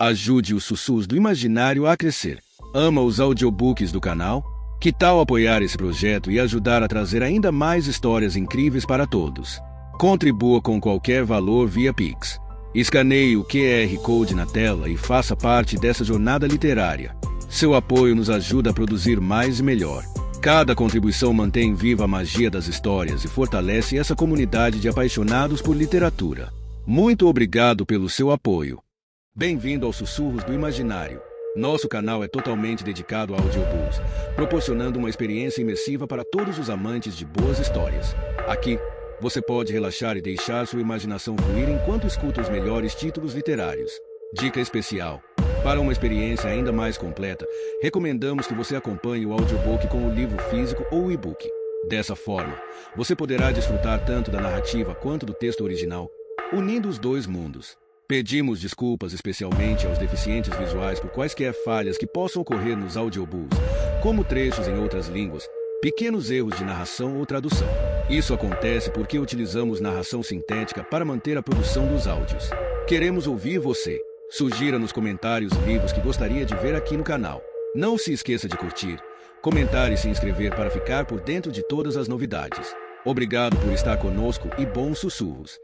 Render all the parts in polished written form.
Ajude os Sussurros do Imaginário a crescer. Ama os audiobooks do canal? Que tal apoiar esse projeto e ajudar a trazer ainda mais histórias incríveis para todos? Contribua com qualquer valor via Pix. Escaneie o QR Code na tela e faça parte dessa jornada literária. Seu apoio nos ajuda a produzir mais e melhor. Cada contribuição mantém viva a magia das histórias e fortalece essa comunidade de apaixonados por literatura. Muito obrigado pelo seu apoio. Bem-vindo aos Sussurros do Imaginário. Nosso canal é totalmente dedicado a audiobooks, proporcionando uma experiência imersiva para todos os amantes de boas histórias. Aqui, você pode relaxar e deixar sua imaginação fluir enquanto escuta os melhores títulos literários. Dica especial: para uma experiência ainda mais completa, recomendamos que você acompanhe o audiobook com o livro físico ou o e-book. Dessa forma, você poderá desfrutar tanto da narrativa quanto do texto original, unindo os dois mundos. Pedimos desculpas especialmente aos deficientes visuais por quaisquer falhas que possam ocorrer nos audiobooks, como trechos em outras línguas, pequenos erros de narração ou tradução. Isso acontece porque utilizamos narração sintética para manter a produção dos áudios. Queremos ouvir você. Sugira nos comentários livros que gostaria de ver aqui no canal. Não se esqueça de curtir, comentar e se inscrever para ficar por dentro de todas as novidades. Obrigado por estar conosco e bons sussurros.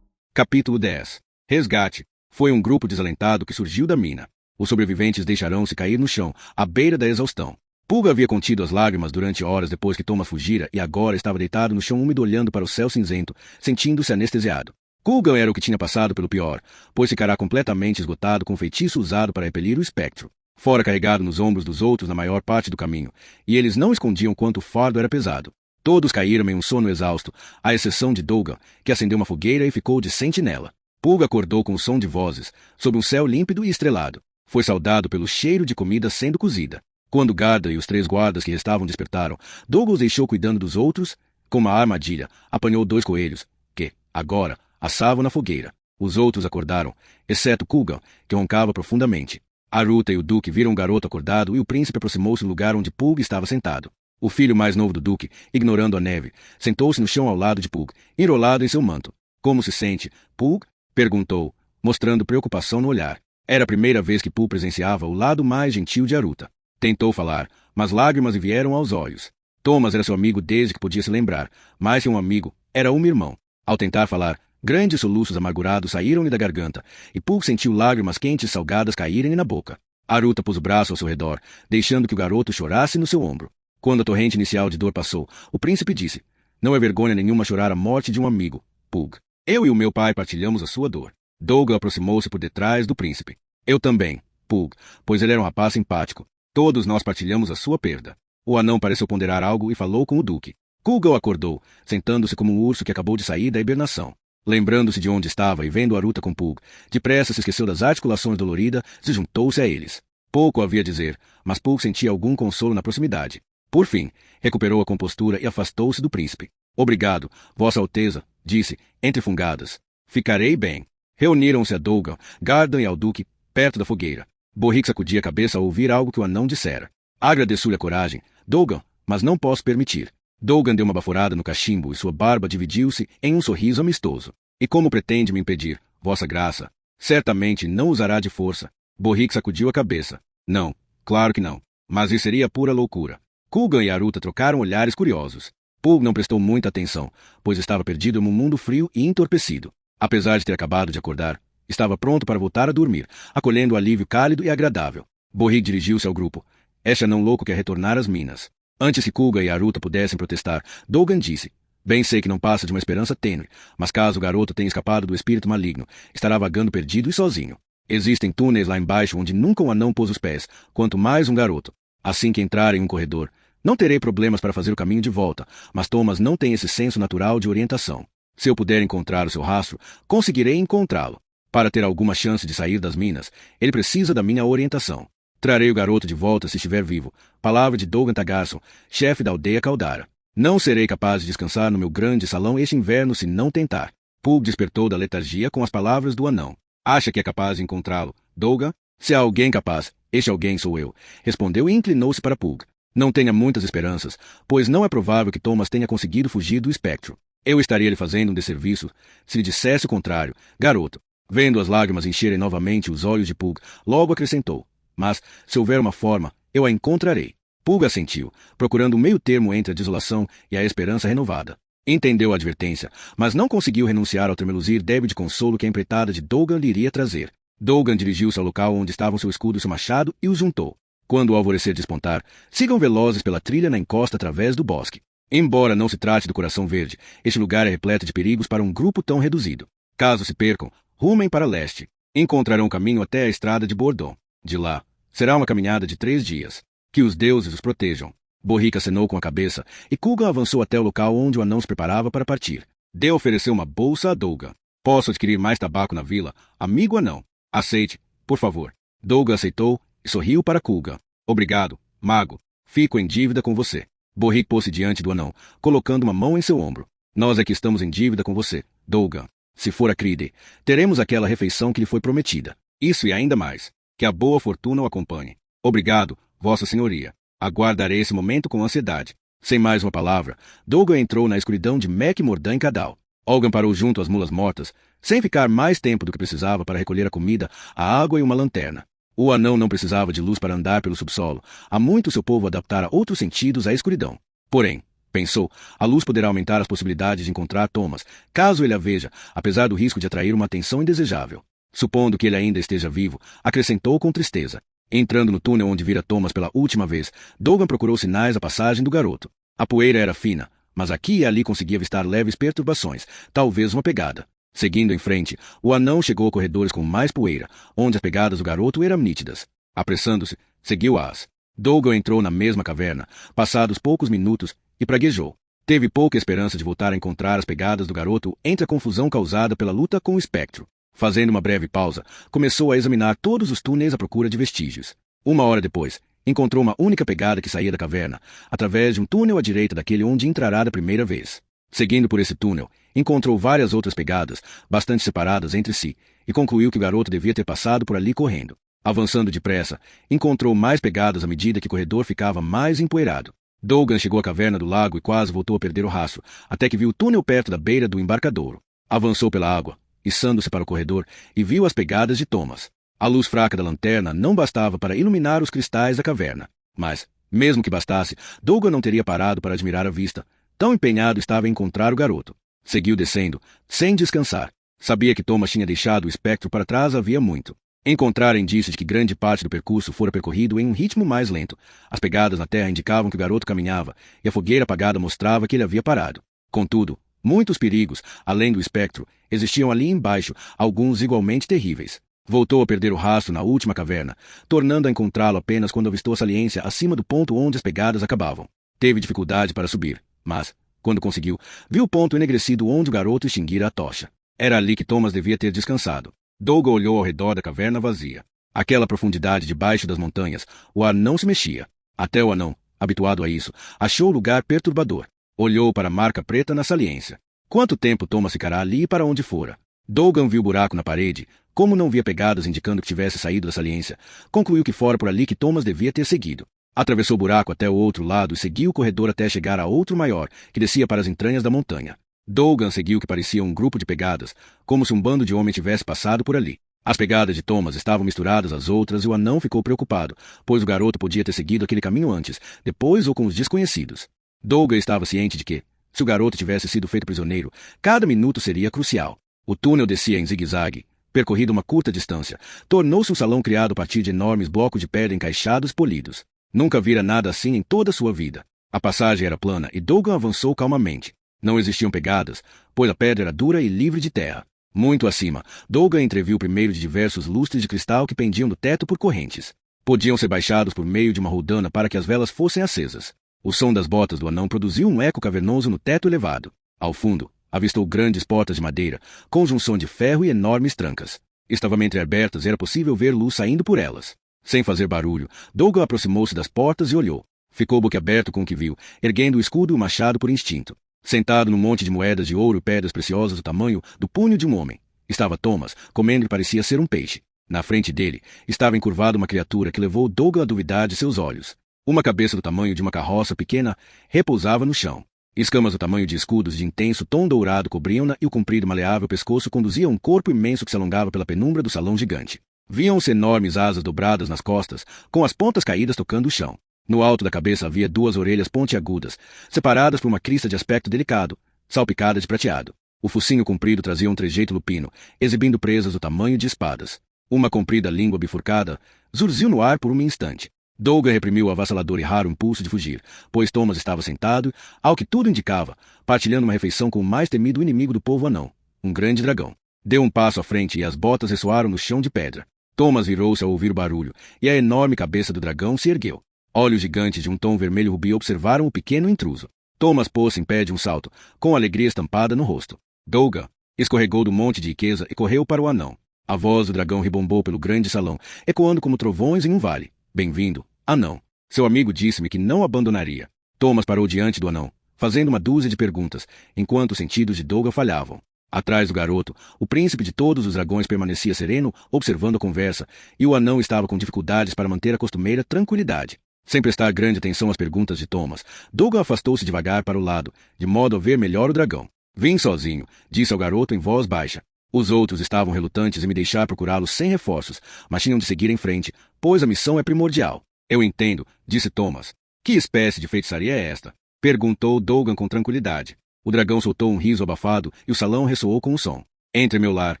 Capítulo 10. Resgate. Foi um grupo desalentado que surgiu da mina. Os sobreviventes deixaram-se cair no chão, à beira da exaustão. Pulga havia contido as lágrimas durante horas depois que Thomas fugira e agora estava deitado no chão úmido olhando para o céu cinzento, sentindo-se anestesiado. Culgan era o que tinha passado pelo pior, pois ficará completamente esgotado com o feitiço usado para repelir o espectro. Fora carregado nos ombros dos outros na maior parte do caminho, e eles não escondiam quanto o fardo era pesado. Todos caíram em um sono exausto, à exceção de Dougan, que acendeu uma fogueira e ficou de sentinela. Pulga acordou com o som de vozes, sob um céu límpido e estrelado. Foi saudado pelo cheiro de comida sendo cozida. Quando Garda e os 3 guardas que restavam despertaram, Dougan os deixou cuidando dos outros. Com uma armadilha, apanhou 2 coelhos, que, agora, assavam na fogueira. Os outros acordaram, exceto Culgan, que roncava profundamente. Aruta e o Duque viram o garoto acordado e o príncipe aproximou-se do lugar onde Pulga estava sentado. O filho mais novo do Duque, ignorando a neve, sentou-se no chão ao lado de Pulg, enrolado em seu manto. Como se sente, Pulg? Perguntou, mostrando preocupação no olhar. Era a primeira vez que Pulg presenciava o lado mais gentil de Aruta. Tentou falar, mas lágrimas lhe vieram aos olhos. Thomas era seu amigo desde que podia se lembrar, mais que um amigo, era um irmão. Ao tentar falar, grandes soluços amargurados saíram-lhe da garganta, e Pulg sentiu lágrimas quentes e salgadas caírem-lhe na boca. Aruta pôs o braço ao seu redor, deixando que o garoto chorasse no seu ombro. Quando a torrente inicial de dor passou, o príncipe disse: "Não é vergonha nenhuma chorar a morte de um amigo, Pulg. Eu e o meu pai partilhamos a sua dor." Dougan aproximou-se por detrás do príncipe. "Eu também, Pulg, pois ele era um rapaz simpático. Todos nós partilhamos a sua perda." O anão pareceu ponderar algo e falou com o Duque. Culgan acordou, sentando-se como um urso que acabou de sair da hibernação. Lembrando-se de onde estava e vendo Aruta com Pulg, depressa se esqueceu das articulações doloridas, se juntou-se a eles. Pouco havia a dizer, mas Pulg sentia algum consolo na proximidade. Por fim, recuperou a compostura e afastou-se do príncipe. "Obrigado, Vossa Alteza", disse, entre fungadas. "Ficarei bem." Reuniram-se a Dougan, Gardan e ao Duque, perto da fogueira. Borrick sacudia a cabeça ao ouvir algo que o anão dissera. "Agradeço-lhe a coragem, Dougan, mas não posso permitir." Dougan deu uma baforada no cachimbo e sua barba dividiu-se em um sorriso amistoso. "E como pretende me impedir, Vossa Graça?" "Certamente não usará de força." Borrick sacudiu a cabeça. "Não, claro que não. Mas isso seria pura loucura." Culgan e Aruta trocaram olhares curiosos. Pulg não prestou muita atenção, pois estava perdido em um mundo frio e entorpecido. Apesar de ter acabado de acordar, estava pronto para voltar a dormir, acolhendo o alívio cálido e agradável. Borrick dirigiu-se ao grupo. "Este anão louco quer retornar às minas." Antes que Culgan e Aruta pudessem protestar, Dougan disse: "Bem sei que não passa de uma esperança tênue, mas caso o garoto tenha escapado do espírito maligno, estará vagando perdido e sozinho. Existem túneis lá embaixo onde nunca um anão pôs os pés, quanto mais um garoto. Assim que entrar em um corredor, não terei problemas para fazer o caminho de volta, mas Thomas não tem esse senso natural de orientação. Se eu puder encontrar o seu rastro, conseguirei encontrá-lo. Para ter alguma chance de sair das minas, ele precisa da minha orientação. Trarei o garoto de volta se estiver vivo." Palavra de Dougan Tagarson, chefe da aldeia Caldara. "Não serei capaz de descansar no meu grande salão este inverno se não tentar." Pulg despertou da letargia com as palavras do anão. "Acha que é capaz de encontrá-lo, Dougan?" "Se há alguém capaz, este alguém sou eu", respondeu e inclinou-se para Pulg. Não tenha muitas esperanças, pois não é provável que Thomas tenha conseguido fugir do espectro. Eu estaria lhe fazendo um desserviço se lhe dissesse o contrário, garoto. Vendo as lágrimas encherem novamente os olhos de Pug, logo acrescentou: mas, se houver uma forma, eu a encontrarei. Pug assentiu, procurando um meio termo entre a desolação e a esperança renovada. Entendeu a advertência, mas não conseguiu renunciar ao tremeluzir débil de consolo que a empreitada de Dougan lhe iria trazer. Dougan dirigiu-se ao local onde estavam seu escudo e seu machado e os juntou. Quando o alvorecer despontar, sigam velozes pela trilha na encosta através do bosque. Embora não se trate do Coração Verde, este lugar é repleto de perigos para um grupo tão reduzido. Caso se percam, rumem para leste. Encontrarão caminho até a estrada de Bordon. De lá, será uma caminhada de 3 dias. Que os deuses os protejam. Borrica acenou com a cabeça, e Cúgan avançou até o local onde o anão se preparava para partir. Deu ofereceu uma bolsa a Dougan. Posso adquirir mais tabaco na vila, amigo anão? Aceite, por favor. Dougan aceitou e sorriu para Cúgan. Obrigado, mago. Fico em dívida com você. Borric pôs-se diante do anão, colocando uma mão em seu ombro. Nós é que estamos em dívida com você, Dougan. Se for a Cride, teremos aquela refeição que lhe foi prometida. Isso e ainda mais. Que a boa fortuna o acompanhe. Obrigado, vossa senhoria. Aguardarei esse momento com ansiedade. Sem mais uma palavra, Dougan entrou na escuridão de Mec Mordan e Cadal. Olgan parou junto às mulas mortas, sem ficar mais tempo do que precisava para recolher a comida, a água e uma lanterna. O anão não precisava de luz para andar pelo subsolo. Há muito seu povo adaptara outros sentidos à escuridão. Porém, pensou, a luz poderá aumentar as possibilidades de encontrar Thomas, caso ele a veja, apesar do risco de atrair uma atenção indesejável. Supondo que ele ainda esteja vivo, acrescentou com tristeza. Entrando no túnel onde vira Thomas pela última vez, Dougan procurou sinais à passagem do garoto. A poeira era fina, mas aqui e ali conseguia avistar leves perturbações, talvez uma pegada. Seguindo em frente, o anão chegou a corredores com mais poeira, onde as pegadas do garoto eram nítidas. Apressando-se, seguiu-as. Dougan entrou na mesma caverna, passados poucos minutos, e praguejou. Teve pouca esperança de voltar a encontrar as pegadas do garoto entre a confusão causada pela luta com o espectro. Fazendo uma breve pausa, começou a examinar todos os túneis à procura de vestígios. 1 hora depois, encontrou uma única pegada que saía da caverna, através de um túnel à direita daquele onde entrará da primeira vez. Seguindo por esse túnel, encontrou várias outras pegadas, bastante separadas entre si, e concluiu que o garoto devia ter passado por ali correndo. Avançando depressa, encontrou mais pegadas à medida que o corredor ficava mais empoeirado. Dougan chegou à caverna do lago e quase voltou a perder o rastro, até que viu o túnel perto da beira do embarcadouro. Avançou pela água, içando-se para o corredor, e viu as pegadas de Thomas. A luz fraca da lanterna não bastava para iluminar os cristais da caverna. Mas, mesmo que bastasse, Dougan não teria parado para admirar a vista. Tão empenhado estava em encontrar o garoto. Seguiu descendo, sem descansar. Sabia que Thomas tinha deixado o espectro para trás havia muito. Encontrara indícios de que grande parte do percurso fora percorrido em um ritmo mais lento. As pegadas na terra indicavam que o garoto caminhava, e a fogueira apagada mostrava que ele havia parado. Contudo, muitos perigos, além do espectro, existiam ali embaixo, alguns igualmente terríveis. Voltou a perder o rastro na última caverna, tornando a encontrá-lo apenas quando avistou a saliência acima do ponto onde as pegadas acabavam. Teve dificuldade para subir, mas, quando conseguiu, viu o ponto enegrecido onde o garoto extinguira a tocha. Era ali que Thomas devia ter descansado. Dougan olhou ao redor da caverna vazia. Aquela profundidade debaixo das montanhas, o ar não se mexia. Até o anão, habituado a isso, achou o lugar perturbador. Olhou para a marca preta na saliência. Quanto tempo Thomas ficará ali e para onde fora? Dougan viu o buraco na parede. Como não via pegadas indicando que tivesse saído da saliência, concluiu que fora por ali que Thomas devia ter seguido. Atravessou o buraco até o outro lado e seguiu o corredor até chegar a outro maior, que descia para as entranhas da montanha. Dougan seguiu o que parecia um grupo de pegadas, como se um bando de homens tivesse passado por ali. As pegadas de Thomas estavam misturadas às outras e o anão ficou preocupado, pois o garoto podia ter seguido aquele caminho antes, depois ou com os desconhecidos. Dougan estava ciente de que, se o garoto tivesse sido feito prisioneiro, cada minuto seria crucial. O túnel descia em zigue-zague. Percorrido uma curta distância, tornou-se um salão criado a partir de enormes blocos de pedra encaixados e polidos. Nunca vira nada assim em toda a sua vida. A passagem era plana e Dougan avançou calmamente. Não existiam pegadas, pois a pedra era dura e livre de terra. Muito acima, Dougan entreviu o primeiro de diversos lustres de cristal que pendiam do teto por correntes. Podiam ser baixados por meio de uma roldana para que as velas fossem acesas. O som das botas do anão produziu um eco cavernoso no teto elevado. Ao fundo, avistou grandes portas de madeira, com junção de ferro e enormes trancas. Estavam entreabertas e era possível ver luz saindo por elas. Sem fazer barulho, Dougan aproximou-se das portas e olhou. Ficou boquiaberto com o que viu, erguendo o escudo e o machado por instinto. Sentado num monte de moedas de ouro e pedras preciosas do tamanho do punho de um homem, estava Thomas, comendo o que parecia ser um peixe. Na frente dele, estava encurvada uma criatura que levou Dougan a duvidar de seus olhos. Uma cabeça do tamanho de uma carroça pequena repousava no chão. Escamas do tamanho de escudos de intenso tom dourado cobriam-na e o comprido maleável pescoço conduzia um corpo imenso que se alongava pela penumbra do salão gigante. Viam-se enormes asas dobradas nas costas, com as pontas caídas tocando o chão. No alto da cabeça havia duas orelhas pontiagudas, separadas por uma crista de aspecto delicado, salpicada de prateado. O focinho comprido trazia um trejeito lupino, exibindo presas do tamanho de espadas. Uma comprida língua bifurcada zurziu no ar por um instante. Dougan reprimiu o avassalador e raro impulso de fugir, pois Thomas estava sentado, ao que tudo indicava, partilhando uma refeição com o mais temido inimigo do povo anão, um grande dragão. Deu um passo à frente e as botas ressoaram no chão de pedra. Thomas virou-se ao ouvir o barulho, e a enorme cabeça do dragão se ergueu. Olhos gigantes de um tom vermelho rubi observaram o pequeno intruso. Thomas pôs-se em pé de um salto, com alegria estampada no rosto. Dougan escorregou do monte de riqueza e correu para o anão. A voz do dragão rebombou pelo grande salão, ecoando como trovões em um vale. Bem-vindo, anão. Seu amigo disse-me que não abandonaria. Thomas parou diante do anão, fazendo uma dúzia de perguntas, enquanto os sentidos de Dougan falhavam. Atrás do garoto, o príncipe de todos os dragões permanecia sereno, observando a conversa, e o anão estava com dificuldades para manter a costumeira tranquilidade. Sem prestar grande atenção às perguntas de Thomas, Dougan afastou-se devagar para o lado, de modo a ver melhor o dragão. Vim sozinho, disse ao garoto em voz baixa. Os outros estavam relutantes em me deixar procurá-lo sem reforços, mas tinham de seguir em frente, pois a missão é primordial. Eu entendo, disse Thomas. Que espécie de feitiçaria é esta? Perguntou Dougan com tranquilidade. O dragão soltou um riso abafado e o salão ressoou com o som. Entre meu lar,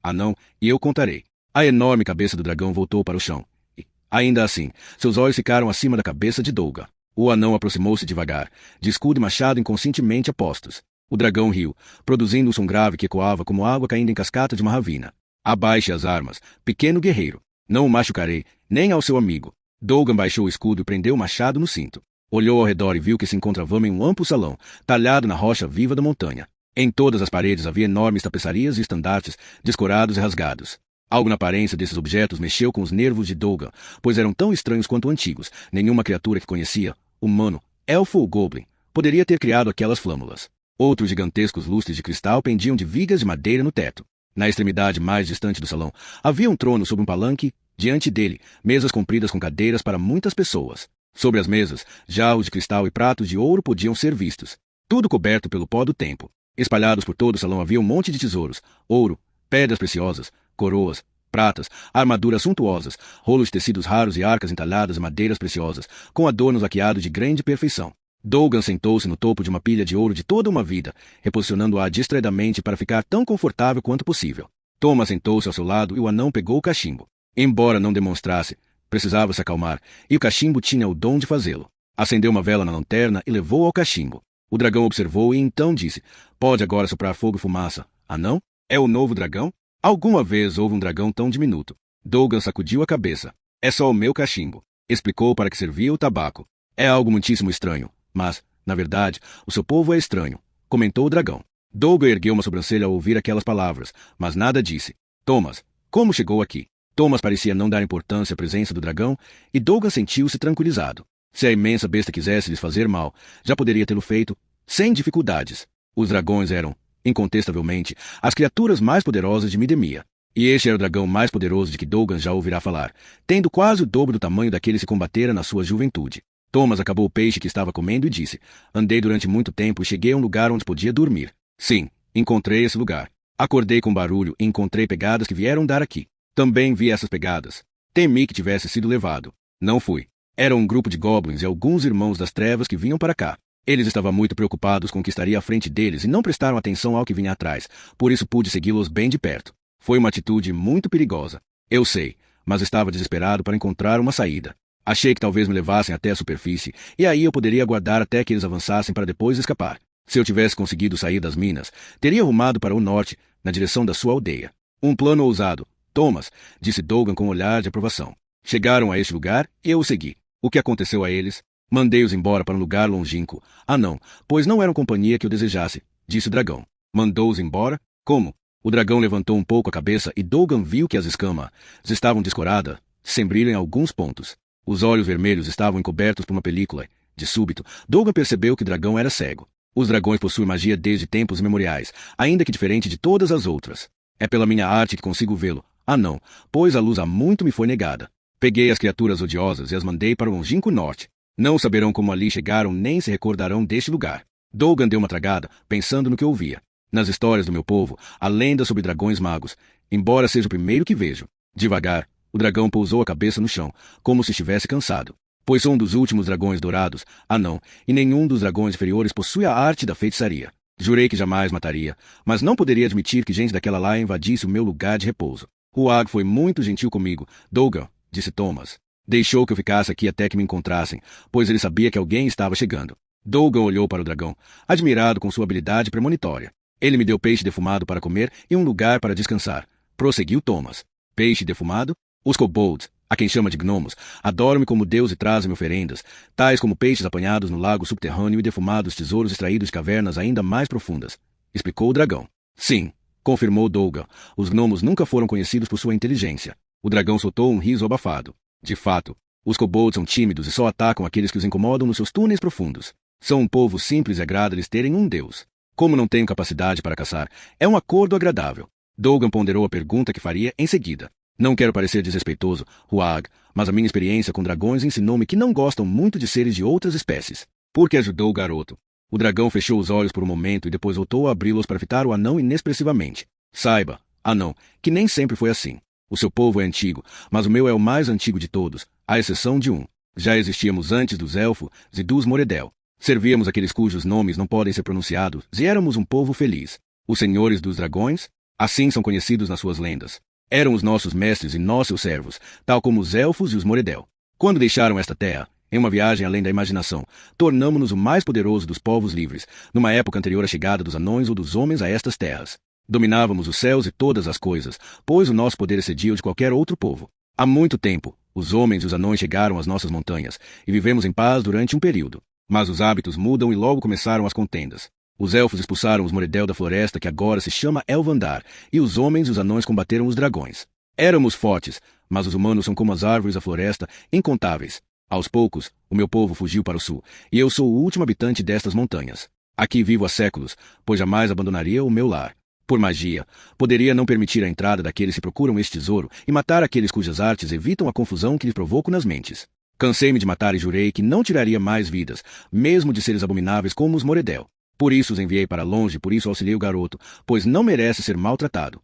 anão, e eu contarei. A enorme cabeça do dragão voltou para o chão. E, ainda assim, seus olhos ficaram acima da cabeça de Dougan. O anão aproximou-se devagar, de escudo e machado inconscientemente apostos. O dragão riu, produzindo um som grave que ecoava como água caindo em cascata de uma ravina. Abaixe as armas, pequeno guerreiro. Não o machucarei, nem ao seu amigo. Dougan baixou o escudo e prendeu o machado no cinto. Olhou ao redor e viu que se encontrava em um amplo salão, talhado na rocha viva da montanha. Em todas as paredes havia enormes tapeçarias e estandartes, descorados e rasgados. Algo na aparência desses objetos mexeu com os nervos de Dougan, pois eram tão estranhos quanto antigos. Nenhuma criatura que conhecia, humano, elfo ou goblin, poderia ter criado aquelas flâmulas. Outros gigantescos lustres de cristal pendiam de vigas de madeira no teto. Na extremidade mais distante do salão, havia um trono sob um palanque, diante dele, mesas compridas com cadeiras para muitas pessoas. Sobre as mesas, jarros de cristal e pratos de ouro podiam ser vistos. Tudo coberto pelo pó do tempo. Espalhados por todo o salão havia um monte de tesouros, ouro, pedras preciosas, coroas, pratas, armaduras suntuosas, rolos de tecidos raros e arcas entalhadas em madeiras preciosas, com adornos laqueados de grande perfeição. Dougan sentou-se no topo de uma pilha de ouro de toda uma vida, reposicionando-a distraidamente para ficar tão confortável quanto possível. Thomas sentou-se ao seu lado e o anão pegou o cachimbo. Embora não demonstrasse, precisava se acalmar, e o cachimbo tinha o dom de fazê-lo. Acendeu uma vela na lanterna e levou ao cachimbo. O dragão observou e então disse, pode agora soprar fogo e fumaça. Anão? É o novo dragão? Alguma vez houve um dragão tão diminuto. Dougan sacudiu a cabeça. É só o meu cachimbo. Explicou para que servia o tabaco. É algo muitíssimo estranho. Mas, na verdade, o seu povo é estranho, comentou o dragão. Dougan ergueu uma sobrancelha ao ouvir aquelas palavras, mas nada disse. Thomas, como chegou aqui? Thomas parecia não dar importância à presença do dragão, e Dougan sentiu-se tranquilizado. Se a imensa besta quisesse lhes fazer mal, já poderia tê-lo feito, sem dificuldades. Os dragões eram, incontestavelmente, as criaturas mais poderosas de Midemia. E este era o dragão mais poderoso de que Dougan já ouvirá falar, tendo quase o dobro do tamanho daquele que se combatera na sua juventude. Thomas acabou o peixe que estava comendo e disse, andei durante muito tempo e cheguei a um lugar onde podia dormir. Sim, encontrei esse lugar. Acordei com barulho e encontrei pegadas que vieram dar aqui. Também vi essas pegadas. Temi que tivesse sido levado. Não fui. Era um grupo de goblins e alguns irmãos das trevas que vinham para cá. Eles estavam muito preocupados com o que estaria à frente deles e não prestaram atenção ao que vinha atrás, por isso pude segui-los bem de perto. Foi uma atitude muito perigosa. Eu sei, mas estava desesperado para encontrar uma saída. Achei que talvez me levassem até a superfície, e aí eu poderia aguardar até que eles avançassem para depois escapar. Se eu tivesse conseguido sair das minas, teria rumado para o norte, na direção da sua aldeia. Um plano ousado. Thomas, disse Dougan com um olhar de aprovação. Chegaram a este lugar e eu o segui. O que aconteceu a eles? Mandei-os embora para um lugar longínquo. Ah não, pois não eram companhia que eu desejasse, disse o dragão. Mandou-os embora? Como? O dragão levantou um pouco a cabeça e Dougan viu que as escamas estavam descoradas, sem brilho em alguns pontos. Os olhos vermelhos estavam encobertos por uma película. De súbito, Dougan percebeu que o dragão era cego. Os dragões possuem magia desde tempos imemoriais, ainda que diferente de todas as outras. É pela minha arte que consigo vê-lo. Ah não, pois a luz há muito me foi negada. Peguei as criaturas odiosas e as mandei para o longínquo norte. Não saberão como ali chegaram nem se recordarão deste lugar. Dougan deu uma tragada, pensando no que ouvia. Nas histórias do meu povo, há lenda sobre dragões magos, embora seja o primeiro que vejo. Devagar, o dragão pousou a cabeça no chão, como se estivesse cansado. Pois sou um dos últimos dragões dourados. Ah não, e nenhum dos dragões inferiores possui a arte da feitiçaria. Jurei que jamais mataria, mas não poderia admitir que gente daquela lá invadisse o meu lugar de repouso. Huag foi muito gentil comigo. Dougan, disse Thomas. Deixou que eu ficasse aqui até que me encontrassem, pois ele sabia que alguém estava chegando. Dougan olhou para o dragão, admirado com sua habilidade premonitória. Ele me deu peixe defumado para comer e um lugar para descansar. Prosseguiu Thomas. Peixe defumado? Os kobolds, a quem chama de gnomos, adoram-me como deus e trazem-me oferendas, tais como peixes apanhados no lago subterrâneo e defumados tesouros extraídos de cavernas ainda mais profundas. Explicou o dragão. Sim, confirmou Dougan. Os gnomos nunca foram conhecidos por sua inteligência. O dragão soltou um riso abafado. De fato, os kobolds são tímidos e só atacam aqueles que os incomodam nos seus túneis profundos. São um povo simples e agrada-lhes terem um deus. Como não tenho capacidade para caçar, é um acordo agradável. Dougan ponderou a pergunta que faria em seguida. Não quero parecer desrespeitoso, Huag, mas a minha experiência com dragões ensinou-me que não gostam muito de seres de outras espécies. Por que ajudou o garoto? O dragão fechou os olhos por um momento e depois voltou a abri-los para fitar o anão inexpressivamente. Saiba, anão, que nem sempre foi assim. O seu povo é antigo, mas o meu é o mais antigo de todos, à exceção de um. Já existíamos antes dos elfos e dos Moredel. Servíamos aqueles cujos nomes não podem ser pronunciados e éramos um povo feliz. Os senhores dos dragões? Assim são conhecidos nas suas lendas. Eram os nossos mestres e nós seus servos, tal como os elfos e os Moredel. Quando deixaram esta terra, em uma viagem além da imaginação, tornamo-nos o mais poderoso dos povos livres, numa época anterior à chegada dos anões ou dos homens a estas terras. Dominávamos os céus e todas as coisas, pois o nosso poder excedia o de qualquer outro povo. Há muito tempo, os homens e os anões chegaram às nossas montanhas, e vivemos em paz durante um período. Mas os hábitos mudam e logo começaram as contendas. Os elfos expulsaram os Moredel da floresta que agora se chama Elvandar, e os homens e os anões combateram os dragões. Éramos fortes, mas os humanos são como as árvores da floresta, incontáveis. Aos poucos, o meu povo fugiu para o sul, e eu sou o último habitante destas montanhas. Aqui vivo há séculos, pois jamais abandonaria o meu lar. Por magia, poderia não permitir a entrada daqueles que procuram este tesouro e matar aqueles cujas artes evitam a confusão que lhes provoco nas mentes. Cansei-me de matar e jurei que não tiraria mais vidas, mesmo de seres abomináveis como os Moredel. Por isso os enviei para longe, por isso auxiliei o garoto, pois não merece ser maltratado.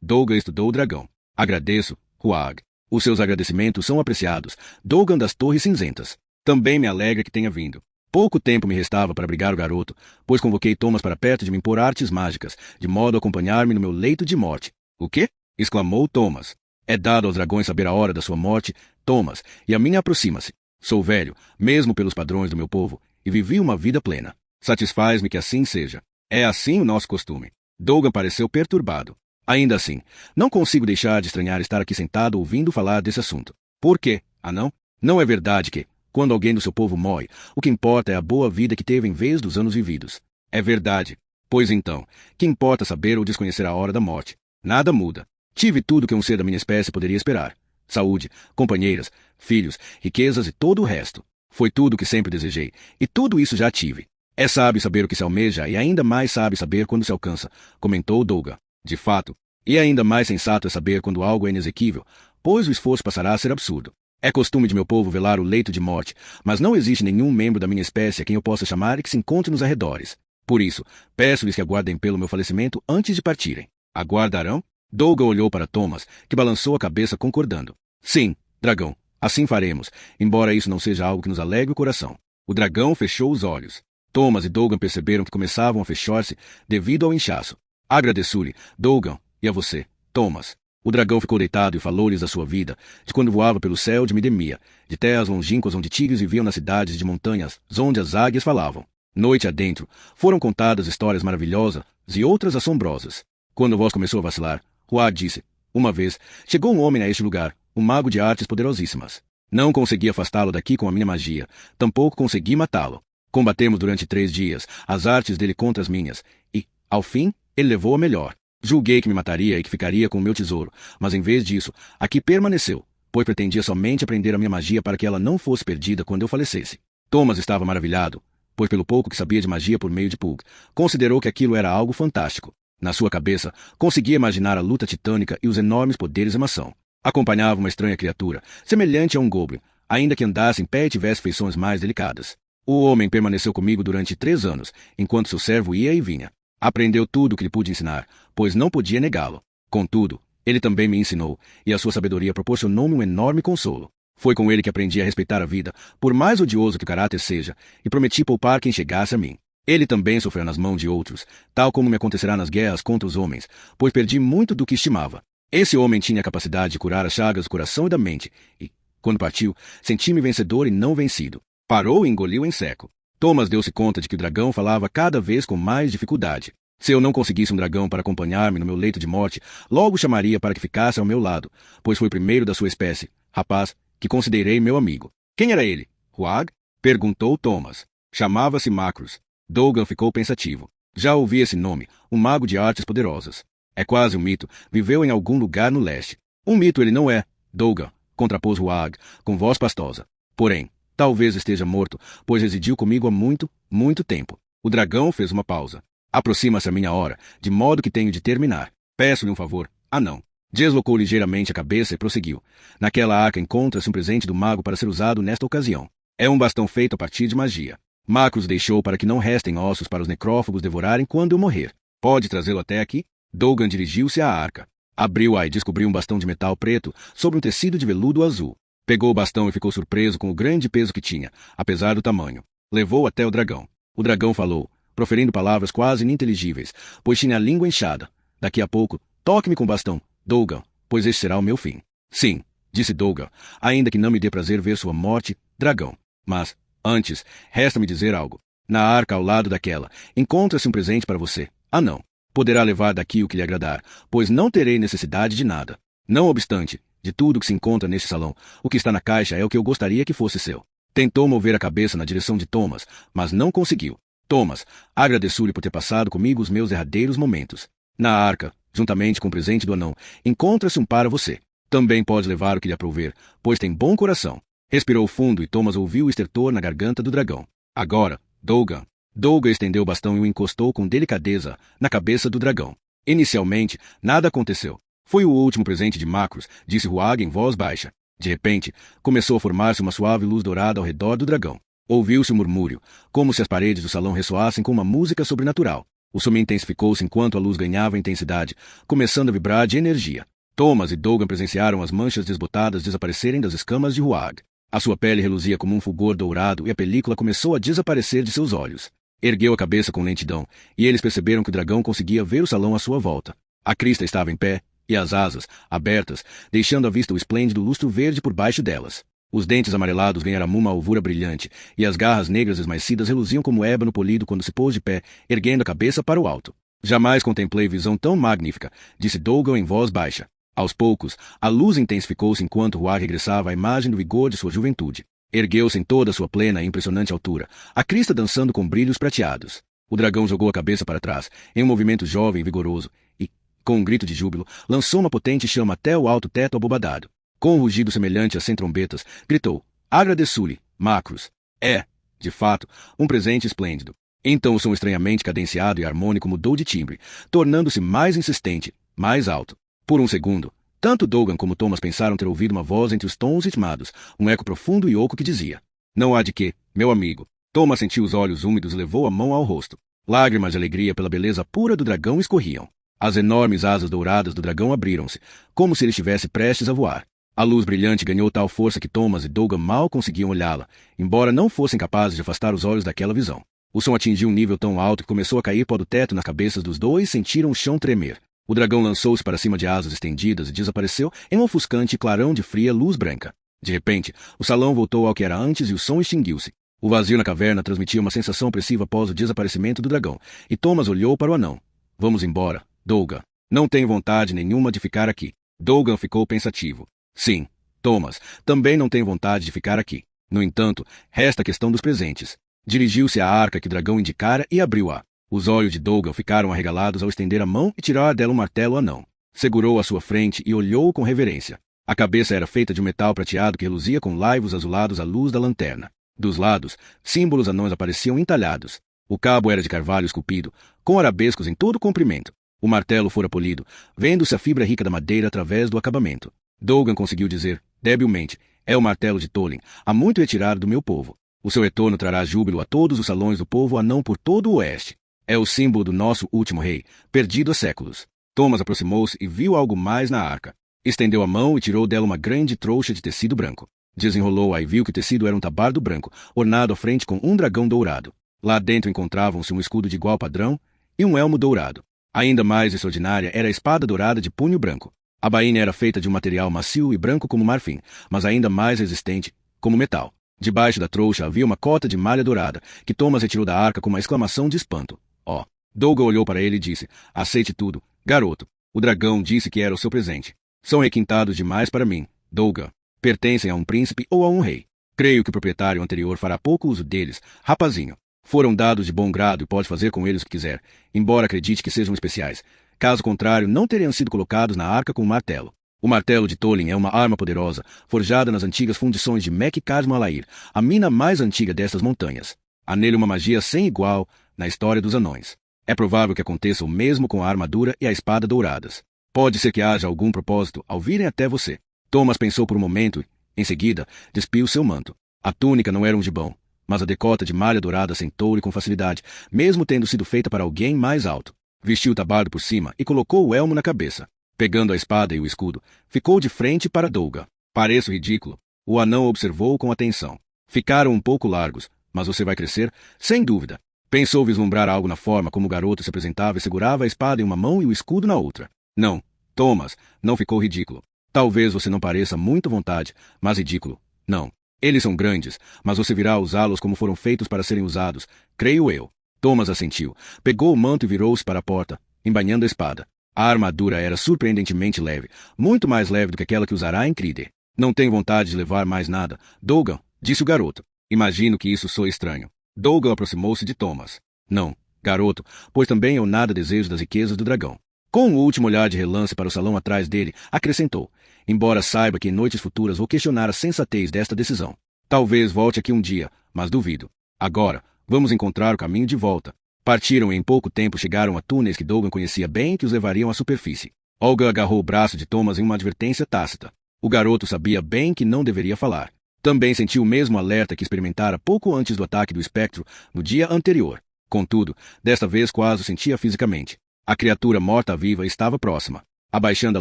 Dougan estudou o dragão. Agradeço, Huag. Os seus agradecimentos são apreciados, Dougan das Torres Cinzentas. Também me alegra que tenha vindo. Pouco tempo me restava para abrigar o garoto, pois convoquei Thomas para perto de me impor artes mágicas, de modo a acompanhar-me no meu leito de morte. O quê? Exclamou Thomas. É dado aos dragões saber a hora da sua morte, Thomas, e a minha aproxima-se. Sou velho, mesmo pelos padrões do meu povo, e vivi uma vida plena. Satisfaz-me que assim seja. É assim o nosso costume. Dougan pareceu perturbado. Ainda assim, não consigo deixar de estranhar estar aqui sentado ouvindo falar desse assunto. Por quê? Ah não? Não é verdade que, quando alguém do seu povo morre, o que importa é a boa vida que teve em vez dos anos vividos. É verdade. Pois então, que importa saber ou desconhecer a hora da morte? Nada muda. Tive tudo que um ser da minha espécie poderia esperar. Saúde, companheiras, filhos, riquezas e todo o resto. Foi tudo o que sempre desejei, e tudo isso já tive. É sábio saber o que se almeja e ainda mais sábio saber quando se alcança, comentou Dougan. De fato, e ainda mais sensato é saber quando algo é inexequível, pois o esforço passará a ser absurdo. É costume de meu povo velar o leito de morte, mas não existe nenhum membro da minha espécie a quem eu possa chamar e que se encontre nos arredores. Por isso, peço-lhes que aguardem pelo meu falecimento antes de partirem. Aguardarão? Dougan olhou para Thomas, que balançou a cabeça concordando. Sim, dragão, assim faremos, embora isso não seja algo que nos alegre o coração. O dragão fechou os olhos. Thomas e Dougan perceberam que começavam a fechar-se devido ao inchaço. Agradeço-lhe, Dougan, e a você, Thomas. O dragão ficou deitado e falou-lhes da sua vida, de quando voava pelo céu de Midemia, de terras longínquas onde tigres viviam nas cidades de montanhas, onde as águias falavam. Noite adentro, foram contadas histórias maravilhosas e outras assombrosas. Quando a voz começou a vacilar, Huag disse, uma vez, chegou um homem a este lugar, um mago de artes poderosíssimas. Não consegui afastá-lo daqui com a minha magia, tampouco consegui matá-lo. Combatemos durante 3 dias, as artes dele contra as minhas, e, ao fim, ele levou a melhor. Julguei que me mataria e que ficaria com o meu tesouro, mas em vez disso, aqui permaneceu, pois pretendia somente aprender a minha magia para que ela não fosse perdida quando eu falecesse. Thomas estava maravilhado, pois pelo pouco que sabia de magia por meio de Pug, considerou que aquilo era algo fantástico. Na sua cabeça, conseguia imaginar a luta titânica e os enormes poderes em ação. Acompanhava uma estranha criatura, semelhante a um goblin, ainda que andasse em pé e tivesse feições mais delicadas. O homem permaneceu comigo durante 3 anos, enquanto seu servo ia e vinha. Aprendeu tudo o que lhe pude ensinar, pois não podia negá-lo. Contudo, ele também me ensinou, e a sua sabedoria proporcionou-me um enorme consolo. Foi com ele que aprendi a respeitar a vida, por mais odioso que o caráter seja, e prometi poupar quem chegasse a mim. Ele também sofreu nas mãos de outros, tal como me acontecerá nas guerras contra os homens, pois perdi muito do que estimava. Esse homem tinha a capacidade de curar as chagas do coração e da mente, e, quando partiu, senti-me vencedor e não vencido. Parou e engoliu em seco. Thomas deu-se conta de que o dragão falava cada vez com mais dificuldade. Se eu não conseguisse um dragão para acompanhar-me no meu leito de morte, logo chamaria para que ficasse ao meu lado, pois foi o primeiro da sua espécie, rapaz, que considerei meu amigo. Quem era ele? Huag? Perguntou Thomas. Chamava-se Macrus. Dougan ficou pensativo. Já ouvi esse nome, um mago de artes poderosas. É quase um mito, viveu em algum lugar no leste. Um mito ele não é, Dougan, contrapôs Huag, com voz pastosa. Porém, talvez esteja morto, pois residiu comigo há muito, muito tempo. O dragão fez uma pausa. Aproxima-se a minha hora, de modo que tenho de terminar. Peço-lhe um favor. Não. Deslocou ligeiramente a cabeça e prosseguiu. Naquela arca encontra-se um presente do mago para ser usado nesta ocasião. É um bastão feito a partir de magia. Macrus deixou para que não restem ossos para os necrófagos devorarem quando eu morrer. Pode trazê-lo até aqui? Dougan dirigiu-se à arca. Abriu-a e descobriu um bastão de metal preto sobre um tecido de veludo azul. Pegou o bastão e ficou surpreso com o grande peso que tinha, apesar do tamanho. Levou até o dragão. O dragão falou, proferindo palavras quase ininteligíveis, pois tinha a língua inchada. Daqui a pouco, toque-me com o bastão, Dougan, pois este será o meu fim. Sim, disse Dougan, ainda que não me dê prazer ver sua morte, dragão. Mas, antes, resta-me dizer algo. Na arca ao lado daquela, encontra-se um presente para você. Não. Poderá levar daqui o que lhe agradar, pois não terei necessidade de nada. Não obstante, de tudo que se encontra neste salão, o que está na caixa é o que eu gostaria que fosse seu. Tentou mover a cabeça na direção de Thomas, mas não conseguiu. Thomas, agradeço-lhe por ter passado comigo os meus derradeiros momentos. Na arca, juntamente com o presente do anão, encontra-se um para você. Também pode levar o que lhe aprouver, pois tem bom coração. Respirou fundo e Thomas ouviu o estertor na garganta do dragão. Agora, Dougan. Dougan estendeu o bastão e o encostou com delicadeza na cabeça do dragão. Inicialmente, nada aconteceu. Foi o último presente de Macrus, disse Huag em voz baixa. De repente, começou a formar-se uma suave luz dourada ao redor do dragão. Ouviu-se um murmúrio, como se as paredes do salão ressoassem com uma música sobrenatural. O som intensificou-se enquanto a luz ganhava intensidade, começando a vibrar de energia. Thomas e Dougan presenciaram as manchas desbotadas desaparecerem das escamas de Huag. A sua pele reluzia como um fulgor dourado e a película começou a desaparecer de seus olhos. Ergueu a cabeça com lentidão, e eles perceberam que o dragão conseguia ver o salão à sua volta. A crista estava em pé, e as asas, abertas, deixando à vista o esplêndido lustro verde por baixo delas. Os dentes amarelados ganharam uma alvura brilhante, e as garras negras esmaecidas reluziam como ébano polido quando se pôs de pé, erguendo a cabeça para o alto. Jamais contemplei visão tão magnífica, disse Dougan em voz baixa. Aos poucos, a luz intensificou-se enquanto Huag regressava à imagem do vigor de sua juventude. Ergueu-se em toda a sua plena e impressionante altura, a crista dançando com brilhos prateados. O dragão jogou a cabeça para trás, em um movimento jovem e vigoroso, e, com um grito de júbilo, lançou uma potente chama até o alto teto abobadado. Com um rugido semelhante a 100 trombetas, gritou, agradeço-lhe, Macrus. É, de fato, um presente esplêndido. Então o som estranhamente cadenciado e harmônico mudou de timbre, tornando-se mais insistente, mais alto. Por um segundo, tanto Dougan como Thomas pensaram ter ouvido uma voz entre os tons ritmados, um eco profundo e oco que dizia, não há de quê, meu amigo. Thomas sentiu os olhos úmidos e levou a mão ao rosto. Lágrimas de alegria pela beleza pura do dragão escorriam. As enormes asas douradas do dragão abriram-se, como se ele estivesse prestes a voar. A luz brilhante ganhou tal força que Thomas e Dougan mal conseguiam olhá-la, embora não fossem capazes de afastar os olhos daquela visão. O som atingiu um nível tão alto que começou a cair pó do teto nas cabeças dos dois e sentiram o chão tremer. O dragão lançou-se para cima de asas estendidas e desapareceu em um ofuscante clarão de fria luz branca. De repente, o salão voltou ao que era antes e o som extinguiu-se. O vazio na caverna transmitia uma sensação opressiva após o desaparecimento do dragão, e Thomas olhou para o anão. Vamos embora, Dougan. Não tenho vontade nenhuma de ficar aqui. Dougan ficou pensativo. Sim, Thomas, também não tenho vontade de ficar aqui. No entanto, resta a questão dos presentes. Dirigiu-se à arca que o dragão indicara e abriu-a. Os olhos de Dougan ficaram arregalados ao estender a mão e tirar dela um martelo anão. Segurou à sua frente e olhou com reverência. A cabeça era feita de um metal prateado que reluzia com laivos azulados à luz da lanterna. Dos lados, símbolos anões apareciam entalhados. O cabo era de carvalho esculpido, com arabescos em todo o comprimento. O martelo fora polido, vendo-se a fibra rica da madeira através do acabamento. Dougan conseguiu dizer, debilmente, É o martelo de Tolin, há muito retirado do meu povo. O seu retorno trará júbilo a todos os salões do povo anão por todo o oeste. É o símbolo do nosso último rei, perdido há séculos. Thomas aproximou-se e viu algo mais na arca. Estendeu a mão e tirou dela uma grande trouxa de tecido branco. Desenrolou-a e viu que o tecido era um tabardo branco, ornado à frente com um dragão dourado. Lá dentro encontravam-se um escudo de igual padrão e um elmo dourado. Ainda mais extraordinária era a espada dourada de punho branco. A bainha era feita de um material macio e branco como marfim, mas ainda mais resistente, como metal. Debaixo da trouxa havia uma cota de malha dourada, que Thomas retirou da arca com uma exclamação de espanto. Oh! Douga olhou para ele e disse, aceite tudo, garoto. O dragão disse que era o seu presente. São requintados demais para mim, Douga. Pertencem a um príncipe ou a um rei. Creio que o proprietário anterior fará pouco uso deles, rapazinho. Foram dados de bom grado e pode fazer com eles o que quiser, embora acredite que sejam especiais. Caso contrário, não teriam sido colocados na arca com um martelo. O martelo de Tolin é uma arma poderosa, forjada nas antigas fundições de Mek-Casma-Alair, a mina mais antiga destas montanhas. Há nele uma magia sem igual na história dos anões. É provável que aconteça o mesmo com a armadura e a espada douradas. Pode ser que haja algum propósito ao virem até você. Thomas pensou por um momento e, em seguida, despiu seu manto. A túnica não era um gibão, mas a decota de malha dourada sentou-lhe com facilidade, mesmo tendo sido feita para alguém mais alto. Vestiu o tabardo por cima e colocou o elmo na cabeça. Pegando a espada e o escudo, ficou de frente para Douga. Pareço ridículo. O anão observou com atenção. Ficaram um pouco largos, mas você vai crescer, sem dúvida. Pensou vislumbrar algo na forma como o garoto se apresentava e segurava a espada em uma mão e o escudo na outra. Não, Thomas, não ficou ridículo. Talvez você não pareça muito à vontade, mas ridículo. Não. Eles são grandes, mas você virá usá-los como foram feitos para serem usados, creio eu. Thomas assentiu, pegou o manto e virou-se para a porta, embainhando a espada. A armadura era surpreendentemente leve, muito mais leve do que aquela que usará em Cride. Não tenho vontade de levar mais nada, Dougan, disse o garoto. Imagino que isso soe estranho. Dougan aproximou-se de Thomas. Não, garoto, pois também eu nada desejo das riquezas do dragão. Com um último olhar de relance para o salão atrás dele, acrescentou, embora saiba que em noites futuras vou questionar a sensatez desta decisão. Talvez volte aqui um dia, mas duvido. Agora, vamos encontrar o caminho de volta. Partiram e em pouco tempo chegaram a túneis que Dougan conhecia bem e que os levariam à superfície. Olga agarrou o braço de Thomas em uma advertência tácita. O garoto sabia bem que não deveria falar. Também sentiu o mesmo alerta que experimentara pouco antes do ataque do espectro no dia anterior. Contudo, desta vez quase o sentia fisicamente. A criatura morta-viva estava próxima. Abaixando a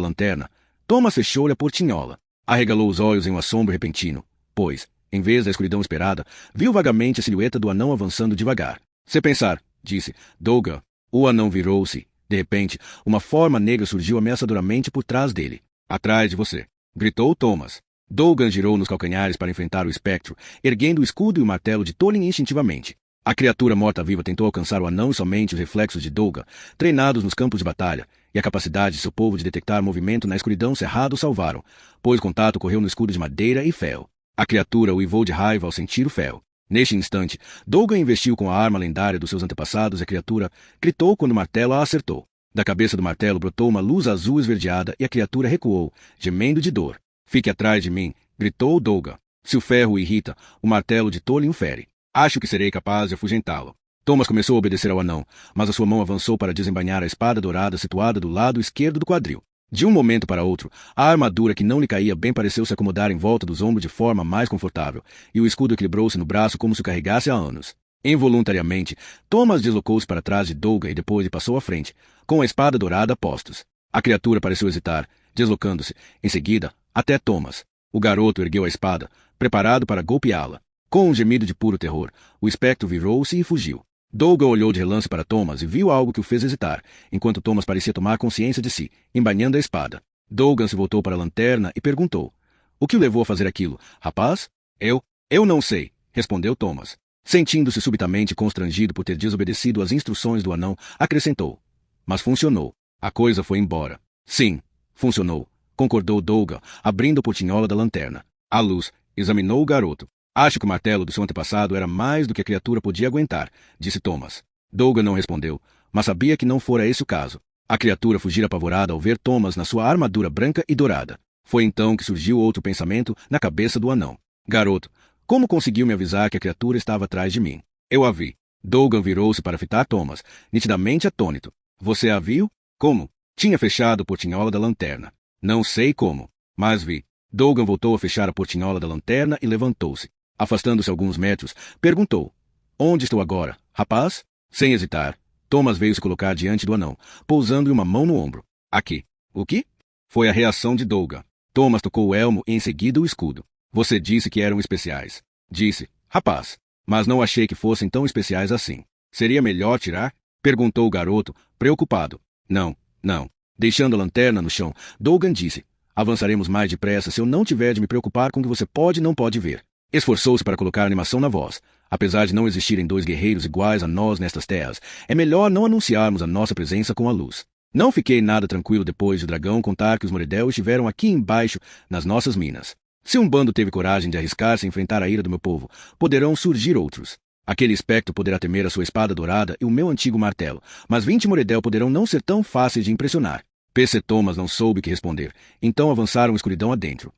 lanterna, Thomas fechou-lhe a portinhola. Arregalou os olhos em um assombro repentino, pois, em vez da escuridão esperada, viu vagamente a silhueta do anão avançando devagar. Se pensar, disse, Douga. O anão virou-se. De repente, uma forma negra surgiu ameaçadoramente por trás dele. Atrás de você, gritou Thomas. Dougan girou nos calcanhares para enfrentar o espectro, erguendo o escudo e o martelo de Tolin instintivamente. A criatura morta-viva tentou alcançar o anão e somente os reflexos de Dougan, treinados nos campos de batalha, e a capacidade de seu povo de detectar movimento na escuridão cerrada o salvaram, pois o contato ocorreu no escudo de madeira e ferro. A criatura uivou de raiva ao sentir o ferro. Neste instante, Dougan investiu com a arma lendária dos seus antepassados e a criatura gritou quando o martelo a acertou. Da cabeça do martelo brotou uma luz azul esverdeada e a criatura recuou, gemendo de dor. Fique atrás de mim, gritou Dougan. Se o ferro o irrita, o martelo de Tolin o fere. Acho que serei capaz de afugentá-lo. Thomas começou a obedecer ao anão, mas a sua mão avançou para desembainhar a espada dourada situada do lado esquerdo do quadril. De um momento para outro, a armadura que não lhe caía bem pareceu se acomodar em volta dos ombros de forma mais confortável, e o escudo equilibrou-se no braço como se o carregasse há anos. Involuntariamente, Thomas deslocou-se para trás de Douga e depois lhe passou à frente, com a espada dourada a postos. A criatura pareceu hesitar, deslocando-se, em seguida, até Thomas. O garoto ergueu a espada, preparado para golpeá-la. Com um gemido de puro terror, o espectro virou-se e fugiu. Dougan olhou de relance para Thomas e viu algo que o fez hesitar, enquanto Thomas parecia tomar consciência de si, embainhando a espada. Dougan se voltou para a lanterna e perguntou, o que o levou a fazer aquilo, rapaz? Eu não sei, respondeu Thomas. Sentindo-se subitamente constrangido por ter desobedecido às instruções do anão, acrescentou, mas funcionou. A coisa foi embora. Sim, funcionou, concordou Dougan, abrindo a portinhola da lanterna. A luz examinou o garoto. Acho que o martelo do seu antepassado era mais do que a criatura podia aguentar, disse Thomas. Dougan não respondeu, mas sabia que não fora esse o caso. A criatura fugira apavorada ao ver Thomas na sua armadura branca e dourada. Foi então que surgiu outro pensamento na cabeça do anão. Garoto, como conseguiu me avisar que a criatura estava atrás de mim? Eu a vi. Dougan virou-se para fitar Thomas, nitidamente atônito. Você a viu? Como? Tinha fechado a portinhola da lanterna. Não sei como, mas vi. Dougan voltou a fechar a portinhola da lanterna e levantou-se. Afastando-se alguns metros, perguntou: Onde estou agora, rapaz? Sem hesitar, Thomas veio se colocar diante do anão, pousando-lhe uma mão no ombro. Aqui. O quê? Foi a reação de Dougan. Thomas tocou o elmo e em seguida o escudo. Você disse que eram especiais. Disse, rapaz. Mas não achei que fossem tão especiais assim. Seria melhor tirar? Perguntou o garoto, preocupado. Não, não. Deixando a lanterna no chão, Dougan disse, avançaremos mais depressa se eu não tiver de me preocupar com o que você pode e não pode ver. Esforçou-se para colocar animação na voz. Apesar de não existirem dois guerreiros iguais a nós nestas terras, é melhor não anunciarmos a nossa presença com a luz. Não fiquei nada tranquilo depois de o dragão contar que os Moredel estiveram aqui embaixo, nas nossas minas. Se um bando teve coragem de arriscar-se a enfrentar a ira do meu povo, poderão surgir outros. Aquele espectro poderá temer a sua espada dourada e o meu antigo martelo, mas 20 Moredel poderão não ser tão fáceis de impressionar. P.C. Thomas não soube o que responder, então avançaram escuridão adentro.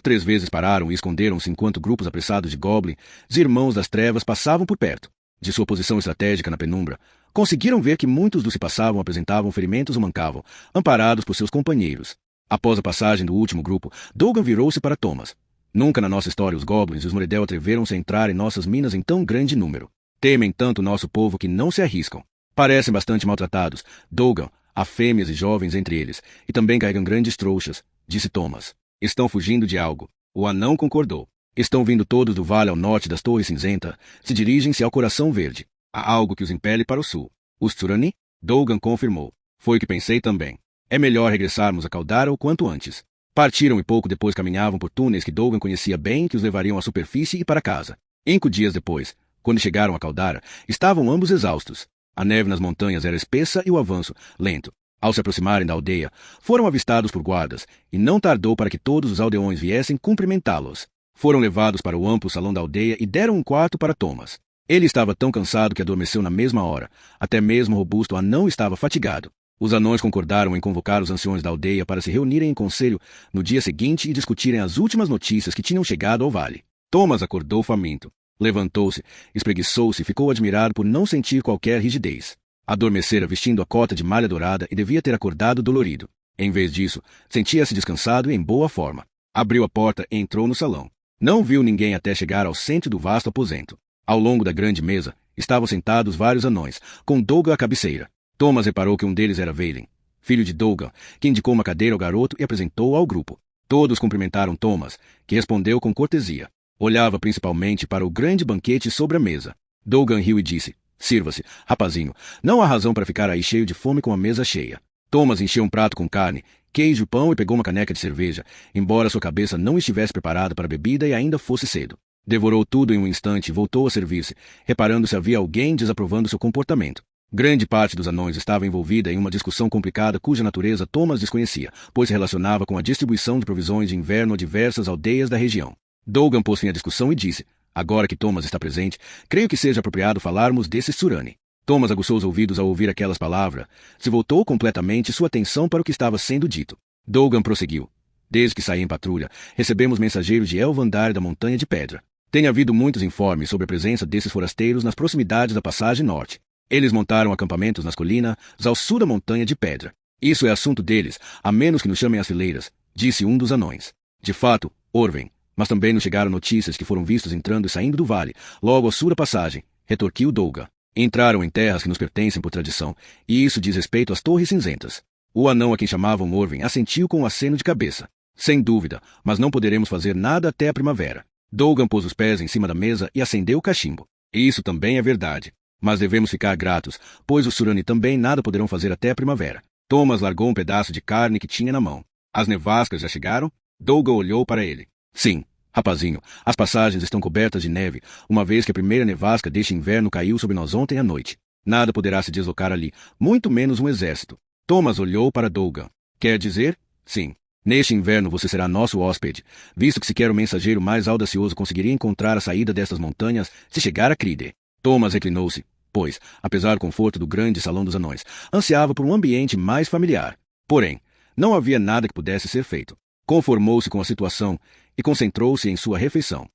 3 vezes pararam e esconderam-se enquanto grupos apressados de goblins, irmãos das trevas, passavam por perto. De sua posição estratégica na penumbra, conseguiram ver que muitos dos que passavam apresentavam ferimentos ou mancavam, amparados por seus companheiros. Após a passagem do último grupo, Dougan virou-se para Thomas. Nunca na nossa história os goblins e os Moredel atreveram-se a entrar em nossas minas em tão grande número. Temem tanto o nosso povo que não se arriscam. Parecem bastante maltratados, Dougan, há fêmeas e jovens entre eles, e também carregam grandes trouxas, disse Thomas. Estão fugindo de algo. O anão concordou. Estão vindo todos do vale ao norte das Torres Cinzenta, se dirigem-se ao Coração Verde. Há algo que os impele para o sul. Os Tsurani? Dougan confirmou. Foi o que pensei também. É melhor regressarmos a Caldara o quanto antes. Partiram e pouco depois caminhavam por túneis que Dougan conhecia bem e que os levariam à superfície e para casa. 5 dias depois, quando chegaram a Caldara, estavam ambos exaustos. A neve nas montanhas era espessa e o avanço, lento. Ao se aproximarem da aldeia, foram avistados por guardas, e não tardou para que todos os aldeões viessem cumprimentá-los. Foram levados para o amplo salão da aldeia e deram um quarto para Thomas. Ele estava tão cansado que adormeceu na mesma hora. Até mesmo o robusto anão estava fatigado. Os anões concordaram em convocar os anciões da aldeia para se reunirem em conselho no dia seguinte e discutirem as últimas notícias que tinham chegado ao vale. Thomas acordou faminto. Levantou-se, espreguiçou-se e ficou admirado por não sentir qualquer rigidez. Adormecera vestindo a cota de malha dourada e devia ter acordado dolorido. Em vez disso, sentia-se descansado e em boa forma. Abriu a porta e entrou no salão. Não viu ninguém até chegar ao centro do vasto aposento. Ao longo da grande mesa, estavam sentados vários anões, com Dougan à cabeceira. Thomas reparou que um deles era Vaylin, filho de Dougan, que indicou uma cadeira ao garoto e apresentou-o ao grupo. Todos cumprimentaram Thomas, que respondeu com cortesia. Olhava principalmente para o grande banquete sobre a mesa. Dougan riu e disse, sirva-se, rapazinho, não há razão para ficar aí cheio de fome com a mesa cheia. Thomas encheu um prato com carne, queijo, pão e pegou uma caneca de cerveja, embora sua cabeça não estivesse preparada para a bebida e ainda fosse cedo. Devorou tudo em um instante e voltou a servir-se, reparando se havia alguém desaprovando seu comportamento. Grande parte dos anões estava envolvida em uma discussão complicada cuja natureza Thomas desconhecia, pois se relacionava com a distribuição de provisões de inverno a diversas aldeias da região. Dougan pôs fim à discussão e disse, agora que Thomas está presente, creio que seja apropriado falarmos desse Tsurani. Thomas aguçou os ouvidos ao ouvir aquelas palavras, se voltou completamente sua atenção para o que estava sendo dito. Dougan prosseguiu. Desde que saí em patrulha, recebemos mensageiros de Elvandar da Montanha de Pedra. Tem havido muitos informes sobre a presença desses forasteiros nas proximidades da passagem norte. Eles montaram acampamentos nas colinas ao sul da Montanha de Pedra. Isso é assunto deles, a menos que nos chamem às fileiras, disse um dos anões. De fato, Orven, mas também nos chegaram notícias que foram vistos entrando e saindo do vale, logo ao sul da passagem, retorquiu Dougan. Entraram em terras que nos pertencem por tradição, e isso diz respeito às Torres Cinzentas. O anão a quem chamavam Orven assentiu com um aceno de cabeça. Sem dúvida, mas não poderemos fazer nada até a primavera. Dougan pôs os pés em cima da mesa e acendeu o cachimbo. Isso também é verdade. Mas devemos ficar gratos, pois os Tsurani também nada poderão fazer até a primavera. Thomas largou um pedaço de carne que tinha na mão. As nevascas já chegaram? Dougan olhou para ele. Sim, rapazinho, as passagens estão cobertas de neve, uma vez que a primeira nevasca deste inverno caiu sobre nós ontem à noite. Nada poderá se deslocar ali, muito menos um exército. Thomas olhou para Dougan. Quer dizer? Sim. Neste inverno você será nosso hóspede, visto que sequer o mensageiro mais audacioso conseguiria encontrar a saída destas montanhas se chegar a Cride. Thomas reclinou-se, pois, apesar do conforto do grande salão dos anões, ansiava por um ambiente mais familiar. Porém, não havia nada que pudesse ser feito. Conformou-se com a situação e concentrou-se em sua refeição.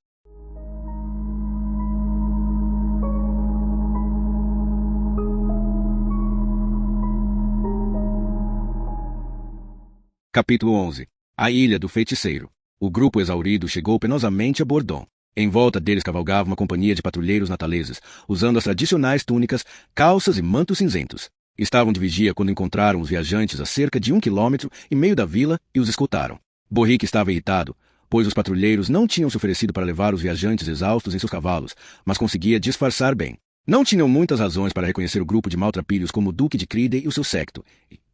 Capítulo 11. A Ilha do Feiticeiro. O grupo exaurido chegou penosamente a Bordon. Em volta deles cavalgava uma companhia de patrulheiros nataleses, usando as tradicionais túnicas, calças e mantos cinzentos. Estavam de vigia quando encontraram os viajantes a cerca de 1,5 km da vila e os escoltaram. Borrick estava irritado, pois os patrulheiros não tinham se oferecido para levar os viajantes exaustos em seus cavalos, mas conseguia disfarçar bem. Não tinham muitas razões para reconhecer o grupo de maltrapilhos como o Duque de Cride e o seu séquito.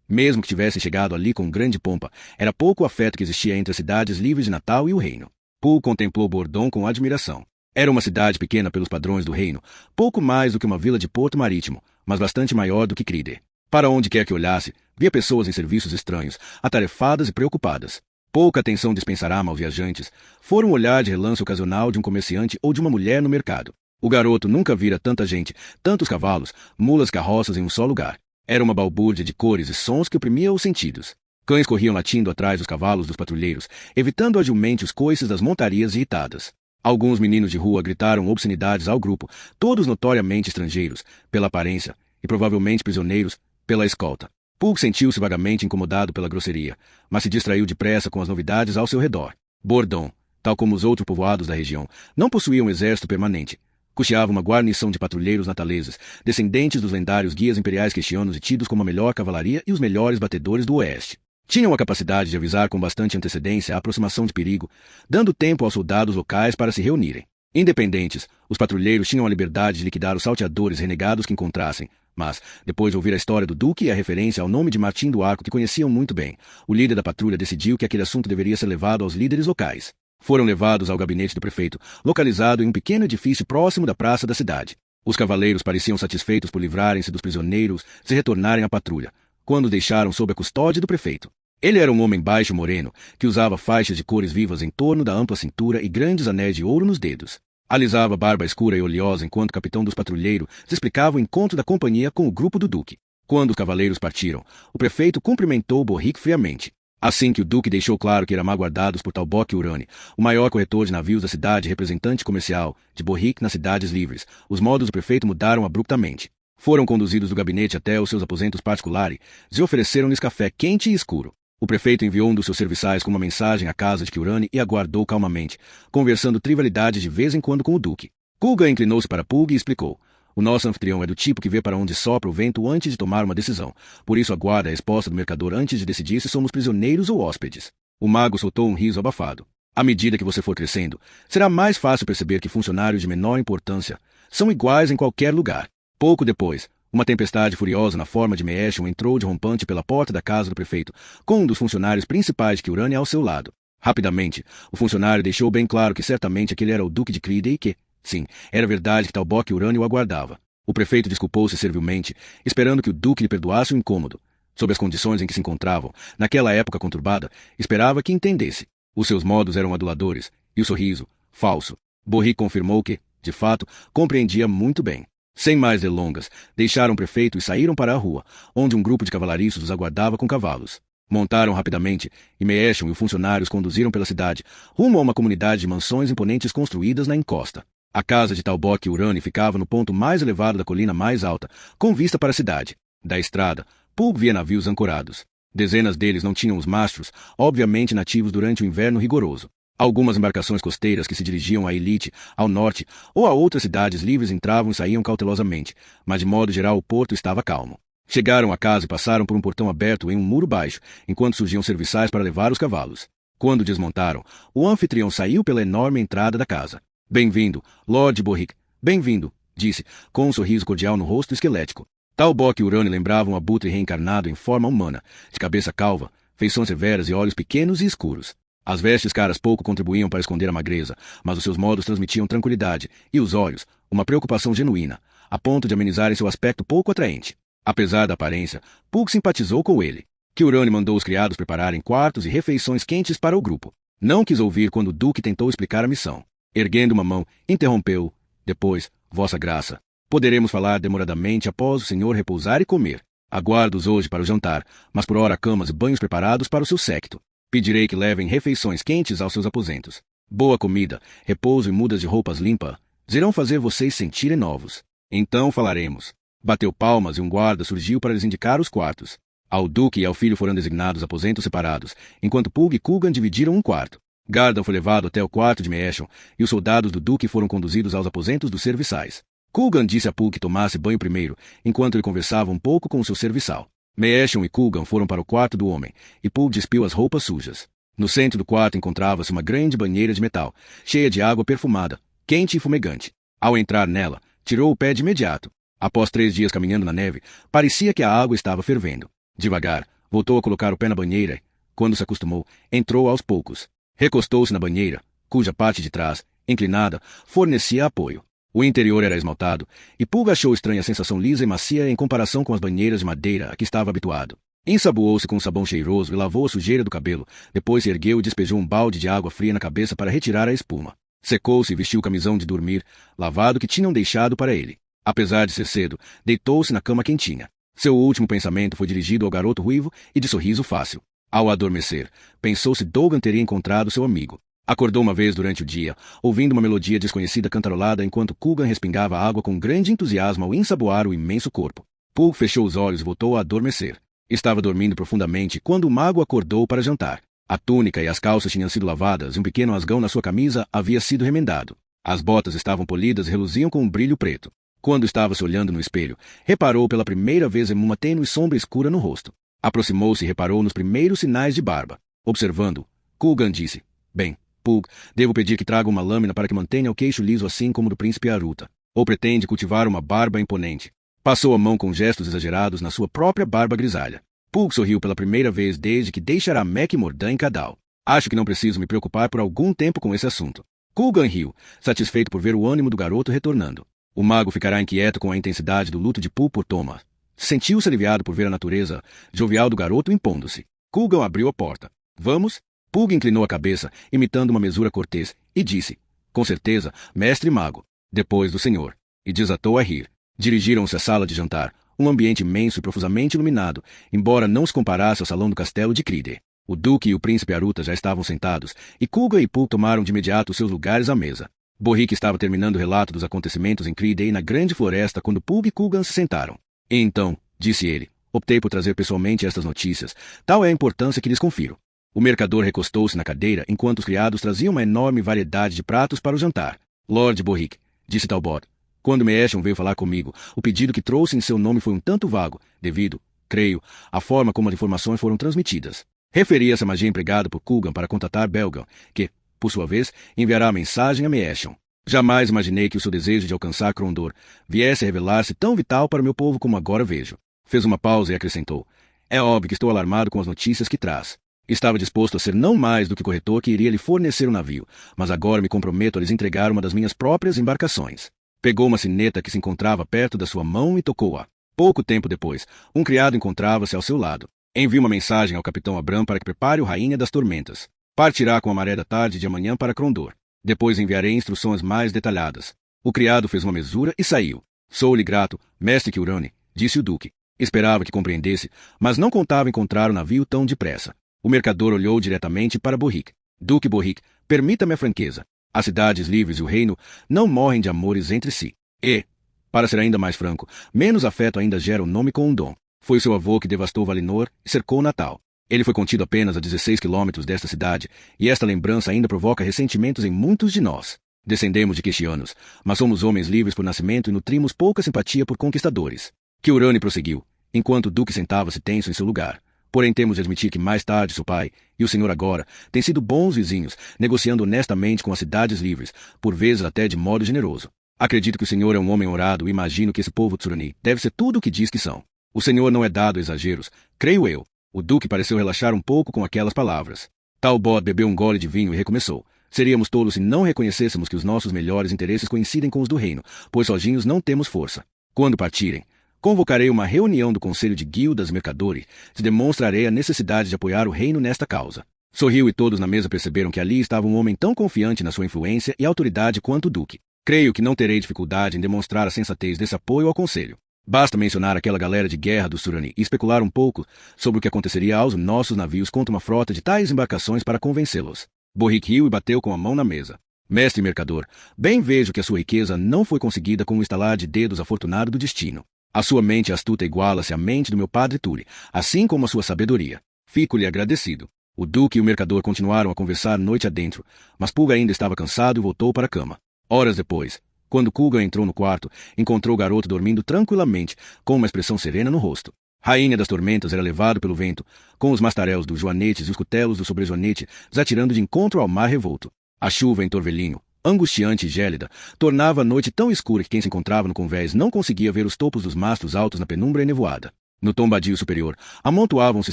Mesmo que tivessem chegado ali com grande pompa, era pouco o afeto que existia entre as cidades livres de Natal e o reino. Poole contemplou Bordon com admiração. Era uma cidade pequena pelos padrões do reino, pouco mais do que uma vila de porto marítimo, mas bastante maior do que Cride. Para onde quer que olhasse, via pessoas em serviços estranhos, atarefadas e preocupadas. Pouca atenção dispensará aos viajantes, fora um olhar de relance ocasional de um comerciante ou de uma mulher no mercado. O garoto nunca vira tanta gente, tantos cavalos, mulas e carroças em um só lugar. Era uma balbúrdia de cores e sons que oprimia os sentidos. Cães corriam latindo atrás dos cavalos dos patrulheiros, evitando agilmente os coices das montarias irritadas. Alguns meninos de rua gritaram obscenidades ao grupo, todos notoriamente estrangeiros, pela aparência, e provavelmente prisioneiros, pela escolta. Poole sentiu-se vagamente incomodado pela grosseria, mas se distraiu depressa com as novidades ao seu redor. Bordon, tal como os outros povoados da região, não possuía um exército permanente. Custeava uma guarnição de patrulheiros nataleses, descendentes dos lendários guias imperiais cristianos e tidos como a melhor cavalaria e os melhores batedores do oeste. Tinham a capacidade de avisar com bastante antecedência a aproximação de perigo, dando tempo aos soldados locais para se reunirem. Independentes, os patrulheiros tinham a liberdade de liquidar os salteadores renegados que encontrassem, mas, depois de ouvir a história do Duque e a referência ao nome de Martim do Arco que conheciam muito bem, o líder da patrulha decidiu que aquele assunto deveria ser levado aos líderes locais. Foram levados ao gabinete do prefeito, localizado em um pequeno edifício próximo da praça da cidade. Os cavaleiros pareciam satisfeitos por livrarem-se dos prisioneiros e retornarem à patrulha, quando os deixaram sob a custódia do prefeito. Ele era um homem baixo e moreno, que usava faixas de cores vivas em torno da ampla cintura e grandes anéis de ouro nos dedos. Alisava barba escura e oleosa enquanto o capitão dos patrulheiros explicava o encontro da companhia com o grupo do Duque. Quando os cavaleiros partiram, o prefeito cumprimentou Borrick friamente. Assim que o Duque deixou claro que era maguardados por Talbot Urani, o maior corretor de navios da cidade e representante comercial de Borrick nas cidades livres, os modos do prefeito mudaram abruptamente. Foram conduzidos do gabinete até os seus aposentos particulares e ofereceram-lhes café quente e escuro. O prefeito enviou um dos seus serviçais com uma mensagem à casa de Kiurani e aguardou calmamente, conversando trivialidades de vez em quando com o Duque. Kulga inclinou-se para Pug e explicou. O nosso anfitrião é do tipo que vê para onde sopra o vento antes de tomar uma decisão. Por isso aguarda a resposta do mercador antes de decidir se somos prisioneiros ou hóspedes. O mago soltou um riso abafado. À medida que você for crescendo, será mais fácil perceber que funcionários de menor importância são iguais em qualquer lugar. Pouco depois, uma tempestade furiosa na forma de Meeshon entrou de rompante pela porta da casa do prefeito, com um dos funcionários principais de Kiurani ao seu lado. Rapidamente, o funcionário deixou bem claro que certamente aquele era o Duque de Cride e que, sim, era verdade que Talbot Urani o aguardava. O prefeito desculpou-se servilmente, esperando que o Duque lhe perdoasse o incômodo. Sob as condições em que se encontravam, naquela época conturbada, esperava que entendesse. Os seus modos eram aduladores, e o sorriso, falso. Borrick confirmou que, de fato, compreendia muito bem. Sem mais delongas, deixaram o prefeito e saíram para a rua, onde um grupo de cavalariços os aguardava com cavalos. Montaram rapidamente, e Meeshon e os funcionários conduziram pela cidade, rumo a uma comunidade de mansões imponentes construídas na encosta. A casa de Talbot Urani ficava no ponto mais elevado da colina mais alta, com vista para a cidade. Da estrada, Pug via navios ancorados. Dezenas deles não tinham os mastros, obviamente nativos durante o inverno rigoroso. Algumas embarcações costeiras que se dirigiam a Elite, ao norte, ou a outras cidades livres entravam e saíam cautelosamente, mas de modo geral o porto estava calmo. Chegaram à casa e passaram por um portão aberto em um muro baixo, enquanto surgiam serviçais para levar os cavalos. Quando desmontaram, o anfitrião saiu pela enorme entrada da casa. Bem-vindo, Lord Borrick. Bem-vindo, disse, com um sorriso cordial no rosto esquelético. Talbot Urani lembrava um abutre reencarnado em forma humana, de cabeça calva, feições severas e olhos pequenos e escuros. As vestes caras pouco contribuíam para esconder a magreza, mas os seus modos transmitiam tranquilidade, e os olhos, uma preocupação genuína, a ponto de amenizarem seu aspecto pouco atraente. Apesar da aparência, Pug simpatizou com ele. Kiurani mandou os criados prepararem quartos e refeições quentes para o grupo. Não quis ouvir quando o Duque tentou explicar a missão. Erguendo uma mão, interrompeu. Depois, Vossa Graça, poderemos falar demoradamente após o senhor repousar e comer. Aguardo-os hoje para o jantar, mas por ora camas e banhos preparados para o seu séquito. Pedirei que levem refeições quentes aos seus aposentos. Boa comida, repouso e mudas de roupas limpas irão fazer vocês sentirem novos. Então falaremos. Bateu palmas e um guarda surgiu para lhes indicar os quartos. Ao Duque e ao filho foram designados aposentos separados, enquanto Pug e Kugan dividiram um quarto. Gardan foi levado até o quarto de Meeshon, e os soldados do duque foram conduzidos aos aposentos dos serviçais. Cúlgan disse a Pug que tomasse banho primeiro, enquanto ele conversava um pouco com o seu serviçal. Meeshon e Cúlgan foram para o quarto do homem, e Pug despiu as roupas sujas. No centro do quarto encontrava-se uma grande banheira de metal, cheia de água perfumada, quente e fumegante. Ao entrar nela, tirou o pé de imediato. Após 3 dias caminhando na neve, parecia que a água estava fervendo. Devagar, voltou a colocar o pé na banheira e, quando se acostumou, entrou aos poucos. Recostou-se na banheira, cuja parte de trás, inclinada, fornecia apoio. O interior era esmaltado, e Pug achou estranha a sensação lisa e macia em comparação com as banheiras de madeira a que estava habituado. Ensaboou-se com um sabão cheiroso e lavou a sujeira do cabelo, depois se ergueu e despejou um balde de água fria na cabeça para retirar a espuma. Secou-se e vestiu o camisão de dormir, lavado que tinham deixado para ele. Apesar de ser cedo, deitou-se na cama quentinha. Seu último pensamento foi dirigido ao garoto ruivo e de sorriso fácil. Ao adormecer, pensou se Dougan teria encontrado seu amigo. Acordou uma vez durante o dia, ouvindo uma melodia desconhecida cantarolada enquanto Cúlgan respingava água com grande entusiasmo ao ensaboar o imenso corpo. Pug fechou os olhos e voltou a adormecer. Estava dormindo profundamente quando o mago acordou para jantar. A túnica e as calças tinham sido lavadas e um pequeno rasgão na sua camisa havia sido remendado. As botas estavam polidas e reluziam com um brilho preto. Quando estava se olhando no espelho, reparou pela primeira vez em uma tênue sombra escura no rosto. Aproximou-se e reparou nos primeiros sinais de barba. Observando, Cúlgan disse: Bem, Pug, devo pedir que traga uma lâmina para que mantenha o queixo liso assim como o do príncipe Aruta. Ou pretende cultivar uma barba imponente? Passou a mão com gestos exagerados na sua própria barba grisalha. Pug sorriu pela primeira vez desde que deixara Mec Mordan em Cadal. Acho que não preciso me preocupar por algum tempo com esse assunto. Cúlgan riu, satisfeito por ver o ânimo do garoto retornando. O mago ficará inquieto com a intensidade do luto de Pug por Thomas. Sentiu-se aliviado por ver a natureza jovial do garoto impondo-se. Cúlgan abriu a porta. Vamos? Pug inclinou a cabeça, imitando uma mesura cortês, e disse: Com certeza, mestre mago. Depois do senhor. E desatou a rir. Dirigiram-se à sala de jantar, um ambiente imenso e profusamente iluminado, embora não se comparasse ao salão do castelo de Cride. O duque e o príncipe Aruta já estavam sentados, e Cúlgan e Pug tomaram de imediato seus lugares à mesa. Borrick estava terminando o relato dos acontecimentos em Cride na grande floresta quando Pug e Cúlgan se sentaram. E então, disse ele, optei por trazer pessoalmente estas notícias, tal é a importância que lhes confiro. O mercador recostou-se na cadeira enquanto os criados traziam uma enorme variedade de pratos para o jantar. Lord Borrick, disse Talbot, quando Meeshon veio falar comigo, o pedido que trouxe em seu nome foi um tanto vago, devido, creio, à forma como as informações foram transmitidas. Referia-se à magia empregada por Cúlgan para contatar Belgan, que, por sua vez, enviará a mensagem a Meeshon. Jamais imaginei que o seu desejo de alcançar Krondor viesse a revelar-se tão vital para o meu povo como agora vejo. Fez uma pausa e acrescentou: É óbvio que estou alarmado com as notícias que traz. Estava disposto a ser não mais do que corretor que iria lhe fornecer um navio, mas agora me comprometo a lhes entregar uma das minhas próprias embarcações. Pegou uma sineta que se encontrava perto da sua mão e tocou-a. Pouco tempo depois, um criado encontrava-se ao seu lado. Envie uma mensagem ao capitão Abram para que prepare o Rainha das Tormentas. Partirá com a maré da tarde de amanhã para Krondor. Depois enviarei instruções mais detalhadas. O criado fez uma mesura e saiu. Sou-lhe grato, mestre Kilrane, disse o duque. Esperava que compreendesse, mas não contava encontrar o navio tão depressa. O mercador olhou diretamente para Borrick. Duque Borrick, permita-me a franqueza. As cidades livres e o reino não morrem de amores entre si. E, para ser ainda mais franco, menos afeto ainda gera o nome com um dom. Foi seu avô que devastou Valinor e cercou Natal. Ele foi contido apenas a 16 quilômetros desta cidade, e esta lembrança ainda provoca ressentimentos em muitos de nós. Descendemos de Quexianos, mas somos homens livres por nascimento e nutrimos pouca simpatia por conquistadores. Kilrane prosseguiu, enquanto o duque sentava-se tenso em seu lugar. Porém temos de admitir que mais tarde seu pai, e o senhor agora, têm sido bons vizinhos, negociando honestamente com as cidades livres, por vezes até de modo generoso. Acredito que o senhor é um homem honrado e imagino que esse povo Tsurani deve ser tudo o que diz que são. O senhor não é dado a exageros, creio eu. O duque pareceu relaxar um pouco com aquelas palavras. Talbot bebeu um gole de vinho e recomeçou. Seríamos tolos se não reconhecêssemos que os nossos melhores interesses coincidem com os do reino, pois sozinhos não temos força. Quando partirem, convocarei uma reunião do Conselho de Guildas Mercadori e demonstrarei a necessidade de apoiar o reino nesta causa. Sorriu e todos na mesa perceberam que ali estava um homem tão confiante na sua influência e autoridade quanto o duque. Creio que não terei dificuldade em demonstrar a sensatez desse apoio ao Conselho. Basta mencionar aquela galera de guerra do Tsurani e especular um pouco sobre o que aconteceria aos nossos navios contra uma frota de tais embarcações para convencê-los. Borrick riu e bateu com a mão na mesa. Mestre mercador, bem vejo que a sua riqueza não foi conseguida com um estalar de dedos afortunado do destino. A sua mente astuta iguala-se à mente do meu padre Turi, assim como a sua sabedoria. Fico-lhe agradecido. O Duque e o mercador continuaram a conversar noite adentro, mas Pulga ainda estava cansado e voltou para a cama. Horas depois, quando Coogan entrou no quarto, encontrou o garoto dormindo tranquilamente, com uma expressão serena no rosto. Rainha das Tormentas era levado pelo vento, com os mastaréus dos joanetes e os cutelos do sobrejoanete desatirando de encontro ao mar revolto. A chuva em Torvelinho, angustiante e gélida, tornava a noite tão escura que quem se encontrava no convés não conseguia ver os topos dos mastros altos na penumbra enevoada. No tombadio superior, amontoavam-se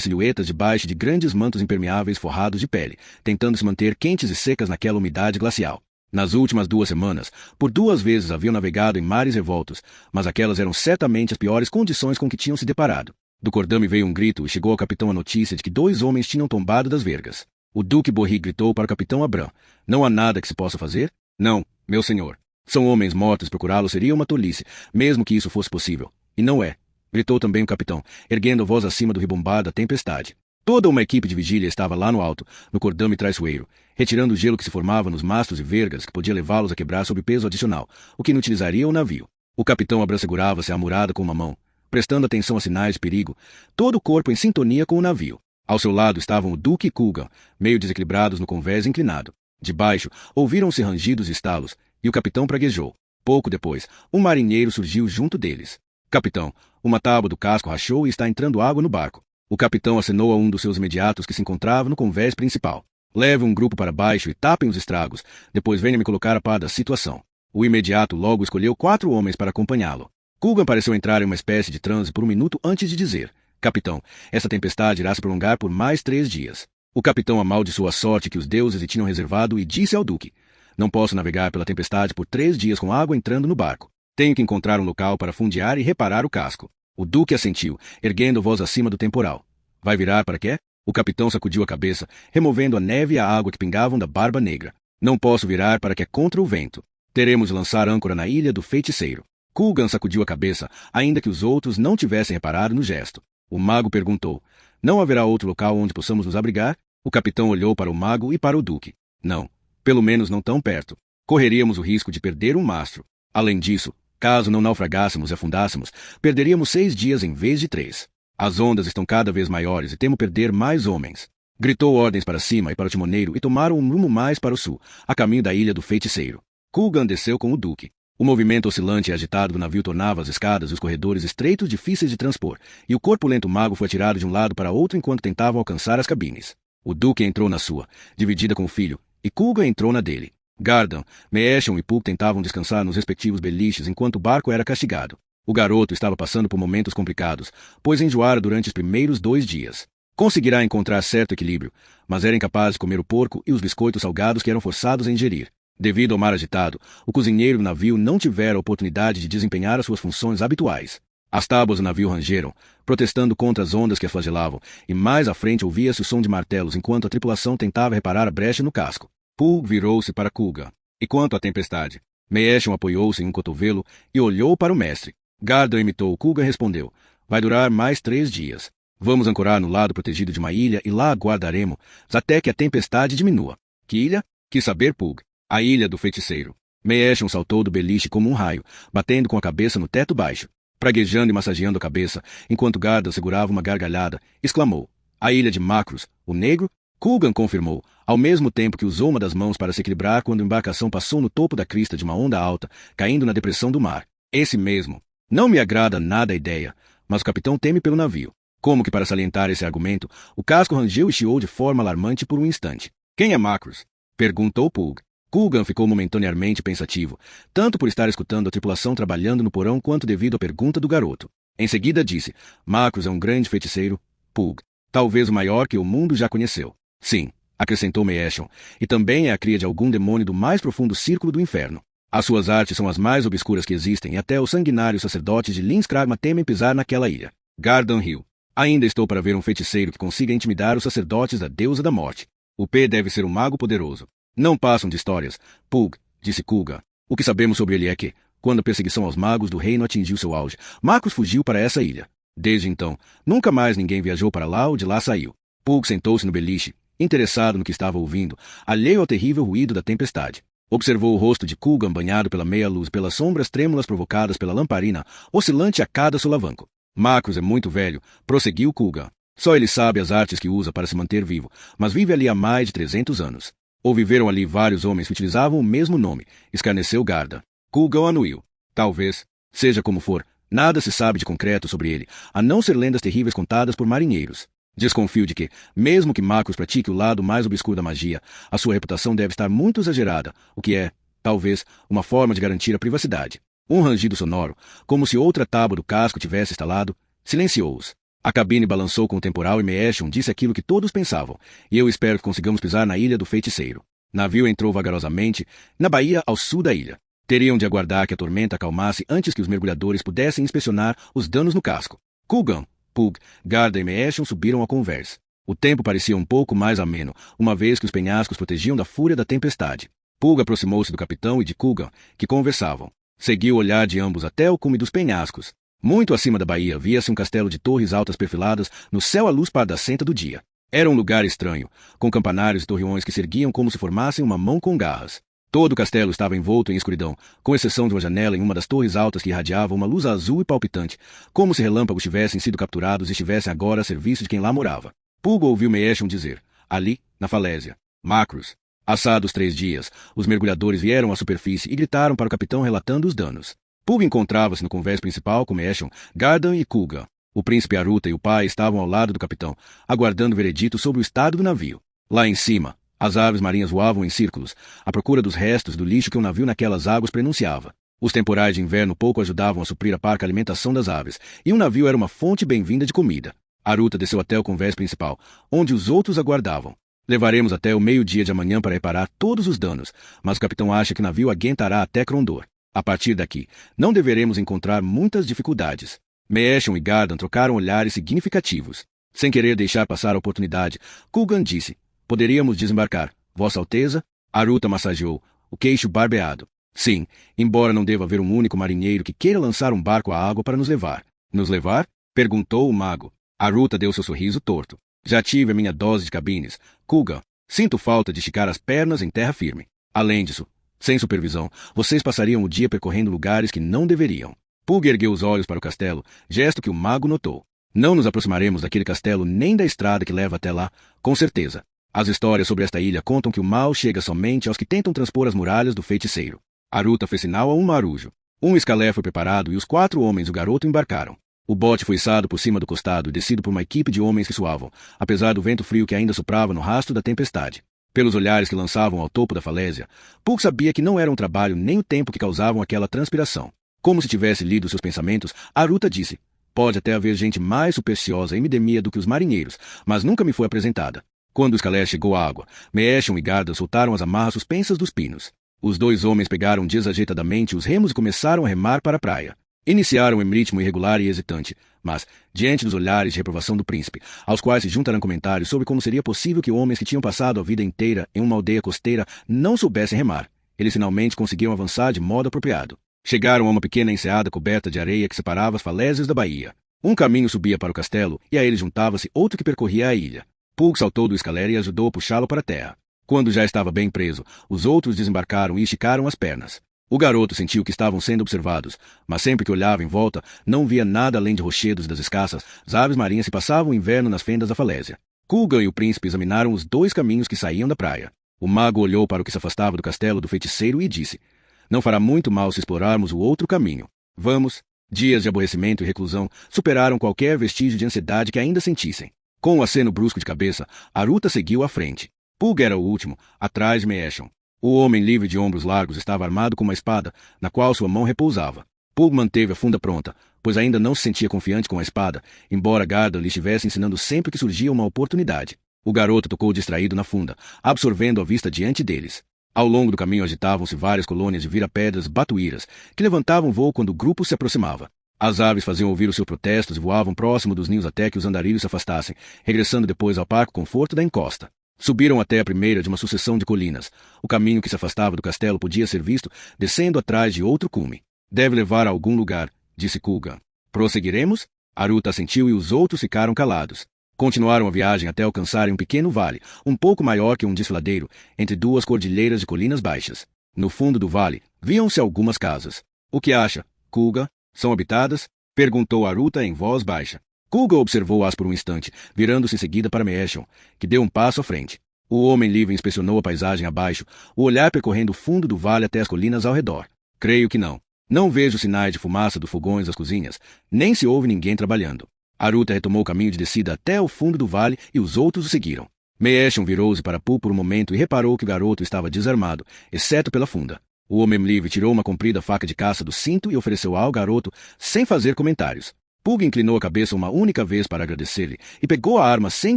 silhuetas debaixo de grandes mantos impermeáveis forrados de pele, tentando se manter quentes e secas naquela umidade glacial. Nas últimas 2 semanas, por 2 vezes haviam navegado em mares revoltos, mas aquelas eram certamente as piores condições com que tinham se deparado. Do cordame veio um grito e chegou ao capitão a notícia de que 2 homens tinham tombado das vergas. O Duque Borri gritou para o capitão Abram: "Não há nada que se possa fazer?" "Não, meu senhor. São homens mortos, procurá-los seria uma tolice, mesmo que isso fosse possível. E não é", gritou também o capitão, erguendo a voz acima do ribombar da tempestade. Toda uma equipe de vigília estava lá no alto, no cordame traiçoeiro, retirando o gelo que se formava nos mastros e vergas que podia levá-los a quebrar sob peso adicional, o que inutilizaria o navio. O capitão Abram segurava-se à murada com uma mão, prestando atenção a sinais de perigo, todo o corpo em sintonia com o navio. Ao seu lado estavam o Duque e Coogan, meio desequilibrados no convés inclinado. De baixo, ouviram-se rangidos e estalos, e o capitão praguejou. Pouco depois, um marinheiro surgiu junto deles. "Capitão, uma tábua do casco rachou e está entrando água no barco." O capitão acenou a um dos seus imediatos que se encontrava no convés principal. "Leve um grupo para baixo e tapem os estragos. Depois venha me colocar a par da situação." O imediato logo escolheu 4 homens para acompanhá-lo. Coogan pareceu entrar em uma espécie de transe por um minuto antes de dizer: "Capitão, essa tempestade irá se prolongar por mais 3 dias." O capitão amaldiçoou a sorte que os deuses lhe tinham reservado e disse ao Duque: "Não posso navegar pela tempestade por 3 dias com água entrando no barco. Tenho que encontrar um local para fundear e reparar o casco." O Duque assentiu, erguendo a voz acima do temporal. "Vai virar para quê?" O capitão sacudiu a cabeça, removendo a neve e a água que pingavam da barba negra. "Não posso virar para que é contra o vento. Teremos de lançar âncora na ilha do feiticeiro." Coogan sacudiu a cabeça, ainda que os outros não tivessem reparado no gesto. O mago perguntou: "Não haverá outro local onde possamos nos abrigar?" O capitão olhou para o mago e para o Duque. "Não. Pelo menos não tão perto. Correríamos o risco de perder um mastro. Além disso, caso não naufragássemos e afundássemos, perderíamos 6 dias em vez de 3. As ondas estão cada vez maiores e temo perder mais homens." Gritou ordens para cima e para o timoneiro e tomaram um rumo mais para o sul, a caminho da ilha do feiticeiro. Coogan desceu com o Duque. O movimento oscilante e agitado do navio tornava as escadas e os corredores estreitos difíceis de transpor, e o corpulento mago foi atirado de um lado para outro enquanto tentavam alcançar as cabines. O Duque entrou na sua, dividida com o filho, e Coogan entrou na dele. Gardan, Meeshon e Pug tentavam descansar nos respectivos beliches enquanto o barco era castigado. O garoto estava passando por momentos complicados, pois enjoara durante os primeiros 2 dias. Conseguirá encontrar certo equilíbrio, mas era incapaz de comer o porco e os biscoitos salgados que eram forçados a ingerir. Devido ao mar agitado, o cozinheiro do navio não tivera a oportunidade de desempenhar as suas funções habituais. As tábuas do navio rangeram, protestando contra as ondas que as flagelavam, e mais à frente ouvia-se o som de martelos enquanto a tripulação tentava reparar a brecha no casco. Pug virou-se para Coogan. "E quanto à tempestade?" Meeshon apoiou-se em um cotovelo e olhou para o mestre. Gardan imitou. Coogan respondeu: "Vai durar mais 3 dias. Vamos ancorar no lado protegido de uma ilha e lá aguardaremos até que a tempestade diminua." "Que ilha?" quis saber Pug. "A ilha do feiticeiro." Meeshon saltou do beliche como um raio, batendo com a cabeça no teto baixo. Praguejando e massageando a cabeça, enquanto Gardan segurava uma gargalhada, exclamou: "A ilha de Macros, o negro?" Coogan confirmou, ao mesmo tempo que usou uma das mãos para se equilibrar quando a embarcação passou no topo da crista de uma onda alta, caindo na depressão do mar. "Esse mesmo. Não me agrada nada a ideia, mas o capitão teme pelo navio." Como que para salientar esse argumento, o casco rangeu e chiou de forma alarmante por um instante. "Quem é Macros?" perguntou Pug. Coogan ficou momentaneamente pensativo, tanto por estar escutando a tripulação trabalhando no porão quanto devido à pergunta do garoto. Em seguida disse: "Macros é um grande feiticeiro, Pug. Talvez o maior que o mundo já conheceu." "Sim", acrescentou Meeshon, "e também é a cria de algum demônio do mais profundo círculo do inferno. As suas artes são as mais obscuras que existem e até os sanguinários sacerdotes de Linskragma temem pisar naquela ilha." Gardan riu. "Ainda estou para ver um feiticeiro que consiga intimidar os sacerdotes da deusa da morte. O P deve ser um mago poderoso." "Não passam de histórias, Pug", disse Coogan. "O que sabemos sobre ele é que, quando a perseguição aos magos do reino atingiu seu auge, Macros fugiu para essa ilha. Desde então, nunca mais ninguém viajou para lá ou de lá saiu." Pug sentou-se no beliche, interessado no que estava ouvindo, alheio ao terrível ruído da tempestade. Observou o rosto de Coogan banhado pela meia-luz pelas sombras trêmulas provocadas pela lamparina, oscilante a cada solavanco. "Macros é muito velho", prosseguiu Coogan. Só ele sabe as artes que usa para se manter vivo, mas vive ali há mais de 300 anos. Ou viveram ali vários homens que utilizavam o mesmo nome, escarneceu Garda. Kulgan anuiu. Talvez. Seja como for, nada se sabe de concreto sobre ele, a não ser lendas terríveis contadas por marinheiros. Desconfio de que, mesmo que Macros pratique o lado mais obscuro da magia, a sua reputação deve estar muito exagerada, o que é, talvez, uma forma de garantir a privacidade. Um rangido sonoro, como se outra tábua do casco tivesse estalado, silenciou-os. A cabine balançou com o temporal e Meeshon disse aquilo que todos pensavam, e eu espero que consigamos pisar na ilha do feiticeiro. Navio entrou vagarosamente na baía ao sul da ilha. Teriam de aguardar que a tormenta acalmasse antes que os mergulhadores pudessem inspecionar os danos no casco. Kulgan, Pug, Garda e Meeshon subiram à conversa. O tempo parecia um pouco mais ameno, uma vez que os penhascos protegiam da fúria da tempestade. Pug aproximou-se do capitão e de Kulgan, que conversavam. Seguiu o olhar de ambos até o cume dos penhascos. Muito acima da baía via-se um castelo de torres altas perfiladas no céu à luz pardacenta do dia. Era um lugar estranho, com campanários e torreões que se erguiam como se formassem uma mão com garras. Todo o castelo estava envolto em escuridão, com exceção de uma janela em uma das torres altas que irradiava uma luz azul e palpitante, como se relâmpagos tivessem sido capturados e estivessem agora a serviço de quem lá morava. Pug ouviu Meeshon dizer, ali, na falésia, Macros. Assados 3 dias, os mergulhadores vieram à superfície e gritaram para o capitão relatando os danos. Pug encontrava-se no convés principal com Meeshon, Gardan e Kulgan. O príncipe Aruta e o pai estavam ao lado do capitão, aguardando o veredito sobre o estado do navio. Lá em cima, as aves marinhas voavam em círculos, à procura dos restos do lixo que o navio naquelas águas prenunciava. Os temporais de inverno pouco ajudavam a suprir a parca alimentação das aves, e o navio era uma fonte bem-vinda de comida. Aruta desceu até o convés principal, onde os outros aguardavam. Levaremos até o meio-dia de amanhã para reparar todos os danos, mas o capitão acha que o navio aguentará até Krondor. A partir daqui, não deveremos encontrar muitas dificuldades. Meeshon e Gardan trocaram olhares significativos. Sem querer deixar passar a oportunidade, Kulgan disse, poderíamos desembarcar, Vossa Alteza? Aruta massageou, o queixo barbeado. Sim, embora não deva haver um único marinheiro que queira lançar um barco à água para nos levar. Nos levar? Perguntou o mago. Aruta deu seu sorriso torto. Já tive a minha dose de cabines. Kulgan, sinto falta de esticar as pernas em terra firme. Além disso, sem supervisão, vocês passariam o dia percorrendo lugares que não deveriam. Pug ergueu os olhos para o castelo, gesto que o mago notou. Não nos aproximaremos daquele castelo nem da estrada que leva até lá, com certeza. As histórias sobre esta ilha contam que o mal chega somente aos que tentam transpor as muralhas do feiticeiro. Aruta fez sinal a um marujo. Um escalé foi preparado e os 4 homens e o garoto embarcaram. O bote foi içado por cima do costado e descido por uma equipe de homens que suavam, apesar do vento frio que ainda soprava no rastro da tempestade. Pelos olhares que lançavam ao topo da falésia, Pug sabia que não era um trabalho nem o tempo que causavam aquela transpiração. Como se tivesse lido seus pensamentos, Aruta disse, pode até haver gente mais supersticiosa em Midemia do que os marinheiros, mas nunca me foi apresentada. Quando o escalé chegou à água, Meeshon e Gardan soltaram as amarras suspensas dos pinos. Os 2 homens pegaram desajeitadamente os remos e começaram a remar para a praia. Iniciaram em ritmo irregular e hesitante, mas, diante dos olhares de reprovação do príncipe, aos quais se juntaram comentários sobre como seria possível que homens que tinham passado a vida inteira em uma aldeia costeira não soubessem remar, eles finalmente conseguiram avançar de modo apropriado. Chegaram a uma pequena enseada coberta de areia que separava as falésias da baía. Um caminho subia para o castelo, e a ele juntava-se outro que percorria a ilha. Pug saltou do escalera e ajudou a puxá-lo para a terra. Quando já estava bem preso, os outros desembarcaram e esticaram as pernas. O garoto sentiu que estavam sendo observados, mas sempre que olhava em volta, não via nada além de rochedos das escassas. As aves marinhas se passavam o inverno nas fendas da falésia. Kulgan e o príncipe examinaram os 2 caminhos que saíam da praia. O mago olhou para o que se afastava do castelo do feiticeiro e disse, não fará muito mal se explorarmos o outro caminho. Vamos. Dias de aborrecimento e reclusão superaram qualquer vestígio de ansiedade que ainda sentissem. Com um aceno brusco de cabeça, Aruta seguiu à frente. Pug era o último, atrás de Meeshon. O homem livre de ombros largos estava armado com uma espada, na qual sua mão repousava. Pug manteve a funda pronta, pois ainda não se sentia confiante com a espada, embora Gardan lhe estivesse ensinando sempre que surgia uma oportunidade. O garoto tocou distraído na funda, absorvendo a vista diante deles. Ao longo do caminho agitavam-se várias colônias de vira-pedras batuíras, que levantavam voo quando o grupo se aproximava. As aves faziam ouvir os seus protestos e voavam próximo dos ninhos até que os andarilhos se afastassem, regressando depois ao parco conforto da encosta. Subiram até a primeira de uma sucessão de colinas. O caminho que se afastava do castelo podia ser visto descendo atrás de outro cume. Deve levar a algum lugar, disse Kulgan. Prosseguiremos? Aruta assentiu e os outros ficaram calados. Continuaram a viagem até alcançarem um pequeno vale, um pouco maior que um desfiladeiro, entre 2 cordilheiras de colinas baixas. No fundo do vale, viam-se algumas casas. O que acha, Kulgan? São habitadas? Perguntou Aruta em voz baixa. Pulga observou-as por um instante, virando-se em seguida para Meeshan, que deu um passo à frente. O homem livre inspecionou a paisagem abaixo, o olhar percorrendo o fundo do vale até as colinas ao redor. Creio que não. Não vejo sinais de fumaça dos fogões das cozinhas, nem se ouve ninguém trabalhando. Aruta retomou o caminho de descida até o fundo do vale e os outros o seguiram. Meeshan virou-se para Pul por um momento e reparou que o garoto estava desarmado, exceto pela funda. O homem livre tirou uma comprida faca de caça do cinto e ofereceu ao garoto, sem fazer comentários. Pug inclinou a cabeça uma única vez para agradecer-lhe e pegou a arma sem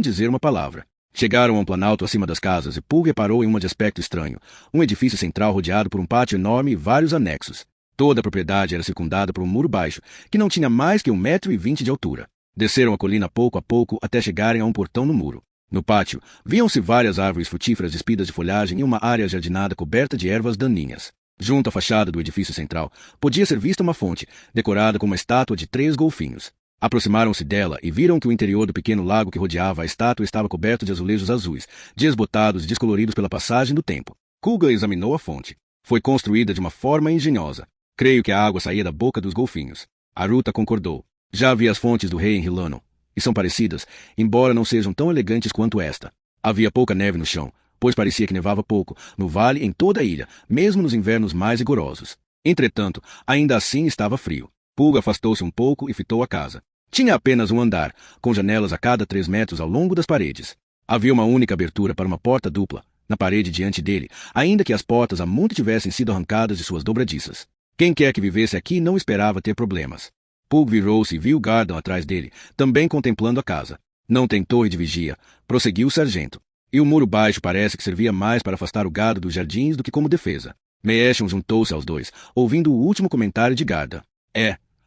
dizer uma palavra. Chegaram a um planalto acima das casas e Pug reparou em uma de aspecto estranho, um edifício central rodeado por um pátio enorme e vários anexos. Toda a propriedade era circundada por um muro baixo, que não tinha mais que 1,20 m de altura. Desceram a colina pouco a pouco até chegarem a um portão no muro. No pátio, viam-se várias árvores frutíferas despidas de folhagem e uma área jardinada coberta de ervas daninhas. Junto à fachada do edifício central, podia ser vista uma fonte, decorada com uma estátua de 3 golfinhos. Aproximaram-se dela e viram que o interior do pequeno lago que rodeava a estátua estava coberto de azulejos azuis, desbotados e descoloridos pela passagem do tempo. Kuga examinou a fonte. Foi construída de uma forma engenhosa. Creio que a água saía da boca dos golfinhos. Aruta concordou. Já vi as fontes do rei em Hilano, e são parecidas, embora não sejam tão elegantes quanto esta. Havia pouca neve no chão, pois parecia que nevava pouco, no vale e em toda a ilha, mesmo nos invernos mais rigorosos. Entretanto, ainda assim estava frio. Pulga afastou-se um pouco e fitou a casa. Tinha apenas um andar, com janelas a cada 3 metros ao longo das paredes. Havia uma única abertura para uma porta dupla, na parede diante dele, ainda que as portas há muito tivessem sido arrancadas de suas dobradiças. Quem quer que vivesse aqui não esperava ter problemas. Pug virou-se e viu Gardan atrás dele, também contemplando a casa. Não tem torre de vigia, prosseguiu o sargento. E o muro baixo parece que servia mais para afastar o gado dos jardins do que como defesa. Meeshan juntou-se aos dois, ouvindo o último comentário de Gardan.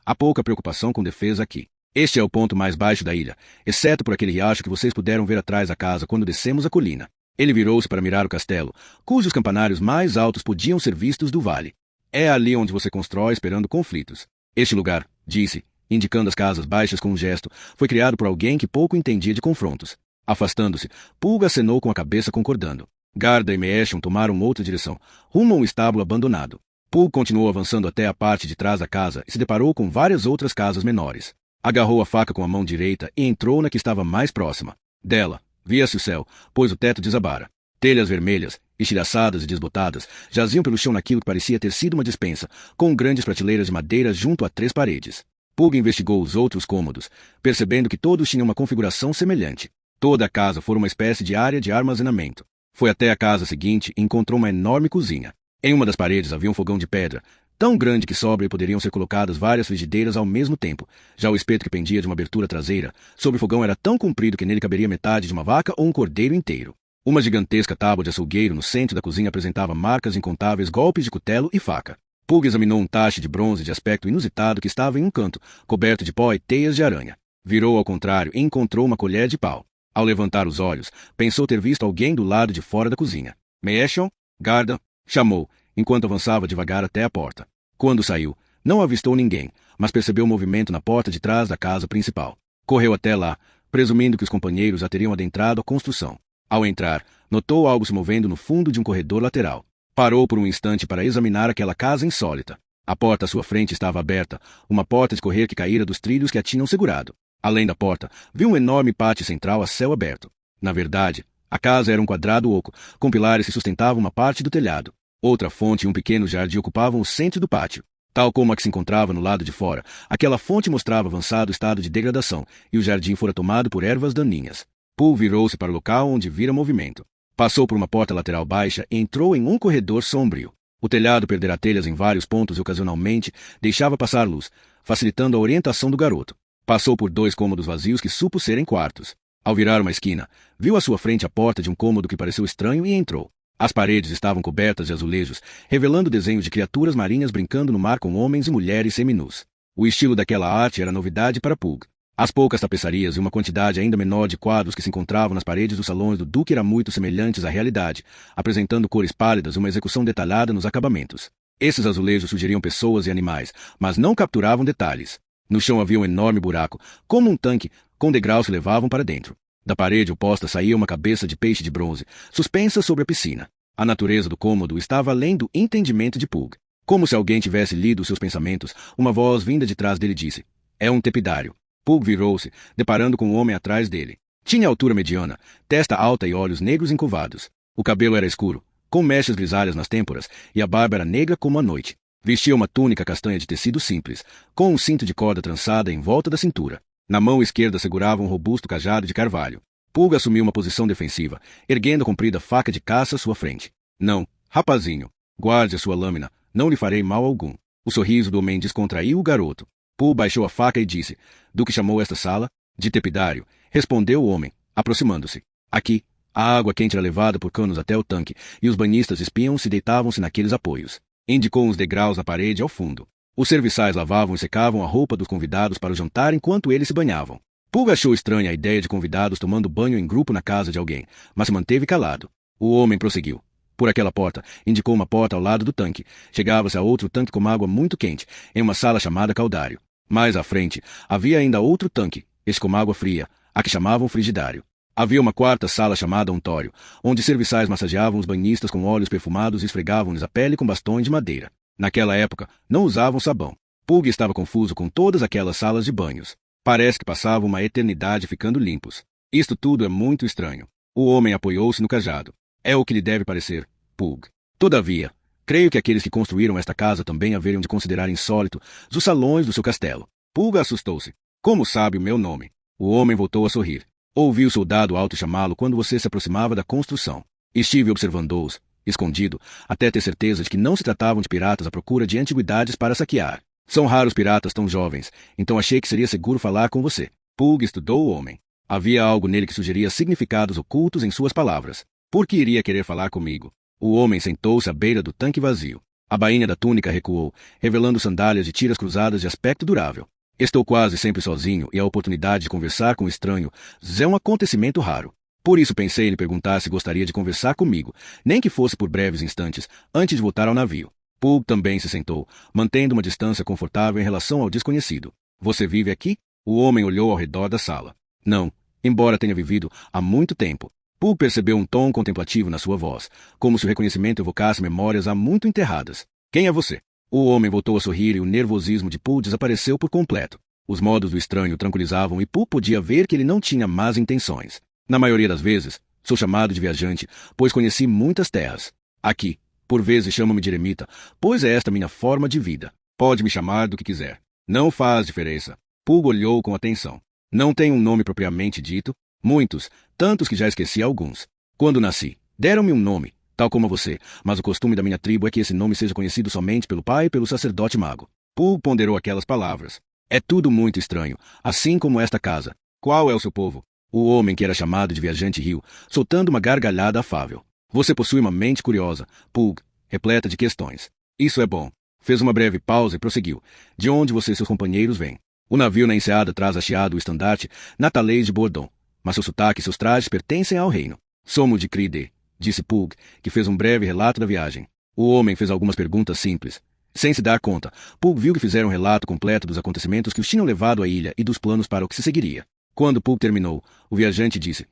Há pouca preocupação com defesa aqui. Este é o ponto mais baixo da ilha, exceto por aquele riacho que vocês puderam ver atrás da casa quando descemos a colina. Ele virou-se para mirar o castelo, cujos campanários mais altos podiam ser vistos do vale. É ali onde você constrói esperando conflitos. Este lugar, disse, indicando as casas baixas com um gesto, foi criado por alguém que pouco entendia de confrontos. Afastando-se, Pulga acenou com a cabeça concordando. Garda e Meeshan tomaram outra direção, rumo a um estábulo abandonado. Pulga continuou avançando até a parte de trás da casa e se deparou com várias outras casas menores. Agarrou a faca com a mão direita e entrou na que estava mais próxima. Dela, via-se o céu, pois o teto desabara. Telhas vermelhas, estilhaçadas e desbotadas, jaziam pelo chão naquilo que parecia ter sido uma despensa, com grandes prateleiras de madeira junto a 3 paredes. Pulga investigou os outros cômodos, percebendo que todos tinham uma configuração semelhante. Toda a casa fora uma espécie de área de armazenamento. Foi até a casa seguinte e encontrou uma enorme cozinha. Em uma das paredes havia um fogão de pedra, tão grande que sobre ele poderiam ser colocadas várias frigideiras ao mesmo tempo. Já o espeto que pendia de uma abertura traseira, sobre o fogão era tão comprido que nele caberia metade de uma vaca ou um cordeiro inteiro. Uma gigantesca tábua de açougueiro no centro da cozinha apresentava marcas incontáveis golpes de cutelo e faca. Pulga examinou um tache de bronze de aspecto inusitado que estava em um canto, coberto de pó e teias de aranha. Virou ao contrário e encontrou uma colher de pau. Ao levantar os olhos, pensou ter visto alguém do lado de fora da cozinha. Meeshan, Garda, chamou, enquanto avançava devagar até a porta. Quando saiu, não avistou ninguém, mas percebeu o movimento na porta de trás da casa principal. Correu até lá, presumindo que os companheiros a teriam adentrado a construção. Ao entrar, notou algo se movendo no fundo de um corredor lateral. Parou por um instante para examinar aquela casa insólita. A porta à sua frente estava aberta, uma porta de correr que caíra dos trilhos que a tinham segurado. Além da porta, viu um enorme pátio central a céu aberto. Na verdade, a casa era um quadrado oco, com pilares que sustentavam uma parte do telhado. Outra fonte e um pequeno jardim ocupavam o centro do pátio. Tal como a que se encontrava no lado de fora, aquela fonte mostrava avançado estado de degradação, e o jardim fora tomado por ervas daninhas. Pul virou-se para o local onde vira movimento. Passou por uma porta lateral baixa e entrou em um corredor sombrio. O telhado perdera telhas em vários pontos e ocasionalmente deixava passar luz, facilitando a orientação do garoto. Passou por 2 cômodos vazios que supo serem quartos. Ao virar uma esquina, viu à sua frente a porta de um cômodo que pareceu estranho e entrou. As paredes estavam cobertas de azulejos, revelando desenhos de criaturas marinhas brincando no mar com homens e mulheres seminus. O estilo daquela arte era novidade para Pug. As poucas tapeçarias e uma quantidade ainda menor de quadros que se encontravam nas paredes dos salões do duque eram muito semelhantes à realidade, apresentando cores pálidas e uma execução detalhada nos acabamentos. Esses azulejos sugeriam pessoas e animais, mas não capturavam detalhes. No chão havia um enorme buraco, como um tanque, com degraus que levavam para dentro. Da parede oposta saía uma cabeça de peixe de bronze, suspensa sobre a piscina. A natureza do cômodo estava além do entendimento de Pug. Como se alguém tivesse lido seus pensamentos, uma voz vinda de trás dele disse: "É um tepidário." Pug virou-se, deparando com o homem atrás dele. Tinha altura mediana, testa alta e olhos negros encurvados. O cabelo era escuro, com mechas grisalhas nas têmporas, e a barba era negra como a noite. Vestia uma túnica castanha de tecido simples, com um cinto de corda trançada em volta da cintura. Na mão esquerda segurava um robusto cajado de carvalho. Pug assumiu uma posição defensiva, erguendo a comprida faca de caça à sua frente. Não, rapazinho, guarde a sua lâmina, não lhe farei mal algum. O sorriso do homem descontraiu o garoto. Pug baixou a faca e disse: do que chamou esta sala? De tepidário, respondeu o homem, aproximando-se. Aqui, a água quente era levada por canos até o tanque, e os banhistas espiam-se e deitavam-se naqueles apoios. Indicou uns degraus na parede ao fundo. Os serviçais lavavam e secavam a roupa dos convidados para o jantar enquanto eles se banhavam. Pug achou estranha a ideia de convidados tomando banho em grupo na casa de alguém, mas se manteve calado. O homem prosseguiu. Por aquela porta, indicou uma porta ao lado do tanque. Chegava-se a outro tanque com água muito quente, em uma sala chamada caldário. Mais à frente, havia ainda outro tanque, esse com água fria, a que chamavam frigidário. Havia uma quarta sala chamada untório, onde serviçais massageavam os banhistas com óleos perfumados e esfregavam-lhes a pele com bastões de madeira. Naquela época, não usavam sabão. Pug estava confuso com todas aquelas salas de banhos. Parece que passavam uma eternidade ficando limpos. Isto tudo é muito estranho. O homem apoiou-se no cajado. É o que lhe deve parecer, Pug. Todavia, creio que aqueles que construíram esta casa também haveriam de considerar insólito os salões do seu castelo. Pug assustou-se. Como sabe o meu nome? O homem voltou a sorrir. Ouvi o soldado alto chamá-lo quando você se aproximava da construção. Estive observando-os, escondido, até ter certeza de que não se tratavam de piratas à procura de antiguidades para saquear. São raros piratas tão jovens, então achei que seria seguro falar com você. Pug estudou o homem. Havia algo nele que sugeria significados ocultos em suas palavras. Por que iria querer falar comigo? O homem sentou-se à beira do tanque vazio. A bainha da túnica recuou, revelando sandálias de tiras cruzadas de aspecto durável. Estou quase sempre sozinho e a oportunidade de conversar com um estranho é um acontecimento raro. Por isso pensei em lhe perguntar se gostaria de conversar comigo, nem que fosse por breves instantes, antes de voltar ao navio. Pug também se sentou, mantendo uma distância confortável em relação ao desconhecido. Você vive aqui? O homem olhou ao redor da sala. Não, embora tenha vivido há muito tempo. Pug percebeu um tom contemplativo na sua voz, como se o reconhecimento evocasse memórias há muito enterradas. Quem é você? O homem voltou a sorrir e o nervosismo de Pug desapareceu por completo. Os modos do estranho tranquilizavam e Pug podia ver que ele não tinha más intenções. Na maioria das vezes, sou chamado de viajante, pois conheci muitas terras. Aqui, por vezes chamo-me de eremita, pois é esta minha forma de vida. Pode me chamar do que quiser. Não faz diferença. Pug olhou com atenção. Não tenho um nome propriamente dito. Muitos, tantos que já esqueci alguns. Quando nasci, deram-me um nome, tal como a você, mas o costume da minha tribo é que esse nome seja conhecido somente pelo pai e pelo sacerdote mago. Pug ponderou aquelas palavras. É tudo muito estranho, assim como esta casa. Qual é o seu povo? O homem que era chamado de viajante riu, soltando uma gargalhada afável. Você possui uma mente curiosa, Pug, repleta de questões. Isso é bom. Fez uma breve pausa e prosseguiu. De onde você e seus companheiros vêm? O navio na enseada traz hasteado o estandarte Natalês de Bordon, mas seu sotaque e seus trajes pertencem ao reino. Somos de Cride, disse Pug, que fez um breve relato da viagem. O homem fez algumas perguntas simples. Sem se dar conta, Pug viu que fizeram um relato completo dos acontecimentos que os tinham levado à ilha e dos planos para o que se seguiria. Quando Pug terminou, o viajante disse: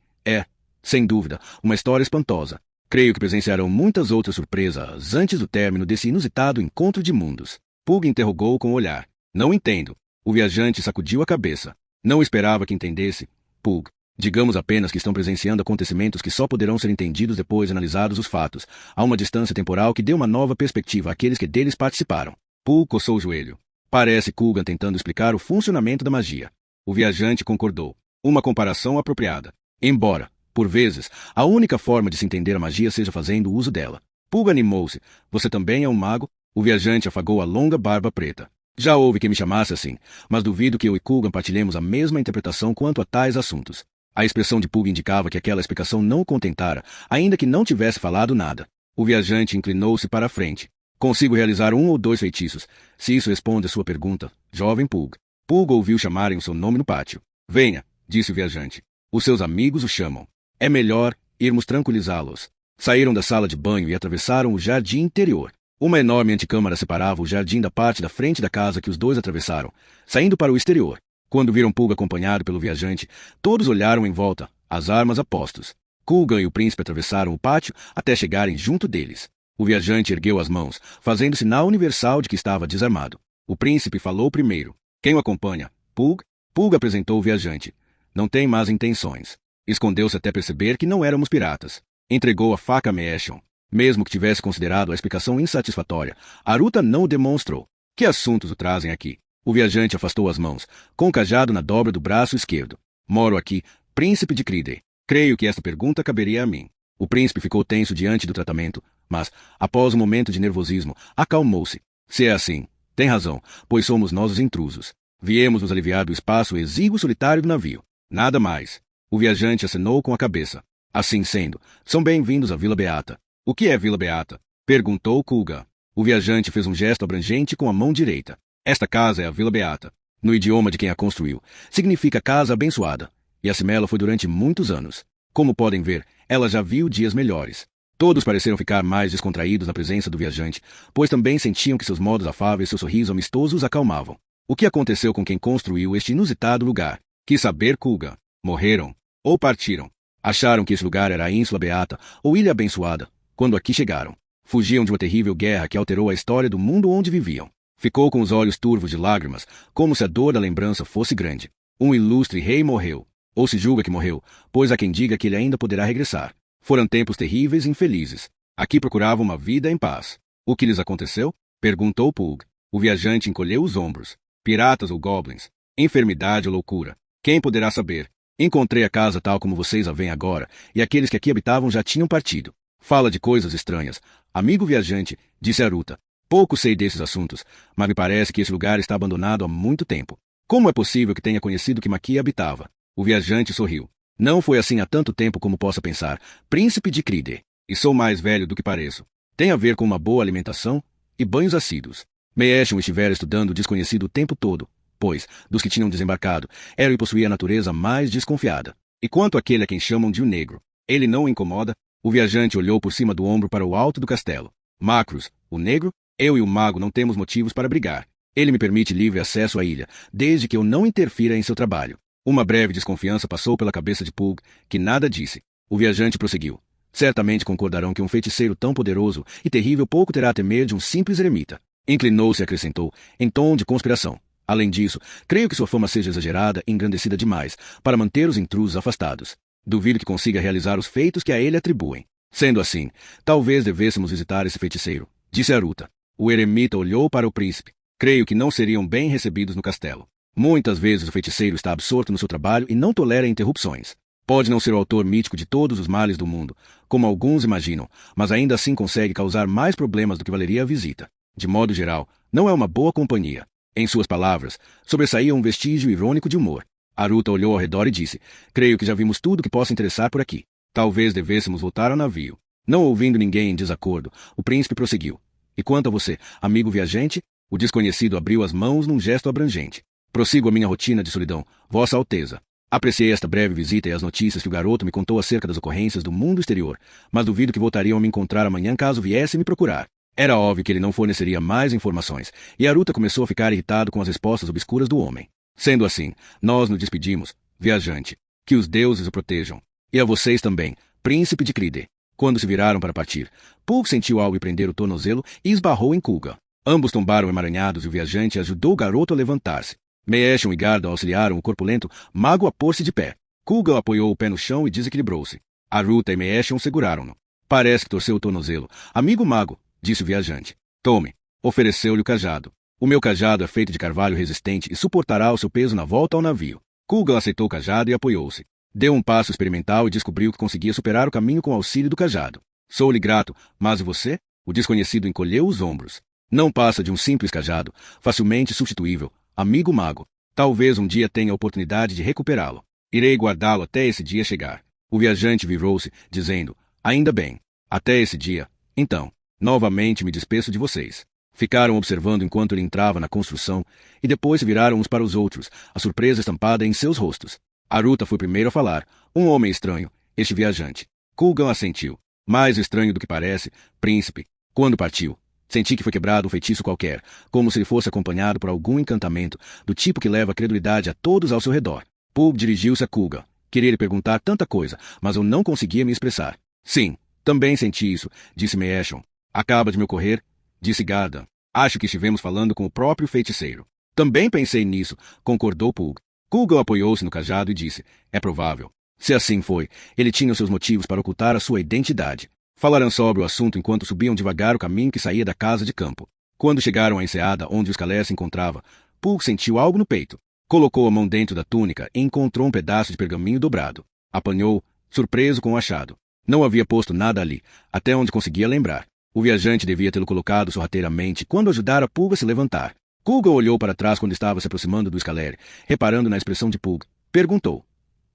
sem dúvida, uma história espantosa. Creio que presenciarão muitas outras surpresas antes do término desse inusitado encontro de mundos. Pug interrogou com o olhar. Não entendo. O viajante sacudiu a cabeça. Não esperava que entendesse. Pug, digamos apenas que estão presenciando acontecimentos que só poderão ser entendidos depois de analisados os fatos, a uma distância temporal que dê uma nova perspectiva àqueles que deles participaram. Pug coçou o joelho. Parece Kugan tentando explicar o funcionamento da magia. O viajante concordou. Uma comparação apropriada. Embora, por vezes, a única forma de se entender a magia seja fazendo uso dela. Pug animou-se. Você também é um mago? O viajante afagou a longa barba preta. Já houve quem me chamasse assim, mas duvido que eu e Kugan partilhemos a mesma interpretação quanto a tais assuntos. A expressão de Pug indicava que aquela explicação não o contentara, ainda que não tivesse falado nada. O viajante inclinou-se para a frente. Consigo realizar 1 ou 2 feitiços, se isso responde a sua pergunta, jovem Pug. Pug ouviu chamarem o seu nome no pátio. Venha, disse o viajante. Os seus amigos o chamam. É melhor irmos tranquilizá-los. Saíram da sala de banho e atravessaram o jardim interior. Uma enorme antecâmara separava o jardim da parte da frente da casa que os dois atravessaram, saindo para o exterior. Quando viram Pug acompanhado pelo viajante, todos olharam em volta, as armas a postos. Kugan e o príncipe atravessaram o pátio até chegarem junto deles. O viajante ergueu as mãos, fazendo sinal universal de que estava desarmado. O príncipe falou primeiro. Quem o acompanha? Pug? Pulga apresentou o viajante. Não tem más intenções. Escondeu-se até perceber que não éramos piratas. Entregou a faca a Meeshon. Mesmo que tivesse considerado a explicação insatisfatória, Aruta não o demonstrou. Que assuntos o trazem aqui? O viajante afastou as mãos, com o cajado na dobra do braço esquerdo. Moro aqui, príncipe de Cride. Creio que esta pergunta caberia a mim. O príncipe ficou tenso diante do tratamento, mas, após um momento de nervosismo, acalmou-se. Se é assim, tem razão, pois somos nós os intrusos. Viemos nos aliviar do espaço exíguo e solitário do navio. Nada mais. O viajante acenou com a cabeça. Assim sendo, são bem-vindos à Vila Beata. O que é Vila Beata? Perguntou Kulga. O viajante fez um gesto abrangente com a mão direita. Esta casa é a Vila Beata. No idioma de quem a construiu, significa casa abençoada. E a Cimela foi durante muitos anos. Como podem ver, ela já viu dias melhores. Todos pareceram ficar mais descontraídos na presença do viajante, pois também sentiam que seus modos afáveis e seu sorriso amistoso os acalmavam. O que aconteceu com quem construiu este inusitado lugar? Quis saber Kulga. Morreram? Ou partiram? Acharam que esse lugar era a Ínsula Beata, ou Ilha Abençoada, quando aqui chegaram. Fugiam de uma terrível guerra que alterou a história do mundo onde viviam. Ficou com os olhos turvos de lágrimas, como se a dor da lembrança fosse grande. Um ilustre rei morreu. Ou se julga que morreu, pois há quem diga que ele ainda poderá regressar. Foram tempos terríveis e infelizes. Aqui procuravam uma vida em paz. O que lhes aconteceu? Perguntou Pug. O viajante encolheu os ombros. Piratas ou goblins? Enfermidade ou loucura? Quem poderá saber? Encontrei a casa tal como vocês a veem agora, e aqueles que aqui habitavam já tinham partido. Fala de coisas estranhas. Amigo viajante, disse Aruta. Pouco sei desses assuntos, mas me parece que esse lugar está abandonado há muito tempo. Como é possível que tenha conhecido que Maqui habitava? O viajante sorriu. Não foi assim há tanto tempo como possa pensar, príncipe de Cride. E sou mais velho do que pareço. Tem a ver com uma boa alimentação e banhos assíduos. Meeshon estivera estudando o desconhecido o tempo todo, pois, dos que tinham desembarcado, era e possuía a natureza mais desconfiada. E quanto àquele a quem chamam de o negro, ele não o incomoda? O viajante olhou por cima do ombro para o alto do castelo. Macros, o negro? Eu e o mago não temos motivos para brigar. Ele me permite livre acesso à ilha, desde que eu não interfira em seu trabalho. Uma breve desconfiança passou pela cabeça de Pug, que nada disse. O viajante prosseguiu. Certamente concordarão que um feiticeiro tão poderoso e terrível pouco terá a temer de um simples eremita. Inclinou-se e acrescentou, em tom de conspiração. Além disso, creio que sua fama seja exagerada e engrandecida demais para manter os intrusos afastados. Duvido que consiga realizar os feitos que a ele atribuem. Sendo assim, talvez devêssemos visitar esse feiticeiro, disse Aruta. O eremita olhou para o príncipe. Creio que não seriam bem recebidos no castelo. Muitas vezes o feiticeiro está absorto no seu trabalho e não tolera interrupções. Pode não ser o autor mítico de todos os males do mundo, como alguns imaginam, mas ainda assim consegue causar mais problemas do que valeria a visita. De modo geral, não é uma boa companhia. Em suas palavras, sobressaía um vestígio irônico de humor. Aruta olhou ao redor e disse, creio que já vimos tudo que possa interessar por aqui. Talvez devêssemos voltar ao navio. Não ouvindo ninguém em desacordo, o príncipe prosseguiu. E quanto a você, amigo viajante? O desconhecido abriu as mãos num gesto abrangente. Prossigo a minha rotina de solidão, Vossa Alteza. Apreciei esta breve visita e as notícias que o garoto me contou acerca das ocorrências do mundo exterior, mas duvido que voltariam a me encontrar amanhã caso viesse me procurar. Era óbvio que ele não forneceria mais informações, e Aruta começou a ficar irritado com as respostas obscuras do homem. Sendo assim, nós nos despedimos, viajante. Que os deuses o protejam. E a vocês também, príncipe de Cride. Quando se viraram para partir, Pug sentiu algo prender o tornozelo e esbarrou em Kulga. Ambos tombaram emaranhados e o viajante ajudou o garoto a levantar-se. Meeshon e Garda auxiliaram o corpulento mago a pôr-se de pé. Kulga apoiou o pé no chão e desequilibrou-se. Aruta e Meeshon seguraram-no. Parece que torceu o tornozelo. Amigo mago, disse o viajante. Tome. Ofereceu-lhe o cajado. O meu cajado é feito de carvalho resistente e suportará o seu peso na volta ao navio. Kulga aceitou o cajado e apoiou-se. Deu um passo experimental e descobriu que conseguia superar o caminho com o auxílio do cajado. Sou-lhe grato, mas e você? O desconhecido encolheu os ombros. Não passa de um simples cajado, facilmente substituível. Amigo mago, talvez um dia tenha a oportunidade de recuperá-lo. Irei guardá-lo até esse dia chegar. O viajante virou-se, dizendo, ainda bem, até esse dia. Então, novamente me despeço de vocês. Ficaram observando enquanto ele entrava na construção, e depois se viraram uns para os outros, a surpresa estampada em seus rostos. Aruta foi primeiro a falar, um homem estranho, este viajante. Kulgan assentiu. Mais estranho do que parece, príncipe. Quando partiu, senti que foi quebrado um feitiço qualquer, como se ele fosse acompanhado por algum encantamento, do tipo que leva a credulidade a todos ao seu redor. Pug dirigiu-se a Kulgan. Queria lhe perguntar tanta coisa, mas eu não conseguia me expressar. Sim, também senti isso, disse Meeshon. Acaba de me ocorrer, disse Garda. Acho que estivemos falando com o próprio feiticeiro. Também pensei nisso, concordou Pug. Kugan apoiou-se no cajado e disse, é provável. Se assim foi, ele tinha os seus motivos para ocultar a sua identidade. Falaram sobre o assunto enquanto subiam devagar o caminho que saía da casa de campo. Quando chegaram à enseada onde o Scalé se encontrava, Pug sentiu algo no peito. Colocou a mão dentro da túnica e encontrou um pedaço de pergaminho dobrado. Apanhou, surpreso com o achado. Não havia posto nada ali, até onde conseguia lembrar. O viajante devia tê-lo colocado sorrateiramente quando ajudara Pug a se levantar. Kugan olhou para trás quando estava se aproximando do Scalé, reparando na expressão de Pug. Perguntou,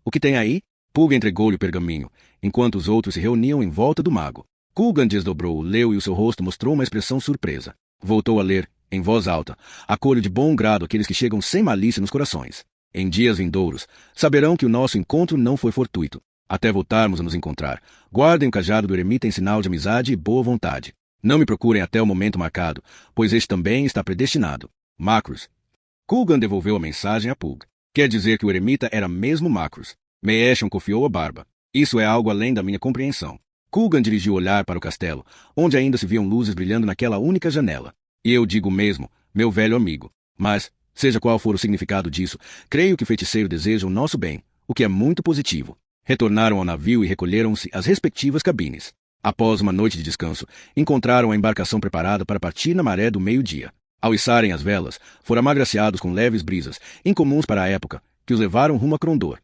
o que tem aí? Pug entregou-lhe o pergaminho, enquanto os outros se reuniam em volta do mago. Kugan desdobrou, leu e o seu rosto mostrou uma expressão surpresa. Voltou a ler, em voz alta, acolho de bom grado aqueles que chegam sem malícia nos corações. Em dias vindouros, saberão que o nosso encontro não foi fortuito. Até voltarmos a nos encontrar, guardem o cajado do eremita em sinal de amizade e boa vontade. Não me procurem até o momento marcado, pois este também está predestinado. Macros. Kugan devolveu a mensagem a Pug. Quer dizer que o eremita era mesmo Macros. Meeshan cofiou a barba. Isso é algo além da minha compreensão. Kugan dirigiu o olhar para o castelo, onde ainda se viam luzes brilhando naquela única janela. E eu digo mesmo, meu velho amigo. Mas, seja qual for o significado disso, creio que o feiticeiro deseja o nosso bem, o que é muito positivo. Retornaram ao navio e recolheram-se às respectivas cabines. Após uma noite de descanso, encontraram a embarcação preparada para partir na maré do meio-dia. Ao içarem as velas, foram agraciados com leves brisas, incomuns para a época, que os levaram rumo a Krondor.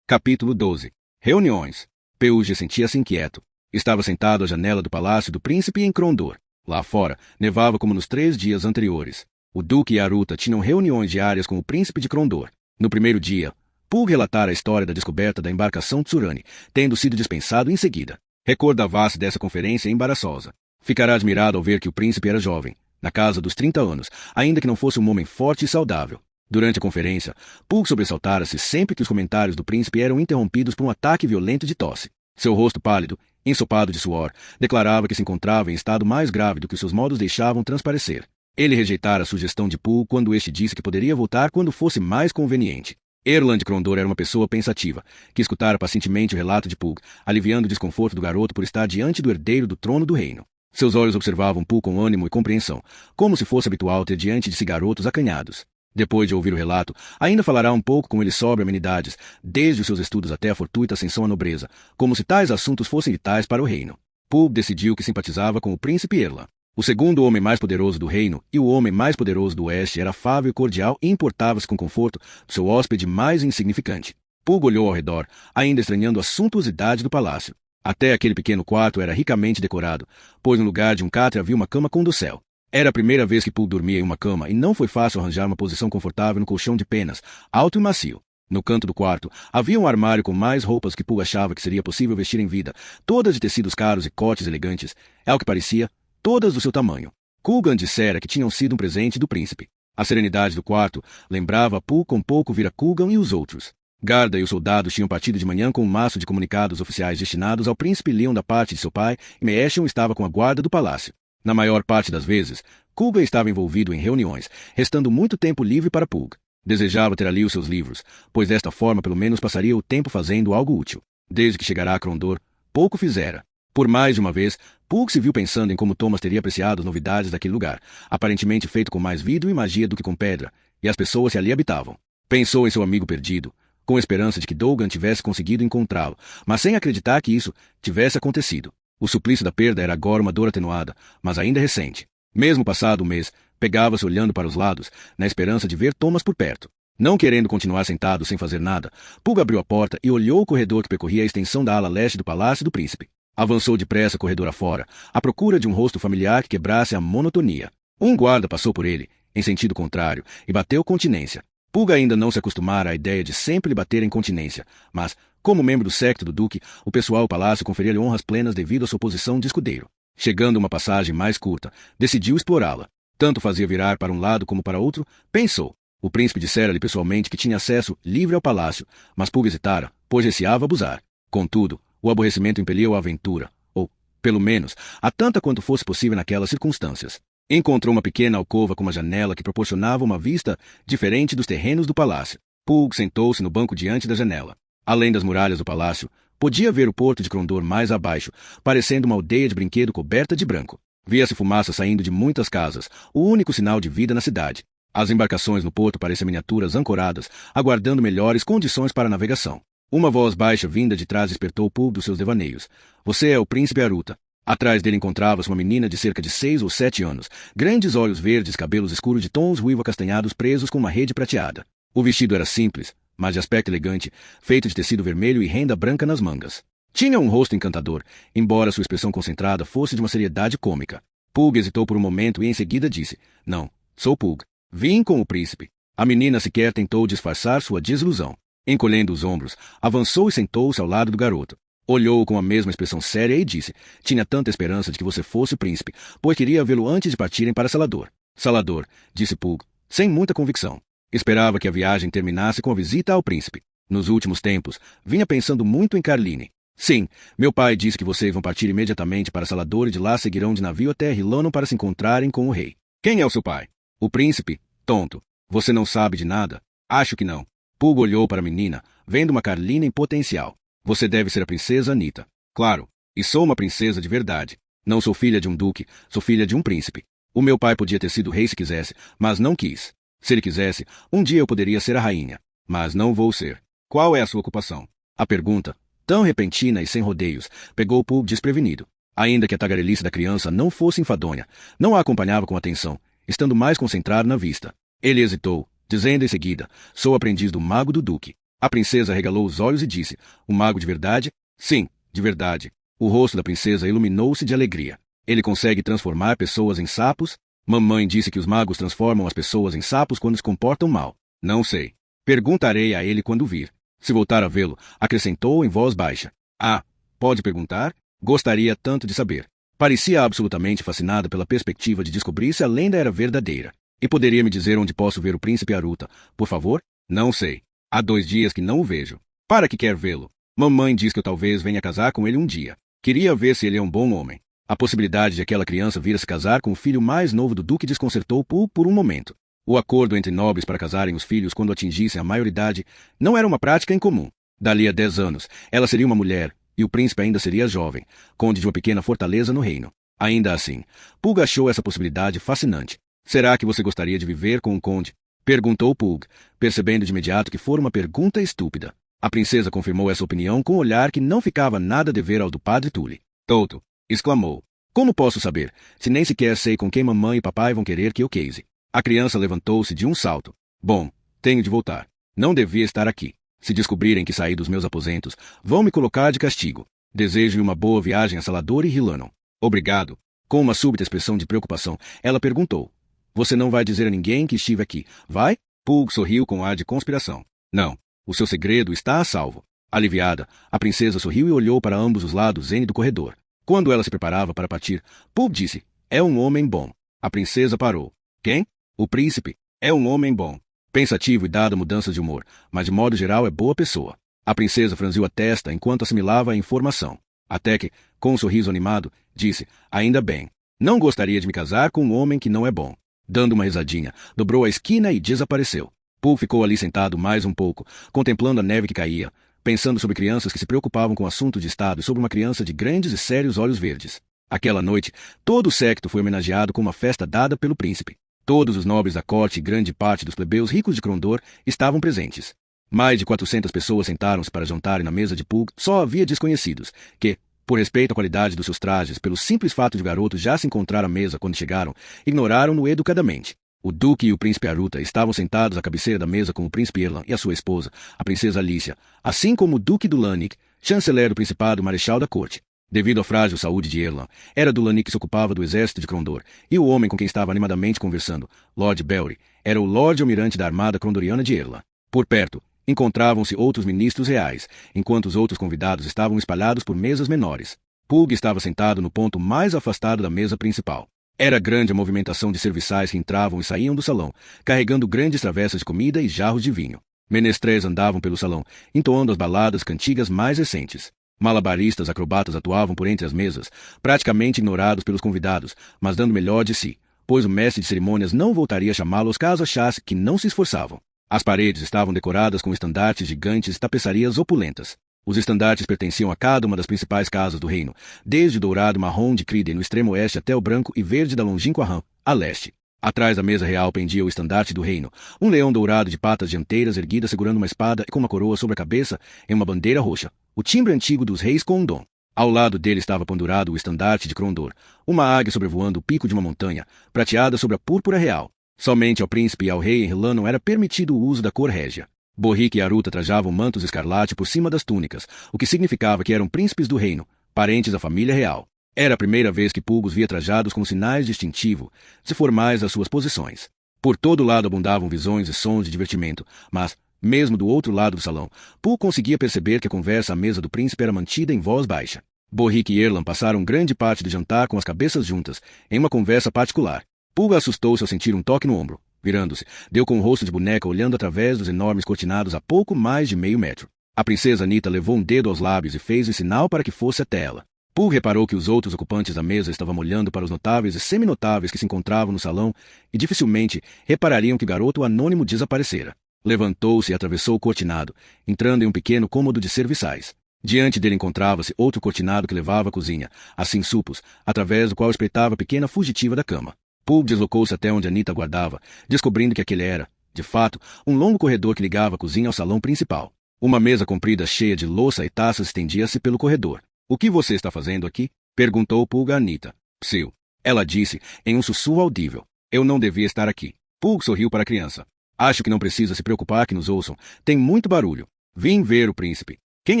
Capítulo 12. Reuniões. Peuge sentia-se inquieto. Estava sentado à janela do palácio do príncipe em Krondor. Lá fora, nevava como nos 3 dias anteriores. O duque e a Aruta tinham reuniões diárias com o príncipe de Krondor. No primeiro dia, Pug relatara a história da descoberta da embarcação Tsurani, tendo sido dispensado em seguida. Recordava-se dessa conferência embaraçosa. Ficará admirado ao ver que o príncipe era jovem, na casa dos 30 anos, ainda que não fosse um homem forte e saudável. Durante a conferência, Pug sobressaltara-se sempre que os comentários do príncipe eram interrompidos por um ataque violento de tosse. Seu rosto pálido, ensopado de suor, declarava que se encontrava em estado mais grave do que seus modos deixavam transparecer. Ele rejeitara a sugestão de Pug quando este disse que poderia voltar quando fosse mais conveniente. Erland Krondor era uma pessoa pensativa, que escutara pacientemente o relato de Pug, aliviando o desconforto do garoto por estar diante do herdeiro do trono do reino. Seus olhos observavam Pug com ânimo e compreensão, como se fosse habitual ter diante de si garotos acanhados. Depois de ouvir o relato, ainda falará um pouco com ele sobre amenidades, desde os seus estudos até a fortuita ascensão à nobreza, como se tais assuntos fossem vitais para o reino. Pug decidiu que simpatizava com o príncipe Erland. O segundo homem mais poderoso do reino e o homem mais poderoso do oeste era afável e cordial e importava-se com conforto do seu hóspede mais insignificante. Pug olhou ao redor, ainda estranhando a suntuosidade do palácio. Até aquele pequeno quarto era ricamente decorado, pois no lugar de um catre havia uma cama com dossel. Era a primeira vez que Pug dormia em uma cama e não foi fácil arranjar uma posição confortável no colchão de penas, alto e macio. No canto do quarto, havia um armário com mais roupas que Pug achava que seria possível vestir em vida, todas de tecidos caros e cotes elegantes, ao que parecia, todas do seu tamanho. Kugan dissera que tinham sido um presente do príncipe. A serenidade do quarto lembrava a Pug com pouco vira Kugan e os outros. Garda e os soldados tinham partido de manhã com um maço de comunicados oficiais destinados ao príncipe Leon da parte de seu pai e Meeshan estava com a guarda do palácio. Na maior parte das vezes, Kugan estava envolvido em reuniões, restando muito tempo livre para Pug. Desejava ter ali os seus livros, pois desta forma pelo menos passaria o tempo fazendo algo útil. Desde que chegará a Krondor, pouco fizera. Por mais de uma vez, Pug se viu pensando em como Thomas teria apreciado as novidades daquele lugar, aparentemente feito com mais vidro e magia do que com pedra, e as pessoas que ali habitavam. Pensou em seu amigo perdido, com a esperança de que Dougan tivesse conseguido encontrá-lo, mas sem acreditar que isso tivesse acontecido. O suplício da perda era agora uma dor atenuada, mas ainda recente. Mesmo passado um mês, pegava-se olhando para os lados, na esperança de ver Thomas por perto. Não querendo continuar sentado sem fazer nada, Pug abriu a porta e olhou o corredor que percorria a extensão da ala leste do palácio do príncipe. Avançou depressa corredor afora, à procura de um rosto familiar que quebrasse a monotonia. Um guarda passou por ele, em sentido contrário, e bateu continência. Pug ainda não se acostumara à ideia de sempre lhe bater em continência, mas, como membro do séquito do duque, o pessoal do palácio conferia-lhe honras plenas devido à sua posição de escudeiro. Chegando a uma passagem mais curta, decidiu explorá-la. Tanto fazia virar para um lado como para outro, pensou. O príncipe dissera-lhe pessoalmente que tinha acesso livre ao palácio, mas Pug hesitara, pois receava abusar. Contudo, o aborrecimento impeliu à aventura, ou, pelo menos, a tanta quanto fosse possível naquelas circunstâncias. Encontrou uma pequena alcova com uma janela que proporcionava uma vista diferente dos terrenos do palácio. Pug sentou-se no banco diante da janela. Além das muralhas do palácio, Podia ver o porto de Crondor mais abaixo, parecendo uma aldeia de brinquedo coberta de branco. Via-se fumaça saindo de muitas casas, o único sinal de vida na cidade. As embarcações no porto pareciam miniaturas ancoradas, aguardando melhores condições para a navegação. Uma voz baixa vinda de trás despertou Pug dos seus devaneios. Você é o príncipe Aruta. Atrás dele encontrava-se uma menina de cerca de 6 ou 7 anos, grandes olhos verdes, cabelos escuros de tons ruivo-acastanhados presos com uma rede prateada. O vestido era simples, mas de aspecto elegante, feito de tecido vermelho e renda branca nas mangas. Tinha um rosto encantador, embora sua expressão concentrada fosse de uma seriedade cômica. Pug hesitou por um momento e em seguida disse: Não, sou Pug. Vim com o príncipe. A menina sequer tentou disfarçar sua desilusão. Encolhendo os ombros, avançou e sentou-se ao lado do garoto. Olhou-o com a mesma expressão séria e disse: Tinha tanta esperança de que você fosse o príncipe, pois queria vê-lo antes de partirem para Salador. Salador, disse Pug, sem muita convicção. Esperava que a viagem terminasse com a visita ao príncipe. Nos últimos tempos, vinha pensando muito em Carline. Sim, meu pai disse que vocês vão partir imediatamente para Salador e de lá seguirão de navio até Rilano para se encontrarem com o rei. Quem é o seu pai? O príncipe? Tonto. Você não sabe de nada? Acho que não. Pug olhou para a menina, vendo uma Carline em potencial. Você deve ser a princesa Anita. Claro, e sou uma princesa de verdade. Não sou filha de um duque, sou filha de um príncipe. O meu pai podia ter sido rei se quisesse, mas não quis. Se ele quisesse, um dia eu poderia ser a rainha. Mas não vou ser. Qual é a sua ocupação? A pergunta, tão repentina e sem rodeios, pegou Pug desprevenido. Ainda que a tagarelice da criança não fosse enfadonha, não a acompanhava com atenção, estando mais concentrado na vista. Ele hesitou, dizendo em seguida: Sou aprendiz do mago do duque. A princesa regalou os olhos e disse: O mago de verdade? Sim, de verdade. O rosto da princesa iluminou-se de alegria. Ele consegue transformar pessoas em sapos? Mamãe disse que os magos transformam as pessoas em sapos quando se comportam mal. Não sei. Perguntarei a ele quando vir. Se voltar a vê-lo, acrescentou em voz baixa. Ah, pode perguntar? Gostaria tanto de saber. Parecia absolutamente fascinada pela perspectiva de descobrir se a lenda era verdadeira. E poderia me dizer onde posso ver o príncipe Aruta, por favor? Não sei. Há 2 dias que não o vejo. Para que quer vê-lo? Mamãe diz que eu talvez venha casar com ele um dia. Queria ver se ele é um bom homem. A possibilidade de aquela criança vir a se casar com o filho mais novo do duque desconcertou Pug por um momento. O acordo entre nobres para casarem os filhos quando atingissem a maioridade não era uma prática incomum. Dali a 10 anos, ela seria uma mulher, e o príncipe ainda seria jovem, conde de uma pequena fortaleza no reino. Ainda assim, Pug achou essa possibilidade fascinante. Será que você gostaria de viver com um conde? Perguntou Pug, percebendo de imediato que fora uma pergunta estúpida. A princesa confirmou essa opinião com um olhar que não ficava nada a dever ao do padre Tully. Toto! Exclamou. Como posso saber, se nem sequer sei com quem mamãe e papai vão querer que eu case? A criança levantou-se de um salto. Bom, tenho de voltar. Não devia estar aqui. Se descobrirem que saí dos meus aposentos, vão me colocar de castigo. Desejo-lhe uma boa viagem a Salador e Rilano. Obrigado. Com uma súbita expressão de preocupação, ela perguntou. Você não vai dizer a ninguém que estive aqui, vai? Pug sorriu com ar de conspiração. Não. O seu segredo está a salvo. Aliviada, a princesa sorriu e olhou para ambos os lados do corredor. Quando ela se preparava para partir, Pug disse, é um homem bom. A princesa parou. Quem? O príncipe. É um homem bom. Pensativo e dado a mudanças de humor, mas de modo geral é boa pessoa. A princesa franziu a testa enquanto assimilava a informação. Até que, com um sorriso animado, disse, ainda bem. Não gostaria de me casar com um homem que não é bom. Dando uma risadinha, dobrou a esquina e desapareceu. Pug ficou ali sentado mais um pouco, contemplando a neve que caía, pensando sobre crianças que se preocupavam com assuntos de estado e sobre uma criança de grandes e sérios olhos verdes. Aquela noite, todo o séquito foi homenageado com uma festa dada pelo príncipe. Todos os nobres da corte e grande parte dos plebeus ricos de Crondor estavam presentes. Mais de 400 pessoas sentaram-se para jantarem na mesa de Pug. Só havia desconhecidos, que, por respeito à qualidade dos seus trajes, pelo simples fato de o garoto já se encontrar à mesa quando chegaram, ignoraram-no educadamente. O duque e o príncipe Aruta estavam sentados à cabeceira da mesa com o príncipe Erlan e a sua esposa, a princesa Alicia, assim como o duque do Lannick, chanceler do principado e marechal da corte. Devido à frágil saúde de Erlan, era do Lannick que se ocupava do exército de Crondor, e o homem com quem estava animadamente conversando, Lord Belry, era o Lorde Almirante da armada crondoriana de Erlan. Por perto, encontravam-se outros ministros reais, enquanto os outros convidados estavam espalhados por mesas menores. Pug estava sentado no ponto mais afastado da mesa principal. Era grande a movimentação de serviçais que entravam e saíam do salão, carregando grandes travessas de comida e jarros de vinho. Menestréis andavam pelo salão, entoando as baladas cantigas mais recentes. Malabaristas acrobatas atuavam por entre as mesas, praticamente ignorados pelos convidados, mas dando melhor de si, pois o mestre de cerimônias não voltaria a chamá-los caso achasse que não se esforçavam. As paredes estavam decoradas com estandartes gigantes e tapeçarias opulentas. Os estandartes pertenciam a cada uma das principais casas do reino, desde o dourado marrom de Criden no extremo oeste até o branco e verde da longínqua Ram, a leste. Atrás da mesa real pendia o estandarte do reino, um leão dourado de patas dianteiras erguida segurando uma espada e com uma coroa sobre a cabeça em uma bandeira roxa, o timbre antigo dos reis Condom. Ao lado dele estava pendurado o estandarte de Crondor, uma águia sobrevoando o pico de uma montanha, prateada sobre a púrpura real. Somente ao príncipe e ao rei Enrilanon era permitido o uso da cor régia. Borrique e Aruta trajavam mantos escarlate por cima das túnicas, o que significava que eram príncipes do reino, parentes da família real. Era a primeira vez que Pulgo os via trajados com sinais distintivos, se formais das suas posições. Por todo lado abundavam visões e sons de divertimento, mas, mesmo do outro lado do salão, Pulgo conseguia perceber que a conversa à mesa do príncipe era mantida em voz baixa. Borrique e Erlan passaram grande parte do jantar com as cabeças juntas, em uma conversa particular. Pulgo assustou-se ao sentir um toque no ombro. Virando-se, deu com o rosto de boneca olhando através dos enormes cortinados a pouco mais de meio metro. A princesa Anita levou um dedo aos lábios e fez o sinal para que fosse até ela. Pulgo reparou que os outros ocupantes da mesa estavam olhando para os notáveis e seminotáveis que se encontravam no salão e dificilmente reparariam que o garoto anônimo desaparecera. Levantou-se e atravessou o cortinado, entrando em um pequeno cômodo de serviçais. Diante dele encontrava-se outro cortinado que levava à cozinha, assim supos, através do qual espreitava a pequena fugitiva da cama. Pulgo deslocou-se até onde Anita aguardava, descobrindo que aquele era, de fato, um longo corredor que ligava a cozinha ao salão principal. Uma mesa comprida cheia de louça e taças estendia-se pelo corredor. — O que você está fazendo aqui? Perguntou Pulgo a Anita. — Psiu. Ela disse, em um sussurro audível. — Eu não devia estar aqui. Pulgo sorriu para a criança. — Acho que não precisa se preocupar que nos ouçam. Tem muito barulho. Vim ver o príncipe. Quem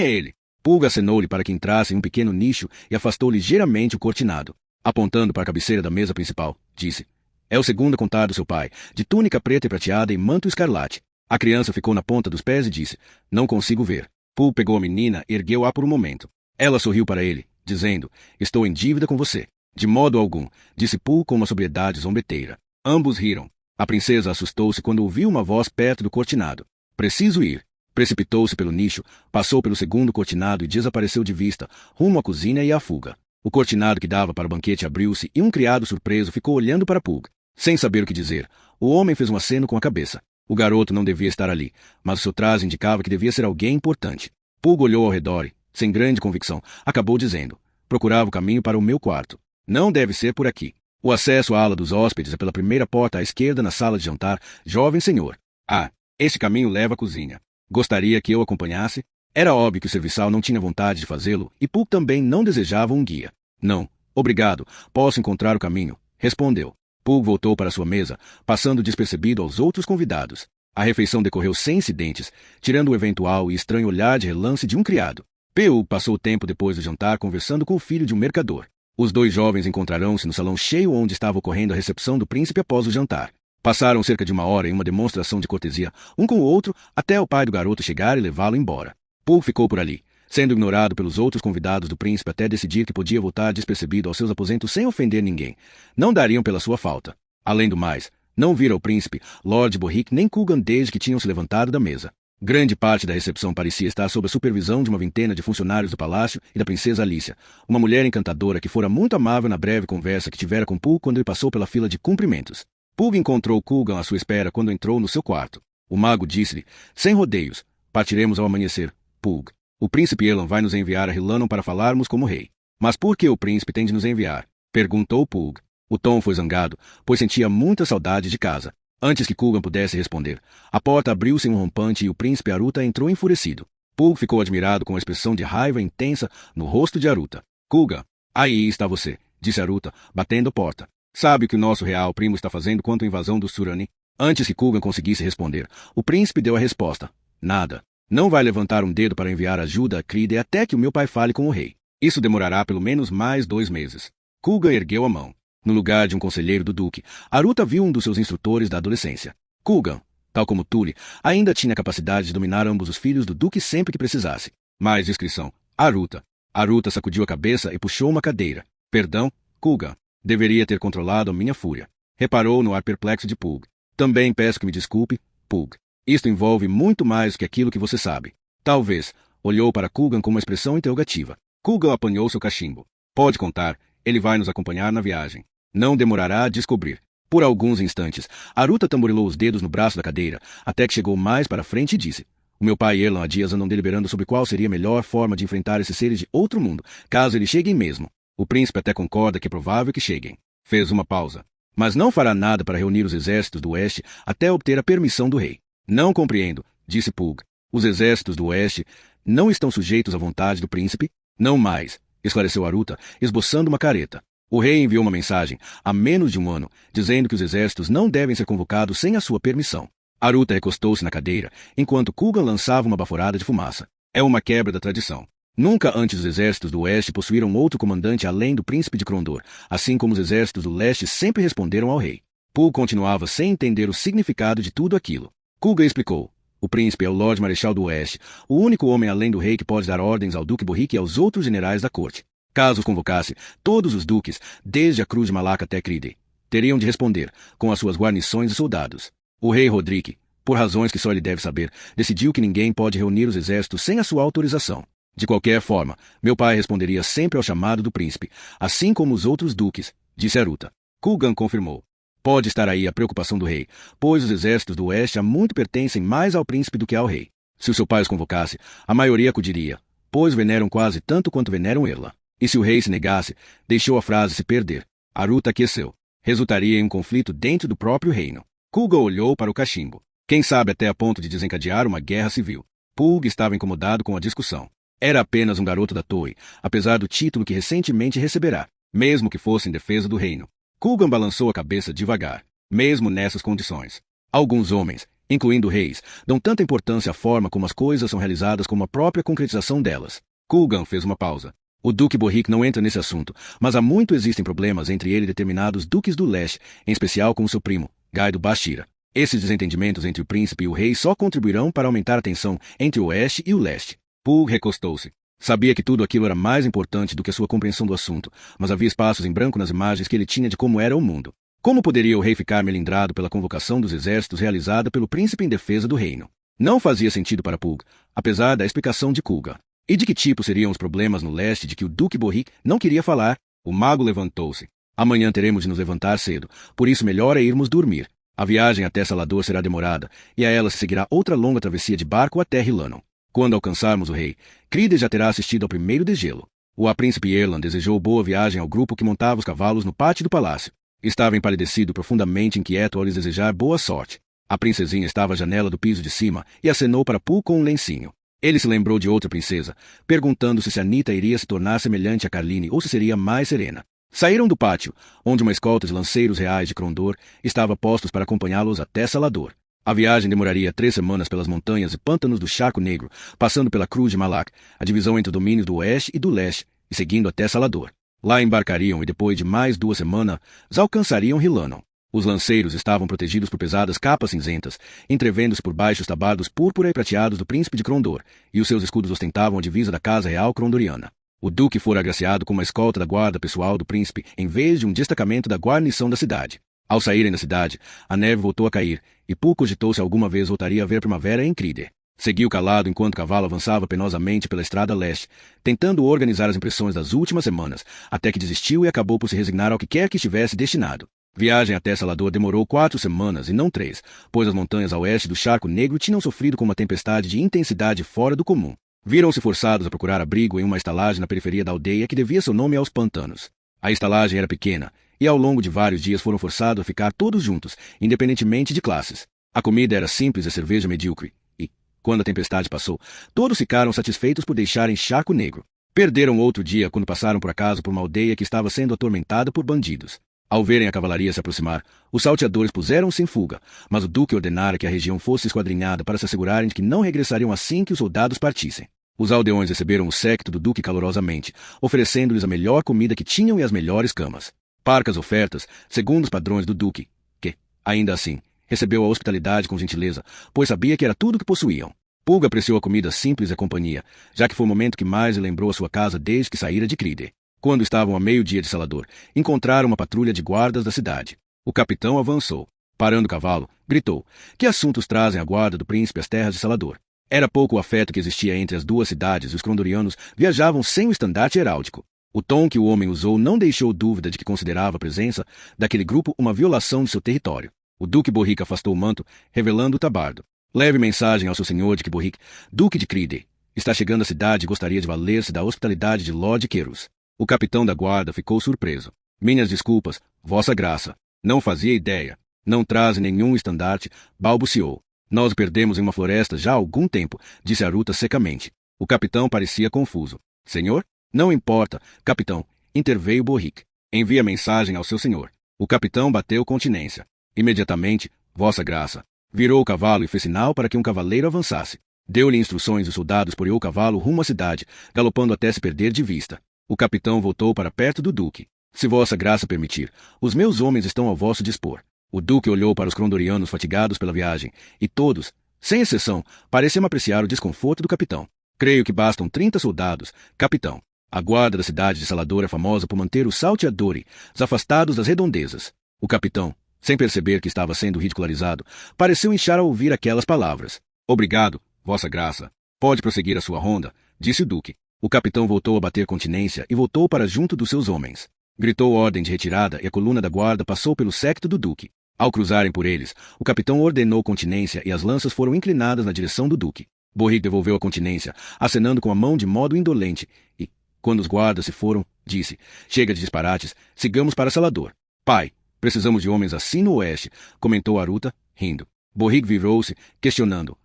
é ele? Pulgo acenou-lhe para que entrasse em um pequeno nicho e afastou ligeiramente o cortinado. Apontando para a cabeceira da mesa principal, disse: É o segundo a contar do seu pai, de túnica preta e prateada e manto escarlate. A criança ficou na ponta dos pés e disse: Não consigo ver. Pulgo pegou a menina e ergueu-a por um momento. Ela sorriu para ele, dizendo: Estou em dívida com você. De modo algum, disse Pulgo com uma sobriedade zombeteira. Ambos riram. A princesa assustou-se quando ouviu uma voz perto do cortinado. Preciso ir. Precipitou-se pelo nicho, passou pelo segundo cortinado e desapareceu de vista, rumo à cozinha e à fuga. O cortinado que dava para o banquete abriu-se e um criado surpreso ficou olhando para Pulgo. Sem saber o que dizer, o homem fez um aceno com a cabeça. O garoto não devia estar ali, mas o seu traje indicava que devia ser alguém importante. Pulgo olhou ao redor e, sem grande convicção, acabou dizendo: Procurava o caminho para o meu quarto. Não deve ser por aqui. O acesso à ala dos hóspedes é pela primeira porta à esquerda na sala de jantar, jovem senhor. Ah, este caminho leva à cozinha. Gostaria que eu acompanhasse? Era óbvio que o serviçal não tinha vontade de fazê-lo e Pulgo também não desejava um guia. Não, obrigado, posso encontrar o caminho, respondeu. Pulgo voltou para sua mesa, passando despercebido aos outros convidados. A refeição decorreu sem incidentes, tirando o eventual e estranho olhar de relance de um criado. Pulgo passou o tempo depois do jantar conversando com o filho de um mercador. Os dois jovens encontraram-se no salão cheio onde estava ocorrendo a recepção do príncipe após o jantar. Passaram cerca de 1 hora em uma demonstração de cortesia, um com o outro, até o pai do garoto chegar e levá-lo embora. Pulgo ficou por ali, sendo ignorado pelos outros convidados do príncipe até decidir que podia voltar despercebido aos seus aposentos sem ofender ninguém. Não dariam pela sua falta. Além do mais, não vira o príncipe, Lord Borrique nem Cúlgan desde que tinham se levantado da mesa. Grande parte da recepção parecia estar sob a supervisão de uma vintena de funcionários do palácio e da princesa Alicia, uma mulher encantadora que fora muito amável na breve conversa que tivera com Pulgo quando ele passou pela fila de cumprimentos. Pulgo encontrou Cúlgan à sua espera quando entrou no seu quarto. O mago disse-lhe, sem rodeios: Partiremos ao amanhecer, Pulgo. O príncipe Elan vai nos enviar a Rillanon para falarmos como rei. Mas por que o príncipe tem de nos enviar? Perguntou Pulgo. O tom foi zangado, pois sentia muita saudade de casa. Antes que Cúlgan pudesse responder, a porta abriu-se em um rompante e o príncipe Aruta entrou enfurecido. Pulgo ficou admirado com a expressão de raiva intensa no rosto de Aruta. Cúlgan, aí está você, disse Aruta, batendo a porta. Sabe o que o nosso real primo está fazendo quanto à invasão dos Surani? Antes que Cúlgan conseguisse responder, o príncipe deu a resposta. Nada. Não vai levantar um dedo para enviar ajuda a Cride até que o meu pai fale com o rei. Isso demorará pelo menos mais 2 meses. Cúlgan ergueu a mão. No lugar de um conselheiro do duque, Aruta viu um dos seus instrutores da adolescência. Cúlgan, tal como Tule, ainda tinha a capacidade de dominar ambos os filhos do duque sempre que precisasse. Mais discrição. Aruta. Aruta sacudiu a cabeça e puxou uma cadeira. Perdão, Cúlgan. Deveria ter controlado a minha fúria. Reparou no ar perplexo de Pulgo. Também peço que me desculpe, Pulgo. Isto envolve muito mais que aquilo que você sabe. Talvez. Olhou para Cúlgan com uma expressão interrogativa. Cúlgan apanhou seu cachimbo. Pode contar, ele vai nos acompanhar na viagem. Não demorará a descobrir. Por alguns instantes, Aruta tamborilou os dedos no braço da cadeira, até que chegou mais para frente e disse: O meu pai e Erlan há dias andam deliberando sobre qual seria a melhor forma de enfrentar esses seres de outro mundo, caso eles cheguem mesmo. O príncipe até concorda que é provável que cheguem. Fez uma pausa. Mas não fará nada para reunir os exércitos do Oeste até obter a permissão do rei. Não compreendo, disse Pug. Os exércitos do Oeste não estão sujeitos à vontade do príncipe? Não mais, esclareceu Aruta, esboçando uma careta. O rei enviou uma mensagem, há menos de um ano, dizendo que os exércitos não devem ser convocados sem a sua permissão. Aruta recostou-se na cadeira, enquanto Kugan lançava uma baforada de fumaça. É uma quebra da tradição. Nunca antes os exércitos do Oeste possuíram outro comandante além do príncipe de Krondor, assim como os exércitos do Leste sempre responderam ao rei. Pug continuava sem entender o significado de tudo aquilo. Kugan explicou. O príncipe é o Lorde Marechal do Oeste, o único homem além do rei que pode dar ordens ao Duque Borrique e aos outros generais da corte. Caso os convocasse, todos os duques, desde a Cruz de Malak até Cride, teriam de responder, com as suas guarnições e soldados. O rei Roderick, por razões que só ele deve saber, decidiu que ninguém pode reunir os exércitos sem a sua autorização. De qualquer forma, meu pai responderia sempre ao chamado do príncipe, assim como os outros duques, disse Aruta. Kugan confirmou. Pode estar aí a preocupação do rei, pois os exércitos do Oeste há muito pertencem mais ao príncipe do que ao rei. Se o seu pai os convocasse, a maioria acudiria, pois o veneram quase tanto quanto veneram Erla. E se o rei se negasse, deixou a frase se perder. Aruta aqueceu. Resultaria em um conflito dentro do próprio reino. Kugan olhou para o cachimbo. Quem sabe até a ponto de desencadear uma guerra civil. Pug estava incomodado com a discussão. Era apenas um garoto da torre, apesar do título que recentemente receberá, mesmo que fosse em defesa do reino. Kugan balançou a cabeça devagar, mesmo nessas condições. Alguns homens, incluindo reis, dão tanta importância à forma como as coisas são realizadas como a própria concretização delas. Kugan fez uma pausa. O Duque Borrique não entra nesse assunto, mas há muito existem problemas entre ele e determinados duques do leste, em especial com seu primo, Gai do Bashira. Esses desentendimentos entre o príncipe e o rei só contribuirão para aumentar a tensão entre o oeste e o leste. Pug recostou-se. Sabia que tudo aquilo era mais importante do que a sua compreensão do assunto, mas havia espaços em branco nas imagens que ele tinha de como era o mundo. Como poderia o rei ficar melindrado pela convocação dos exércitos realizada pelo príncipe em defesa do reino? Não fazia sentido para Pug, apesar da explicação de Kugan. E de que tipo seriam os problemas no leste de que o Duque Borrique não queria falar? O mago levantou-se. Amanhã teremos de nos levantar cedo, por isso melhor é irmos dormir. A viagem até Salador será demorada, e a ela se seguirá outra longa travessia de barco até Rilanon. Quando alcançarmos o rei, Cride já terá assistido ao primeiro degelo. O príncipe Erlan desejou boa viagem ao grupo que montava os cavalos no pátio do palácio. Estava empalidecido, profundamente inquieto ao lhes desejar boa sorte. A princesinha estava à janela do piso de cima e acenou para Pug com um lencinho. Ele se lembrou de outra princesa, perguntando-se se Anita iria se tornar semelhante a Carline ou se seria mais serena. Saíram do pátio, onde uma escolta de lanceiros reais de Krondor estava postos para acompanhá-los até Salador. A viagem demoraria 3 semanas pelas montanhas e pântanos do Charco Negro, passando pela Cruz de Malak, a divisão entre os domínios do Oeste e do Leste, e seguindo até Salador. Lá embarcariam e depois de mais 2 semanas, alcançariam Rilanon. Os lanceiros estavam protegidos por pesadas capas cinzentas, entrevendo-se por baixo os tabardos púrpura e prateados do príncipe de Krondor, e os seus escudos ostentavam a divisa da casa real crondoriana. O duque fora agraciado com uma escolta da guarda pessoal do príncipe, em vez de um destacamento da guarnição da cidade. Ao saírem da cidade, a neve voltou a cair, e Pug cogitou se alguma vez voltaria a ver primavera em Cride. Seguiu calado enquanto o cavalo avançava penosamente pela estrada leste, tentando organizar as impressões das últimas semanas, até que desistiu e acabou por se resignar ao que quer que estivesse destinado. Viagem até Salador demorou 4 semanas e não 3, pois as montanhas a oeste do Charco Negro tinham sofrido com uma tempestade de intensidade fora do comum. Viram-se forçados a procurar abrigo em uma estalagem na periferia da aldeia que devia seu nome aos pantanos. A estalagem era pequena, e ao longo de vários dias foram forçados a ficar todos juntos, independentemente de classes. A comida era simples e a cerveja medíocre, e, quando a tempestade passou, todos ficaram satisfeitos por deixarem Charco Negro. Perderam outro dia quando passaram por acaso por uma aldeia que estava sendo atormentada por bandidos. Ao verem a cavalaria se aproximar, os salteadores puseram-se em fuga, mas o duque ordenara que a região fosse esquadrinhada para se assegurarem de que não regressariam assim que os soldados partissem. Os aldeões receberam o séquito do duque calorosamente, oferecendo-lhes a melhor comida que tinham e as melhores camas. Parcas ofertas, segundo os padrões do duque, que, ainda assim, recebeu a hospitalidade com gentileza, pois sabia que era tudo o que possuíam. Pug apreciou a comida simples e a companhia, já que foi o momento que mais lhe lembrou a sua casa desde que saíra de Cride. Quando estavam a meio-dia de Salador, encontraram uma patrulha de guardas da cidade. O capitão avançou. Parando o cavalo, gritou: "Que assuntos trazem a guarda do príncipe às terras de Salador?" Era pouco o afeto que existia entre as duas cidades e os crondorianos viajavam sem o estandarte heráldico. O tom que o homem usou não deixou dúvida de que considerava a presença daquele grupo uma violação de seu território. O duque Borrique afastou o manto, revelando o tabardo. Leve mensagem ao seu senhor de que Borrick, duque de Cride, está chegando à cidade e gostaria de valer-se da hospitalidade de Lord Querus. O capitão da guarda ficou surpreso. Minhas desculpas, vossa graça. Não fazia ideia. Não traz nenhum estandarte, balbuciou. Nós o perdemos em uma floresta já há algum tempo, disse Aruta secamente. O capitão parecia confuso. Senhor? Não importa, capitão, interveio Borrick. Envia mensagem ao seu senhor. O capitão bateu continência. Imediatamente, vossa graça. Virou o cavalo e fez sinal para que um cavaleiro avançasse. Deu-lhe instruções e os soldados poreou o cavalo rumo à cidade, galopando até se perder de vista. O capitão voltou para perto do duque. Se vossa graça permitir, os meus homens estão ao vosso dispor. O duque olhou para os crondorianos fatigados pela viagem, e todos, sem exceção, pareciam apreciar o desconforto do capitão. Creio que bastam 30 soldados, capitão. A guarda da cidade de Salador é famosa por manter os salteadores afastados das redondezas. O capitão, sem perceber que estava sendo ridicularizado, pareceu inchar ao ouvir aquelas palavras. Obrigado, vossa graça. Pode prosseguir a sua ronda, disse o duque. O capitão voltou a bater continência e voltou para junto dos seus homens. Gritou ordem de retirada e a coluna da guarda passou pelo séquito do duque. Ao cruzarem por eles, o capitão ordenou continência e as lanças foram inclinadas na direção do duque. Borrick devolveu a continência, acenando com a mão de modo indolente, e, quando os guardas se foram, disse, chega de disparates, sigamos para Salador. Pai, precisamos de homens assim no oeste, comentou Aruta, rindo. Borrick virou-se, questionando,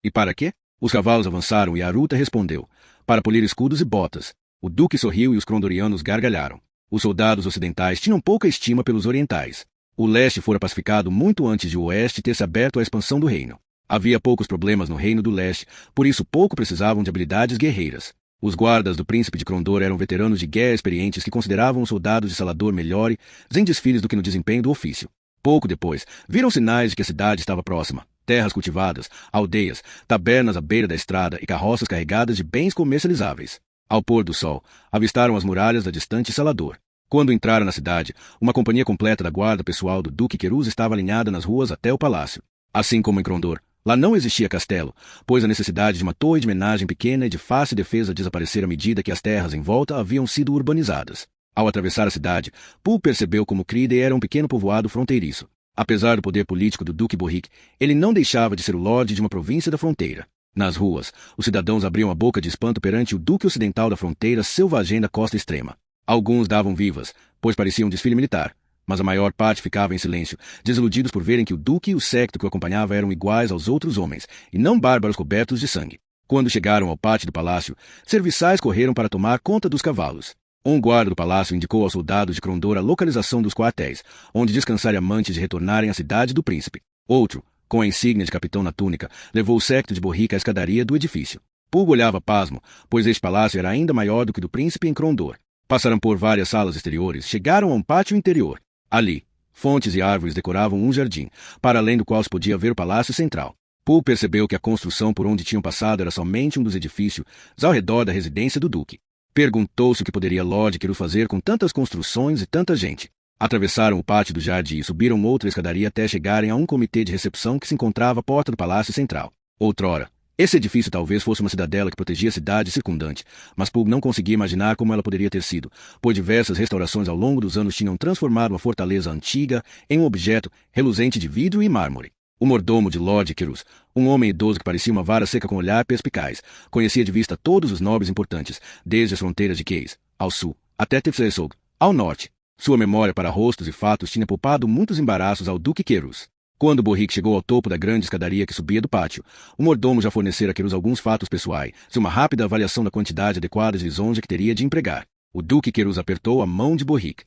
e para quê? Os cavalos avançaram e Aruta respondeu, para polir escudos e botas. O duque sorriu e os crondorianos gargalharam. Os soldados ocidentais tinham pouca estima pelos orientais. O leste fora pacificado muito antes de o oeste ter se aberto à expansão do reino. Havia poucos problemas no reino do leste, por isso pouco precisavam de habilidades guerreiras. Os guardas do príncipe de Crondor eram veteranos de guerra experientes que consideravam os soldados de Salador melhores em desfiles do que no desempenho do ofício. Pouco depois, viram sinais de que a cidade estava próxima. Terras cultivadas, aldeias, tabernas à beira da estrada e carroças carregadas de bens comercializáveis. Ao pôr do sol, avistaram as muralhas da distante Salador. Quando entraram na cidade, uma companhia completa da guarda pessoal do Duque Querus estava alinhada nas ruas até o palácio. Assim como em Crondor, lá não existia castelo, pois a necessidade de uma torre de menagem pequena e de fácil defesa desaparecera à medida que as terras em volta haviam sido urbanizadas. Ao atravessar a cidade, Pul percebeu como Cride era um pequeno povoado fronteiriço. Apesar do poder político do Duque Borrick, ele não deixava de ser o lorde de uma província da fronteira. Nas ruas, os cidadãos abriam a boca de espanto perante o Duque Ocidental da fronteira selvagem da costa extrema. Alguns davam vivas, pois parecia um desfile militar, mas a maior parte ficava em silêncio, desiludidos por verem que o Duque e o séquito que o acompanhava eram iguais aos outros homens, e não bárbaros cobertos de sangue. Quando chegaram ao pátio do palácio, serviçais correram para tomar conta dos cavalos. Um guarda do palácio indicou aos soldados de Crondor a localização dos quartéis, onde descansariam antes de retornarem à cidade do príncipe. Outro, com a insígnia de capitão na túnica, levou o séquito de Borrick à escadaria do edifício. Pulgo olhava pasmo, pois este palácio era ainda maior do que o do príncipe em Crondor. Passaram por várias salas exteriores, chegaram a um pátio interior. Ali, fontes e árvores decoravam um jardim, para além do qual se podia ver o palácio central. Pulgo percebeu que a construção por onde tinham passado era somente um dos edifícios ao redor da residência do duque. Perguntou-se o que poderia Lord Querus fazer com tantas construções e tanta gente. Atravessaram o pátio do jardim e subiram outra escadaria até chegarem a um comitê de recepção que se encontrava à porta do palácio central. Outrora, esse edifício talvez fosse uma cidadela que protegia a cidade circundante, mas Pulg não conseguia imaginar como ela poderia ter sido, pois diversas restaurações ao longo dos anos tinham transformado a fortaleza antiga em um objeto reluzente de vidro e mármore. O mordomo de Lord Querus, um homem idoso que parecia uma vara seca com um olhar perspicaz, conhecia de vista todos os nobres importantes, desde as fronteiras de Keis, ao sul, até Tefsesog, ao norte. Sua memória para rostos e fatos tinha poupado muitos embaraços ao Duque Querus. Quando Borrick chegou ao topo da grande escadaria que subia do pátio, o mordomo já fornecera a Querus alguns fatos pessoais e uma rápida avaliação da quantidade adequada de lisonja que teria de empregar. O Duque Querus apertou a mão de Borrick.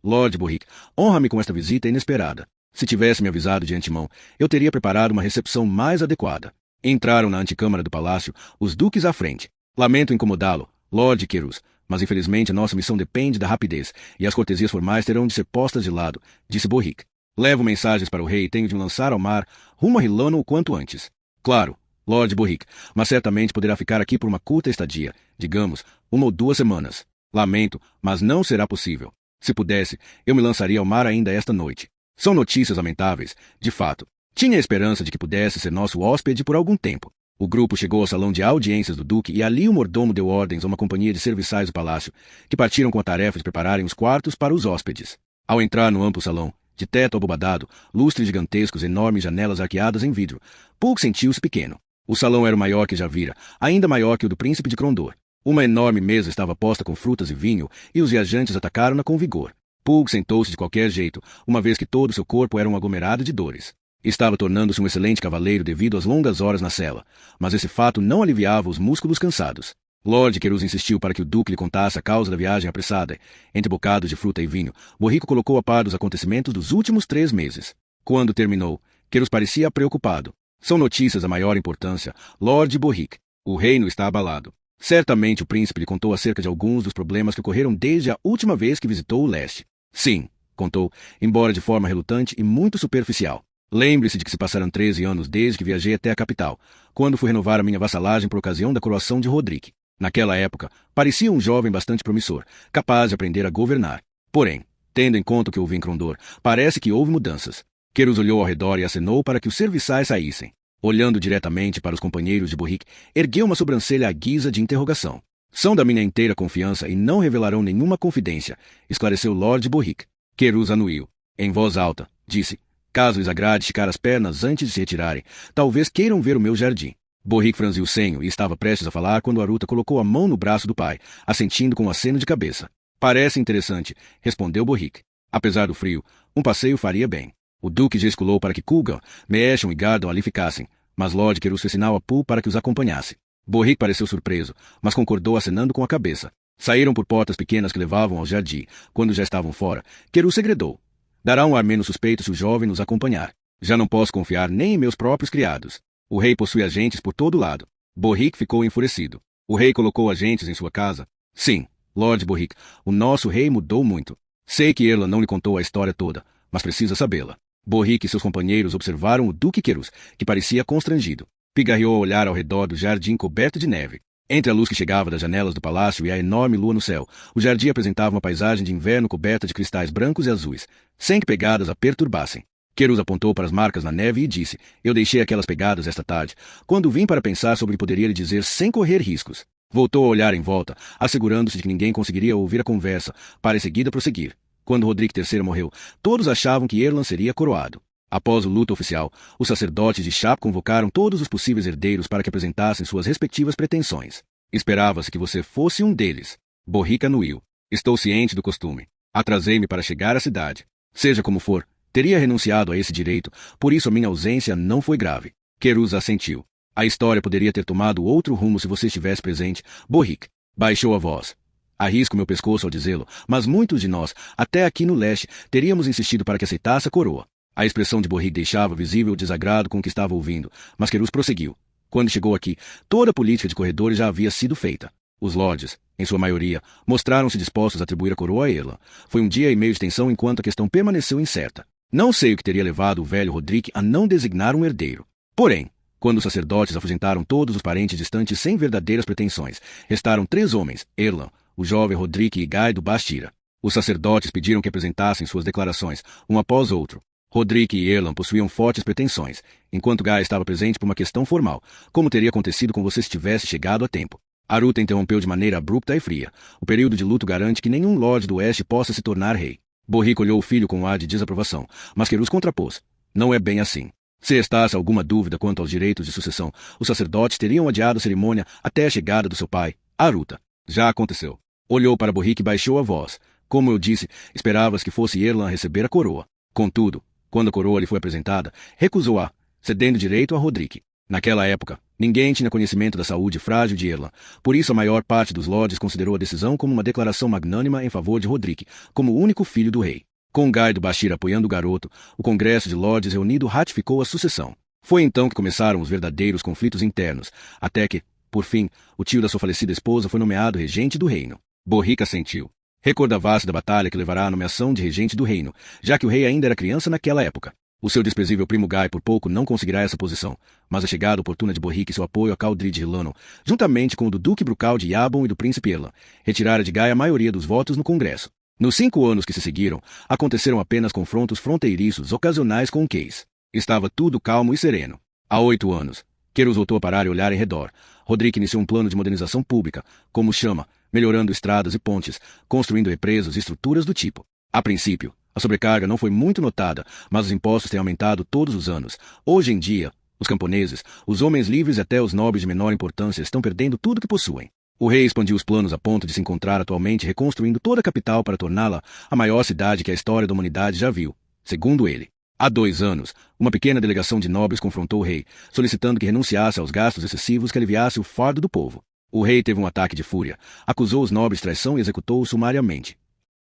Lord Borrick, honra-me com esta visita inesperada. Se tivesse me avisado de antemão, eu teria preparado uma recepção mais adequada. Entraram na antecâmara do palácio, os duques à frente. Lamento incomodá-lo, Lord Querus, mas infelizmente a nossa missão depende da rapidez, e as cortesias formais terão de ser postas de lado, disse Borrick. Levo mensagens para o rei e tenho de me lançar ao mar, rumo a Hilano o quanto antes. Claro, Lord Borrick, mas certamente poderá ficar aqui por uma curta estadia, digamos, 1 ou 2 semanas. Lamento, mas não será possível. Se pudesse, eu me lançaria ao mar ainda esta noite. São notícias lamentáveis, de fato. Tinha a esperança de que pudesse ser nosso hóspede por algum tempo. O grupo chegou ao salão de audiências do duque e ali o mordomo deu ordens a uma companhia de serviçais do palácio, que partiram com a tarefa de prepararem os quartos para os hóspedes. Ao entrar no amplo salão, De teto abobadado, lustres gigantescos, enormes janelas arqueadas em vidro. Pug sentiu-se pequeno. O salão era o maior que já vira, ainda maior que o do príncipe de Crondor. Uma enorme mesa estava posta com frutas e vinho, e os viajantes atacaram-na com vigor. Pug sentou-se de qualquer jeito, uma vez que todo seu corpo era um aglomerado de dores. Estava tornando-se um excelente cavaleiro devido às longas horas na cela, mas esse fato não aliviava os músculos cansados. Lord Querus insistiu para que o duque lhe contasse a causa da viagem apressada. Entre bocados de fruta e vinho, Borrico colocou a par dos acontecimentos dos últimos 3 meses. Quando terminou, Querus parecia preocupado. São notícias da maior importância, Lord Borric. O reino está abalado. Certamente o príncipe lhe contou acerca de alguns dos problemas que ocorreram desde a última vez que visitou o leste. Sim, contou, embora de forma relutante e muito superficial. Lembre-se de que se passaram 13 anos desde que viajei até a capital, quando fui renovar a minha vassalagem por ocasião da coroação de Roderick. Naquela época, parecia um jovem bastante promissor, capaz de aprender a governar. Porém, tendo em conta o que houve em Crondor, parece que houve mudanças. Querus olhou ao redor e acenou para que os serviçais saíssem. Olhando diretamente para os companheiros de Borric, ergueu uma sobrancelha à guisa de interrogação. São da minha inteira confiança e não revelarão nenhuma confidência, esclareceu Lord Borric. Querus anuiu. Em voz alta, disse, caso lhes agrade esticar as pernas antes de se retirarem, talvez queiram ver o meu jardim. Borric franziu o senho e estava prestes a falar quando Aruta colocou a mão no braço do pai, assentindo com um aceno de cabeça. Parece interessante, respondeu Borric. Apesar do frio, um passeio faria bem. O duque gesticulou para que Culgan, Meeshon e Gardon ali ficassem, mas Lord Querus fez sinal a Pul para que os acompanhasse. Borric pareceu surpreso, mas concordou acenando com a cabeça. Saíram por portas pequenas que levavam ao jardim. Quando já estavam fora, Querus segredou. Dará um ar menos suspeito se o jovem nos acompanhar. Já não posso confiar nem em meus próprios criados. O rei possui agentes por todo lado. Borric ficou enfurecido. O rei colocou agentes em sua casa? Sim, Lord Borric, o nosso rei mudou muito. Sei que Erlan não lhe contou a história toda, mas precisa sabê-la. Borric e seus companheiros observaram o Duque Querus, que parecia constrangido. Pigarreou a olhar ao redor do jardim coberto de neve. Entre a luz que chegava das janelas do palácio e a enorme lua no céu, o jardim apresentava uma paisagem de inverno coberta de cristais brancos e azuis, sem que pegadas a perturbassem. Querus apontou para as marcas na neve e disse, eu deixei aquelas pegadas esta tarde, quando vim para pensar sobre o que poderia lhe dizer sem correr riscos. Voltou a olhar em volta, assegurando-se de que ninguém conseguiria ouvir a conversa, para em seguida prosseguir. Quando Roderick III morreu, todos achavam que Erlan seria coroado. Após o luto oficial, os sacerdotes de Chap convocaram todos os possíveis herdeiros para que apresentassem suas respectivas pretensões. Esperava-se que você fosse um deles. Borric anuiu. Estou ciente do costume. Atrasei-me para chegar à cidade. Seja como for, teria renunciado a esse direito, por isso a minha ausência não foi grave. Querus assentiu. A história poderia ter tomado outro rumo se você estivesse presente. Borric baixou a voz. Arrisco meu pescoço ao dizê-lo, mas muitos de nós, até aqui no leste, teríamos insistido para que aceitasse a coroa. A expressão de Borric deixava visível o desagrado com o que estava ouvindo, mas Querus prosseguiu. Quando chegou aqui, toda a política de corredores já havia sido feita. Os lords, em sua maioria, mostraram-se dispostos a atribuir a coroa a Erlan. Foi um dia e meio de tensão enquanto a questão permaneceu incerta. Não sei o que teria levado o velho Roderick a não designar um herdeiro. Porém, quando os sacerdotes afugentaram todos os parentes distantes sem verdadeiras pretensões, restaram 3 homens, Erlan, o jovem Roderick e Guy do Bastira. Os sacerdotes pediram que apresentassem suas declarações, um após outro. Roderick e Erlan possuíam fortes pretensões, enquanto Guy estava presente por uma questão formal, como teria acontecido com você se tivesse chegado a tempo. Aruta interrompeu de maneira abrupta e fria. O período de luto garante que nenhum lorde do oeste possa se tornar rei. Borric olhou o filho com um ar de desaprovação, mas Querus contrapôs. Não é bem assim. Se restasse alguma dúvida quanto aos direitos de sucessão, os sacerdotes teriam adiado a cerimônia até a chegada do seu pai, Aruta. Já aconteceu. Olhou para Borric e baixou a voz. Como eu disse, esperavas que fosse Erlan a receber a coroa. Contudo, quando a coroa lhe foi apresentada, recusou-a, cedendo direito a Roderick. Naquela época, ninguém tinha conhecimento da saúde frágil de Erlan, por isso a maior parte dos lords considerou a decisão como uma declaração magnânima em favor de Roderick, como o único filho do rei. Com Guy do Bashir apoiando o garoto, o Congresso de Lordes reunido ratificou a sucessão. Foi então que começaram os verdadeiros conflitos internos, até que, por fim, o tio da sua falecida esposa foi nomeado regente do reino. Borric assentiu. Recordava-se da batalha que levará à nomeação de regente do reino, já que o rei ainda era criança naquela época. O seu desprezível primo Guy por pouco não conseguirá essa posição, mas a chegada oportuna de Borric e seu apoio a Caldrid de Hilanon, juntamente com o do Duque Brucal de Yabon e do Príncipe Erlan, retirara de Guy a maioria dos votos no Congresso. Nos 5 anos que se seguiram, aconteceram apenas confrontos fronteiriços ocasionais com o Case. Estava tudo calmo e sereno. Há 8 anos, Querus voltou a parar e olhar em redor. Roderick iniciou um plano de modernização pública, como chama, melhorando estradas e pontes, construindo represas e estruturas do tipo. A princípio, A sobrecarga não foi muito notada, mas os impostos têm aumentado todos os anos. Hoje em dia, os camponeses, os homens livres e até os nobres de menor importância estão perdendo tudo que possuem. O rei expandiu os planos a ponto de se encontrar atualmente reconstruindo toda a capital para torná-la a maior cidade que a história da humanidade já viu, segundo ele. Há 2 anos, uma pequena delegação de nobres confrontou o rei, solicitando que renunciasse aos gastos excessivos que aliviasse o fardo do povo. O rei teve um ataque de fúria, acusou os nobres de traição e executou-os sumariamente.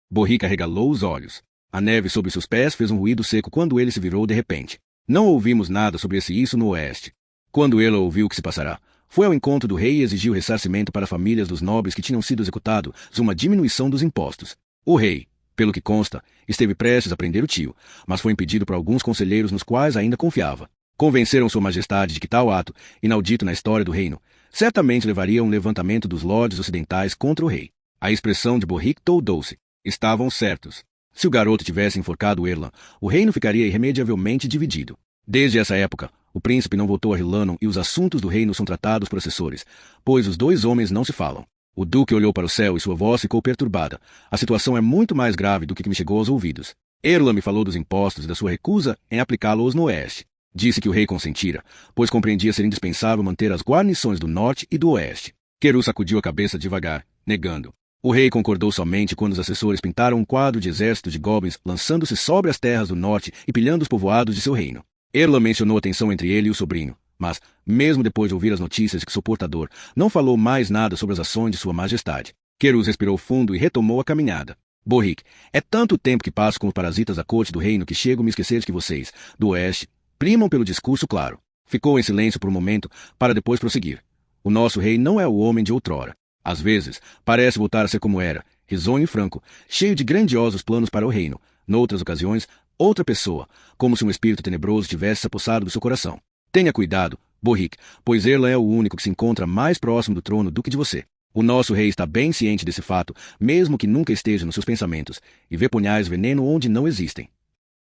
Borrique arregalou os olhos. A neve sob seus pés fez um ruído seco quando ele se virou de repente. Não ouvimos nada sobre isso no oeste. Quando ela ouviu o que se passará, foi ao encontro do rei e exigiu ressarcimento para famílias dos nobres que tinham sido executados, uma diminuição dos impostos. O rei, pelo que consta, esteve prestes a prender o tio, mas foi impedido por alguns conselheiros nos quais ainda confiava. Convenceram Sua Majestade de que tal ato, inaudito na história do reino, certamente levaria a um levantamento dos lordes ocidentais contra o rei. A expressão de Borrique toldou-se. Estavam certos. Se o garoto tivesse enforcado Erlan, o reino ficaria irremediavelmente dividido. Desde essa época, o príncipe não voltou a Rillanon e os assuntos do reino são tratados por assessores, pois os 2 homens não se falam. O duque olhou para o céu e sua voz ficou perturbada. A situação é muito mais grave do que me chegou aos ouvidos. Erlan me falou dos impostos e da sua recusa em aplicá-los no oeste. Disse que o rei consentira, pois compreendia ser indispensável manter as guarnições do norte e do oeste. Querus sacudiu a cabeça devagar, negando. O rei concordou somente quando os assessores pintaram um quadro de exército de goblins lançando-se sobre as terras do norte e pilhando os povoados de seu reino. Erlan mencionou a tensão entre ele e o sobrinho, mas, mesmo depois de ouvir as notícias de que seu portador, não falou mais nada sobre as ações de Sua Majestade. Querus respirou fundo e retomou a caminhada. Borrique, é tanto tempo que passo com os parasitas da corte do reino que chego a me esquecer de que vocês, do oeste, primam pelo discurso claro. Ficou em silêncio por um momento, para depois prosseguir. O nosso rei não é o homem de outrora. Às vezes, parece voltar a ser como era, risonho e franco, cheio de grandiosos planos para o reino. Noutras ocasiões, outra pessoa, como se um espírito tenebroso tivesse se apossado do seu coração. Tenha cuidado, Borrique, pois Erlan é o único que se encontra mais próximo do trono do que de você. O nosso rei está bem ciente desse fato, mesmo que nunca esteja nos seus pensamentos, e vê punhais veneno onde não existem.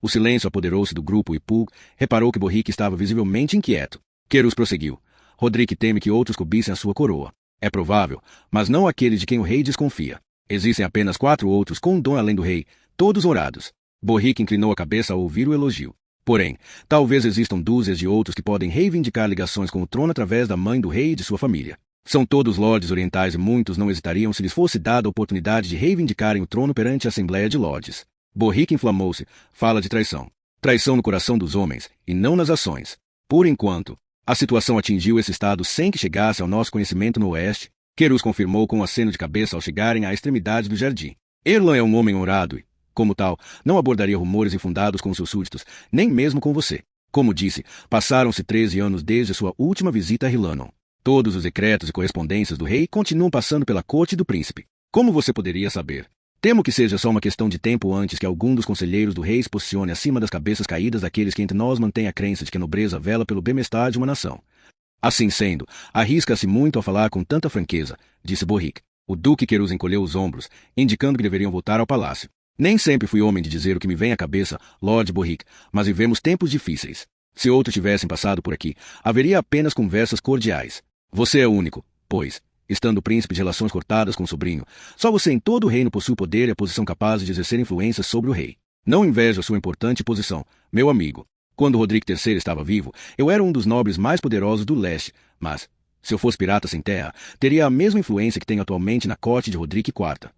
O silêncio apoderou-se do grupo e Pug reparou que Borrique estava visivelmente inquieto. Querus prosseguiu. Roderick teme que outros cobiçem a sua coroa. É provável, mas não aquele de quem o rei desconfia. Existem apenas 4 outros com um dom além do rei, todos honrados. Borrique inclinou a cabeça ao ouvir o elogio. Porém, talvez existam dúzias de outros que podem reivindicar ligações com o trono através da mãe do rei e de sua família. São todos lordes orientais e muitos não hesitariam se lhes fosse dada a oportunidade de reivindicarem o trono perante a Assembleia de Lordes. Borrique inflamou-se. Fala de traição. Traição no coração dos homens, e não nas ações. Por enquanto, a situação atingiu esse estado sem que chegasse ao nosso conhecimento no oeste. Querus confirmou com um aceno de cabeça ao chegarem à extremidade do jardim. Erlan é um homem honrado e, como tal, não abordaria rumores infundados com seus súditos, nem mesmo com você. Como disse, passaram-se 13 anos desde sua última visita a Rillanon. Todos os decretos e correspondências do rei continuam passando pela corte do príncipe. Como você poderia saber? Temo que seja só uma questão de tempo antes que algum dos conselheiros do rei se posicione acima das cabeças caídas daqueles que entre nós mantêm a crença de que a nobreza vela pelo bem-estar de uma nação. Assim sendo, arrisca-se muito ao falar com tanta franqueza, disse Borrique. O duque Querus encolheu os ombros, indicando que deveriam voltar ao palácio. Nem sempre fui homem de dizer o que me vem à cabeça, Lord Borrique, mas vivemos tempos difíceis. Se outros tivessem passado por aqui, haveria apenas conversas cordiais. Você é o único, pois, estando príncipe de relações cortadas com o sobrinho, só você em todo o reino possui o poder e a posição capaz de exercer influência sobre o rei. Não invejo a sua importante posição, meu amigo. Quando Roderick III estava vivo, eu era um dos nobres mais poderosos do leste, mas, se eu fosse pirata sem terra, teria a mesma influência que tenho atualmente na corte de Roderick IV.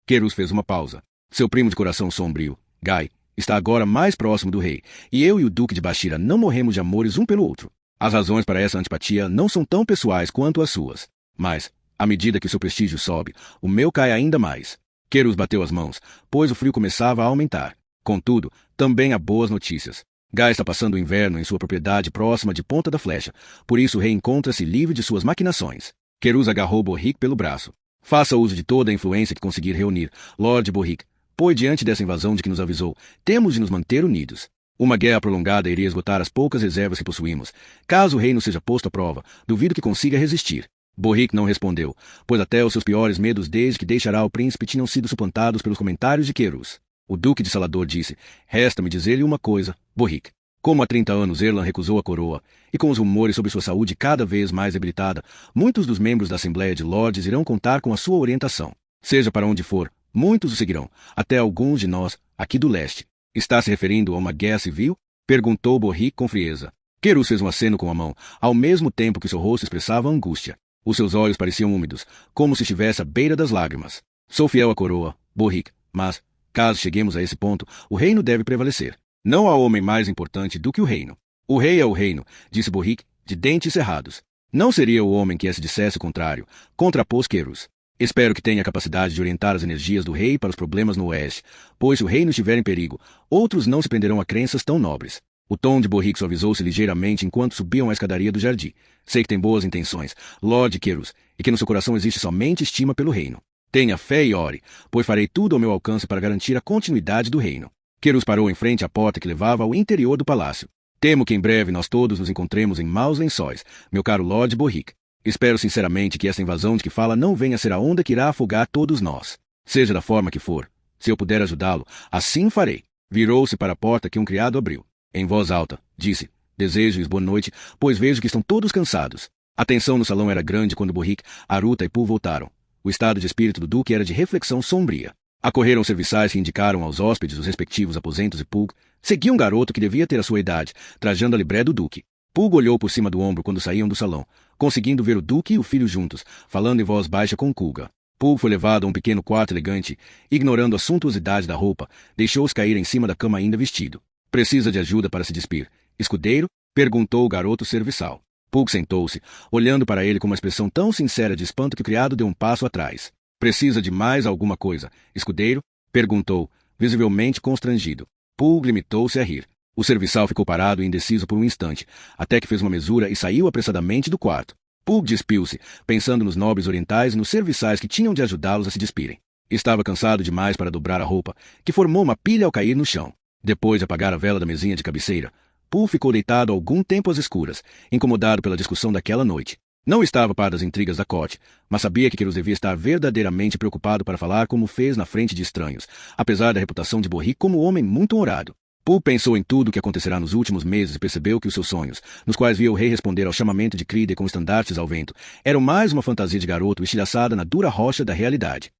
Querus fez uma pausa. Seu primo de coração sombrio, Guy, está agora mais próximo do rei, e eu e o duque de Bashira não morremos de amores um pelo outro. As razões para essa antipatia não são tão pessoais quanto as suas. Mas, à medida que o seu prestígio sobe, o meu cai ainda mais. Querus bateu as mãos, pois o frio começava a aumentar. Contudo, também há boas notícias. Guy está passando o inverno em sua propriedade próxima de Ponta da Flecha, por isso o rei encontra-se livre de suas maquinações. Querus agarrou Borrique pelo braço. Faça uso de toda a influência que conseguir reunir, Lord Borrique, pois diante dessa invasão de que nos avisou, temos de nos manter unidos. Uma guerra prolongada iria esgotar as poucas reservas que possuímos. Caso o reino seja posto à prova, duvido que consiga resistir. Borrique não respondeu, pois até os seus piores medos desde que deixará o príncipe tinham sido suplantados pelos comentários de Querus. O duque de Salador disse, resta-me dizer-lhe uma coisa, Borrique. Como há 30 anos Erlan recusou a coroa, e com os rumores sobre sua saúde cada vez mais debilitada, muitos dos membros da Assembleia de Lordes irão contar com a sua orientação. Seja para onde for, muitos o seguirão, até alguns de nós, aqui do leste. Está se referindo a uma guerra civil? Perguntou Borrique com frieza. Querus fez um aceno com a mão, ao mesmo tempo que seu rosto expressava angústia. Os seus olhos pareciam úmidos, como se estivesse à beira das lágrimas. Sou fiel à coroa, Borrique, mas, caso cheguemos a esse ponto, o reino deve prevalecer. Não há homem mais importante do que o reino. O rei é o reino, disse Borrique, de dentes cerrados. Não seria o homem que se dissesse o contrário, contrapôs Querus. Espero que tenha a capacidade de orientar as energias do rei para os problemas no oeste, pois se o reino estiver em perigo, outros não se prenderão a crenças tão nobres. O tom de Borrique suavizou-se ligeiramente enquanto subiam a escadaria do jardim. Sei que tem boas intenções, Lord Querus, e que no seu coração existe somente estima pelo reino. Tenha fé e ore, pois farei tudo ao meu alcance para garantir a continuidade do reino. Querus parou em frente à porta que levava ao interior do palácio. Temo que em breve nós todos nos encontremos em maus lençóis, meu caro Lord Borrique. Espero sinceramente que esta invasão de que fala não venha a ser a onda que irá afogar todos nós. Seja da forma que for, se eu puder ajudá-lo, assim farei. Virou-se para a porta que um criado abriu. Em voz alta, disse, desejo-lhes boa noite, pois vejo que estão todos cansados. A tensão no salão era grande quando Borrique, Aruta e Pul voltaram. O estado de espírito do duque era de reflexão sombria. Acorreram os serviçais que indicaram aos hóspedes os respectivos aposentos e Pul seguia um garoto que devia ter a sua idade, trajando a libré do duque. Pul olhou por cima do ombro quando saíam do salão, conseguindo ver o duque e o filho juntos, falando em voz baixa com Kulga. Pul foi levado a um pequeno quarto elegante, ignorando a suntuosidade da roupa, deixou-os cair em cima da cama ainda vestido. Precisa de ajuda para se despir. Escudeiro? Perguntou o garoto serviçal. Pul sentou-se, olhando para ele com uma expressão tão sincera de espanto que o criado deu um passo atrás. Precisa de mais alguma coisa, escudeiro? Perguntou, visivelmente constrangido. Pul limitou-se a rir. O serviçal ficou parado e indeciso por um instante, até que fez uma mesura e saiu apressadamente do quarto. Pul despiu-se, pensando nos nobres orientais e nos serviçais que tinham de ajudá-los a se despirem. Estava cansado demais para dobrar a roupa, que formou uma pilha ao cair no chão. Depois de apagar a vela da mesinha de cabeceira, Pul ficou deitado algum tempo às escuras, incomodado pela discussão daquela noite. Não estava par das intrigas da corte, mas sabia que Querus devia estar verdadeiramente preocupado para falar como fez na frente de estranhos, apesar da reputação de Borrique como homem muito honrado. Pul pensou em tudo o que acontecerá nos últimos meses e percebeu que os seus sonhos, nos quais via o rei responder ao chamamento de Cride com estandartes ao vento, eram mais uma fantasia de garoto estilhaçada na dura rocha da realidade.